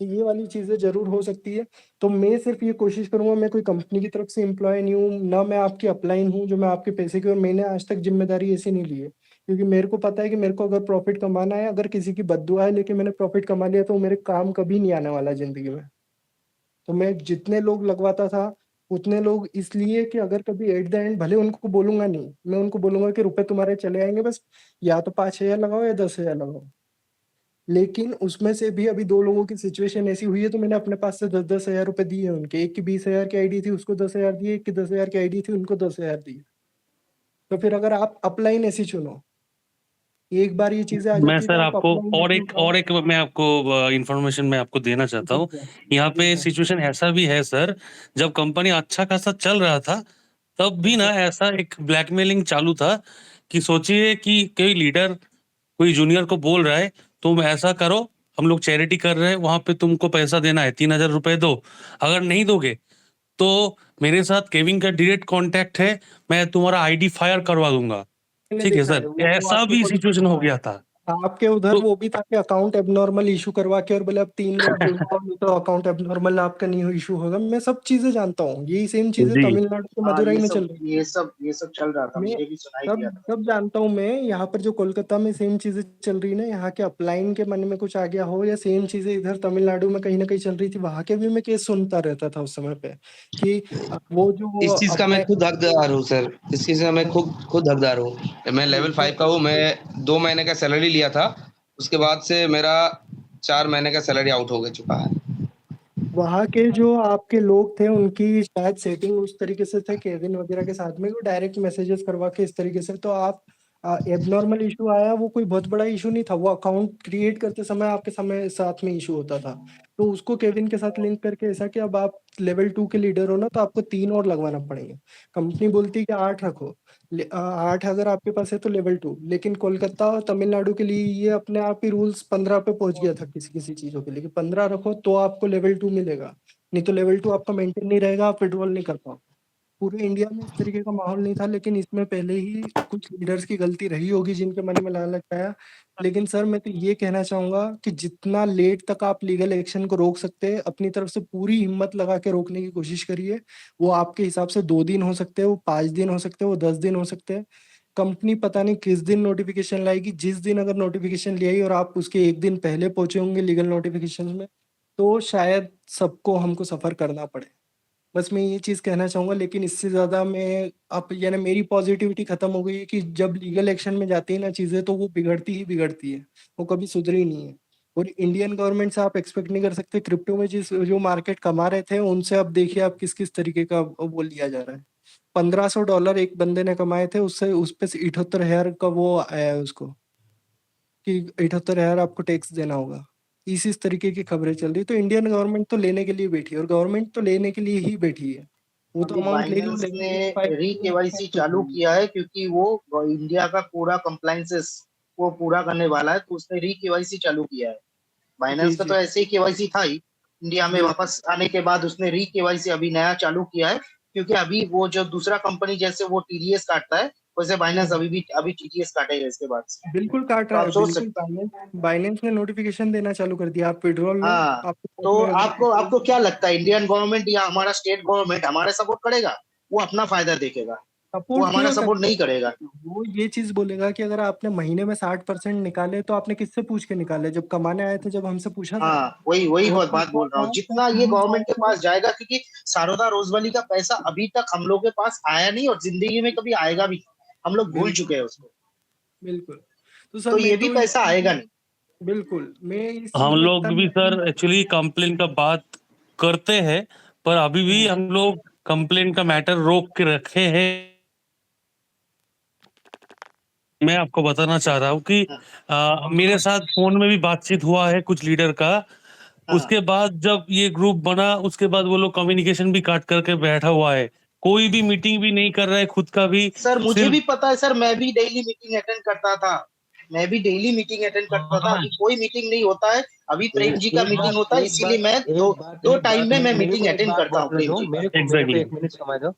तो ये वाली चीजें जरूर हो सकती है। तो मैं सिर्फ ये कोशिश करूंगा, मैं कोई कंपनी की तरफ से एम्प्लॉय नहीं हूँ, ना मैं आपकी अपलाइन हूँ जो मैं आपके पैसे की, और मैंने आज तक जिम्मेदारी ऐसी नहीं ली है, क्योंकि मेरे को पता है कि मेरे को अगर प्रॉफिट कमाना है, अगर किसी की बद्दुआ है लेकिन मैंने प्रॉफिट कमा लिया तो मेरे काम कभी नहीं आने वाला जिंदगी में। तो मैं जितने लोग लगवाता था उतने लोग इसलिए कि अगर कभी एट द एंड, भले उनको बोलूंगा नहीं, मैं उनको बोलूंगा कि रुपए तुम्हारे चले आएंगे, बस या तो 5,000 लगाओ या 10,000 लगाओ। लेकिन उसमें से भी अभी 2 लोगों की सिचुएशन ऐसी हुई है तो मैंने अपने पास से 10,000 रुपए दिए उनके। एक की 20,000 की आईडी थी, उसको 10,000 दिए, एक की 10,000 की आईडी थी, उनको 10,000 दिए। तो फिर अगर आप अपलाइन ऐसी चुनो, एक बार ये चीजें आ मैं जाती है तो सर आप आपको अपलाइन और ऐसी एक उठाओ। मैं आपको इंफॉर्मेशन मैं आपको देना चाहता जी हूँ। सर, यहाँ जी पे सर, सिचुएशन ऐसा भी है सर, जब कंपनी अच्छा खासा चल रहा था तब भी जी ना सर, ऐसा एक ब्लैकमेलिंग चालू था कि सोचिए कि कोई लीडर कोई जूनियर को बोल रहा है तुम ऐसा करो, हम लोग चैरिटी कर रहे हैं, वहां पे तुमको पैसा देना है, 3,000 रुपए दो, अगर नहीं दोगे तो मेरे साथ केविन का डायरेक्ट कांटेक्ट है, मैं तुम्हारा आईडी फायर करवा दूंगा। मैंने ठीक है देखा सर, है वो ऐसा आपके भी को, सिचुएशन हो गया था। आपके उधर तो वो भी था कि अकाउंट एबनॉर्मल इशू करवा के, और बोले अब 3 लोग जुड़वाओ नहीं तो अकाउंट एबनॉर्मल आपका नहीं इशू होगा। मैं सब चीजें जानता हूँ, यही सेम चीजें जी तमिलनाडु के हाँ, मदुरई में चल रही थी। ये सब चल रहा था, मैं मुझे भी सुनाई सब दिया था। सब जानता हूँ। मैं यहाँ पर जो कोलकाता में सेम चीजें चल रही ना, यहाँ के अपलाइन के मन में कुछ आ गया हो, या सेम चीजें इधर तमिलनाडु में कहीं ना कहीं चल रही थी, वहां के भी मैं केस सुनता रहता था उस समय पे कि वो जो इस चीज का मैं अपलाइन, खुद हकदार हूँ सर, इस चीज का मैं खुद हकदार हूँ। मैं लेवल 5 का हूँ, मैं 2 महीने का सैलरी लिया था, उसके बाद से मेरा 4 महीने का सैलरी आउट हो चुका है। वहाँ के जो आपके लोग थे उनकी शायद सेटिंग उस तरीके से थे केविन वगैरह के साथ में, वो डायरेक्ट मैसेजेस करवा के इस तरीके से। तो आप एबनॉर्मल इशू आया, वो कोई बहुत बड़ा इशू नहीं था, वो अकाउंट क्रिएट करते समय आपके समय साथ में इशू होता था। तो उसको केविन के साथ लिंक करके ऐसा कि अब आप लेवल 2 के लीडर हो ना, तो आपको 3 और लगवाना पड़ेगा। कंपनी बोलती है कि 8 रखो, 8 अगर आपके पास है तो लेवल 2, लेकिन कोलकाता और तमिलनाडु के लिए ये अपने आप ही रूल्स 15 पे पहुंच गया था किसी किसी चीजों के लिए, कि 15 रखो तो आपको लेवल 2 मिलेगा, नहीं तो लेवल 2 आपका मेंटेन नहीं रहेगा, आप विड्रॉल नहीं कर पाओ। पूरे इंडिया में इस तरीके का माहौल नहीं था, लेकिन इसमें पहले ही कुछ लीडर्स की गलती रही होगी जिनके मन में लालच आया। लेकिन सर मैं तो ये कहना चाहूंगा कि जितना लेट तक आप लीगल एक्शन को रोक सकते हैं, अपनी तरफ से पूरी हिम्मत लगा के रोकने की कोशिश करिए। वो आपके हिसाब से 2 दिन हो सकते हैं, वो 5 दिन हो सकते हैं, वो 10 दिन हो सकते हैं। कंपनी पता नहीं किस दिन नोटिफिकेशन लाएगी, जिस दिन अगर नोटिफिकेशन ले आई और आप उसके 1 दिन पहले पहुंचे होंगे लीगल नोटिफिकेशन में, तो शायद सबको हमको सफर करना पड़े। बस मैं ये चीज कहना चाहूंगा, लेकिन इससे ज्यादा मैं आप, यानी मेरी पॉजिटिविटी खत्म हो गई है कि जब लीगल एक्शन में जाती है ना चीजें, तो वो बिगड़ती ही बिगड़ती है, वो कभी सुधरी नहीं है। और इंडियन गवर्नमेंट से आप एक्सपेक्ट नहीं कर सकते, क्रिप्टो में जिस जो मार्केट कमा रहे थे उनसे अब देखिए आप किस किस तरीके का वो लिया जा रहा है। $1,500 एक बंदे ने कमाए थे, उससे उस पे 78,000 का वो आया है उसको, कि 78,000 आपको टैक्स देना होगा। इस तरीके की खबरें चल रही, तो इंडियन गवर्नमेंट तो लेने के लिए बैठी है, और गवर्नमेंट तो लेने के लिए ही बैठी है। वो तो अभी अमाउंट ले लो, बाइनेंस लेकिन ने वो फाइल री केवाईसी चालू किया है, क्योंकि वो इंडिया का पूरा कंप्लायंसेस वो पूरा करने वाला है, तो उसने री केवाईसी चालू किया है। जी बाइनेंस का जी तो ऐसे ही केवाईसी था ही, इंडिया में बिल्कुल वापस आने के बाद उसने री केवाईसी अभी नया चालू किया है, क्योंकि अभी वो जो दूसरा कंपनी जैसे वो टीडीएस काटता है, वैसे बाइनेंस अभी टीडीएस काटेगा इसके बाद से। बिल्कुल काट तो रहा आप है, सोच बिल्कुल। सकते हैं। बाइनेंस ने नोटिफिकेशन देना चालू कर दिया, आप विड्रॉल लो, हाँ, आपको तो में अगर आपको आपको क्या लगता है, इंडियन गवर्नमेंट या हमारा स्टेट गवर्नमेंट हमारे सपोर्ट करेगा? वो अपना फायदा देखेगा, वो सपोर्ट हमारा क्यों सपोर्ट नहीं करेगा? करेगा। वो ये चीज बोलेगा कि अगर आपने महीने में 60% निकाले तो आपने किससे पूछ के निकाले? जब कमाने आए थे, जब हमसे पूछा था? हाँ, वही वही और बात बोल रहा हूँ, जितना ये गवर्नमेंट के पास जाएगा, क्योंकि सारोदा रोजवली का पैसा अभी तक हम लोग के पास आया नहीं, और जिंदगी में कभी आएगा भी नहीं। हम लोग भूल चुके बिल्कुल हैं उसको, बिल्कुल। तो सर तो मैं ये भी तो पैसा आएगा नहीं। बिल्कुल मैं इस हम चीज में लोग भी इतना, सर एक्चुअली कंप्लेन का बात करते हैं, पर अभी भी हम लोग कंप्लेन का मैटर रोक के रखे हैं। मैं आपको बताना चाह रहा हूँ कि मेरे साथ फोन में भी बातचीत हुआ है कुछ लीडर का। हाँ, उसके बाद जब ये ग्रुप बना, उसके बाद वो लोग कम्युनिकेशन भी काट करके बैठा हुआ है, कोई भी मीटिंग भी नहीं कर रहा है खुद का भी। सर मुझे सिर्फ भी पता है सर, मैं भी डेली मीटिंग अटेंड करता था, मैं भी डेली मीटिंग अटेंड करता था। अभी कोई मीटिंग नहीं होता है, अभी प्रेम जी का मीटिंग होता है, इसीलिए मैं दो टाइम में मैं मीटिंग अटेंड करता हूँ प्रेम जी का। एग्जैक्टली। एक मिनट समय दो।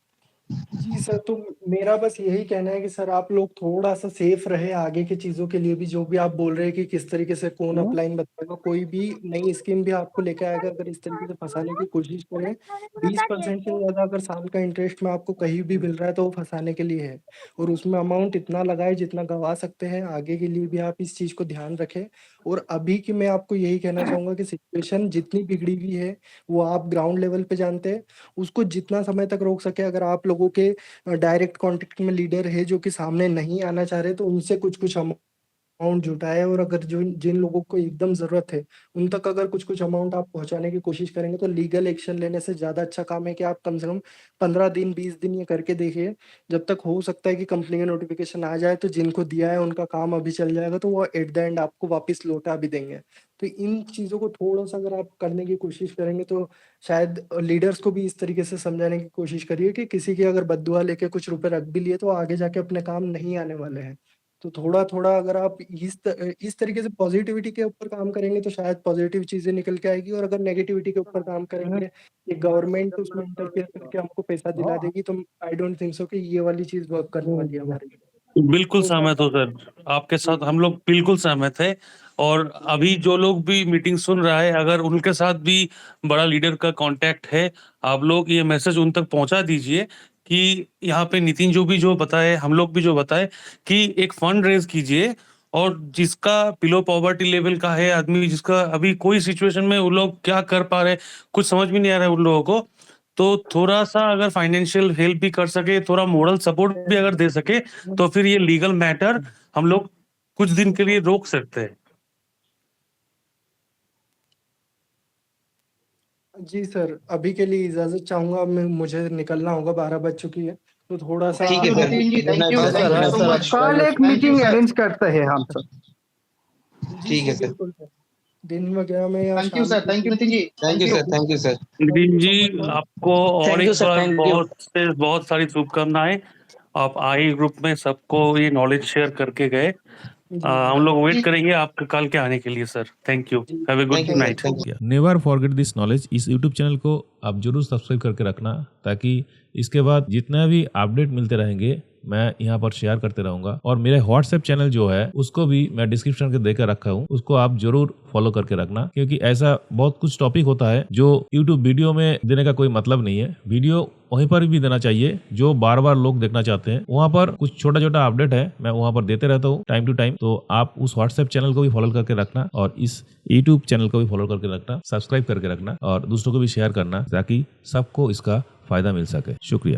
जी सर, तो मेरा बस यही कहना है कि सर आप लोग थोड़ा-सा सेफ रहे आगे की चीज़ों के लिए भी, जो भी आप बोल रहे हैं कि किस तरीके से कौन अपलाइन बताएगा, कोई भी नई स्कीम भी आपको लेके आएगा, अगर इस तरीके से फँसाने की कोशिश करें, 20% से ज़्यादा अगर साल का इंटरेस्ट में आपको कहीं भी मिल रहा है, तो वो फँसाने के लिए है। और उसमें अमाउंट इतना लगाएँ जितना गँवा सकते हैं, आगे के लिए भी आप इस चीज़ को ध्यान रखें। और अभी की मैं आपको यही कहना चाहूँगा कि सिचुएशन जितनी बिगड़ी हुई है, वो आप ग्राउंड लेवल पे जानते हैं। उसको जितना समय तक रोक सकें, अगर आप लोगों के डायरेक्ट कॉन्टैक्ट में लीडर है जो कि सामने नहीं आना चाह रहे, तो उनसे कुछ-कुछ अमाउंट जुटाएँ। और अगर जो जिन लोगों को एकदम ज़रूरत है, उन तक अगर कुछ-कुछ अमाउंट आप पहुँचाने की कोशिश करेंगे, तो लीगल एक्शन लेने से ज़्यादा अच्छा काम है कि आप कम से कम 15 दिन, 20 दिन ये करके देखिए। जब तक हो सकता है कि कंपनी का नोटिफ़िकेशन आ जाए, तो जिनको दिया है उनका काम अभी चल जाएगा, तो वो एट द एंड आपको वापस लौटा भी देंगे। तो इन चीज़ों को थोड़ा-सा अगर आप करने की कोशिश करेंगे, तो शायद लीडर्स को भी इस तरीके से समझाने की कोशिश करिए कि किसी की अगर बददुआ लेके कुछ रुपए रख भी लिए, तो आगे जाके अपने काम नहीं आने वाले हैं। तो थोड़ा-थोड़ा अगर आप इस तरीके से पॉज़िटिविटी के ऊपर काम करेंगे, तो शायद पॉज़िटिव चीज़ें निकल के आएगी। और अगर नेगेटिविटी के ऊपर काम करेंगे, कि गवर्नमेंट उसमें इंटरफेयर करके हमको पैसा दिला देगी, तो आई डोंट थिंक सो कि ये वाली चीज़ वर्क करने वाली है हमारे लिए। बिल्कुल तो सहमत हूँ सर, आपके साथ हम लोग बिल्कुल सहमत हैं। और अभी जो लोग भी मीटिंग सुन रहा है, अगर उनके साथ भी बड़ा लीडर का कॉन्टैक्ट है, आप लोग ये मैसेज उन तक पहुँचा दीजिए कि यहाँ पे नितिन जो बताए, हम लोग भी जो बताए कि एक फंड रेज़ कीजिए। और जिसका बिलो पॉवर्टी लेवल का है आदमी, जिसका अभी कोई सिचुएशन में वो लोग क्या कर पा रहे हैं, कुछ समझ भी नहीं आ रहा है उन लोगों को, तो थोड़ा-सा अगर फाइनेंशियल हेल्प भी कर सके, थोड़ा मोरल सपोर्ट भी अगर दे सके, तो फिर ये लीगल मैटर हम लोग कुछ दिन के लिए रोक सकते हैं। जी सर, अभी के लिए इजाज़त चाहूँगा, मुझे निकलना होगा, 12 बज चुकी है। तो थोड़ा-सा ठीक है sir, Nitin ji, thank you, हाँ थैंक सर, यू हाँ सो सर, मच। कल एक thank you meeting sir, arrange करते हैं हम सर। जी ठीक है सर, सर। बिल्कुल सर। दिन वगैरह में या थैंक यू शाम सर, को thank you Nitin ji, thank you sir, thank you sir. Thank Nitin you ji, so much sir. आपको और थैंक यू एक सर, बार थैंक यू। बहुत सारी शुभकामनाएँ। आप आई ग्रुप में सबको ये नॉलेज शेयर करके गए। जी, जी। हम लोग वेट जी, करेंगे आपके कल के आने के लिए सर। Thank you. जी, have a good thank you sir, night. Thank you. Never forget this knowledge. इस यूट्यूब चैनल को आप जरूर सब्सक्राइब करके रखना, ताकि इसके बाद जितना भी अपडेट मिलते रहेंगे मैं यहाँ पर शेयर करते रहूंगा। और मेरे व्हाट्सएप चैनल जो है उसको भी मैं डिस्क्रिप्शन के देकर रखा हूँ, उसको आप जरूर फॉलो करके रखना, क्योंकि ऐसा बहुत कुछ टॉपिक होता है जो यूट्यूब वीडियो में देने का कोई मतलब नहीं है। वीडियो वहीं पर भी देना चाहिए जो बार बार लोग देखना चाहते हैं। वहाँ पर कुछ छोटा छोटा अपडेट है, मैं वहाँ पर देते रहता हूँ टाइम टू टाइम। तो आप उस व्हाट्सएप चैनल को भी फॉलो करके रखना, और इस यूट्यूब चैनल को भी फॉलो करके रखना, सब्सक्राइब करके रखना, और दूसरों को भी शेयर करना, ताकि सबको इसका फायदा मिल सके। शुक्रिया।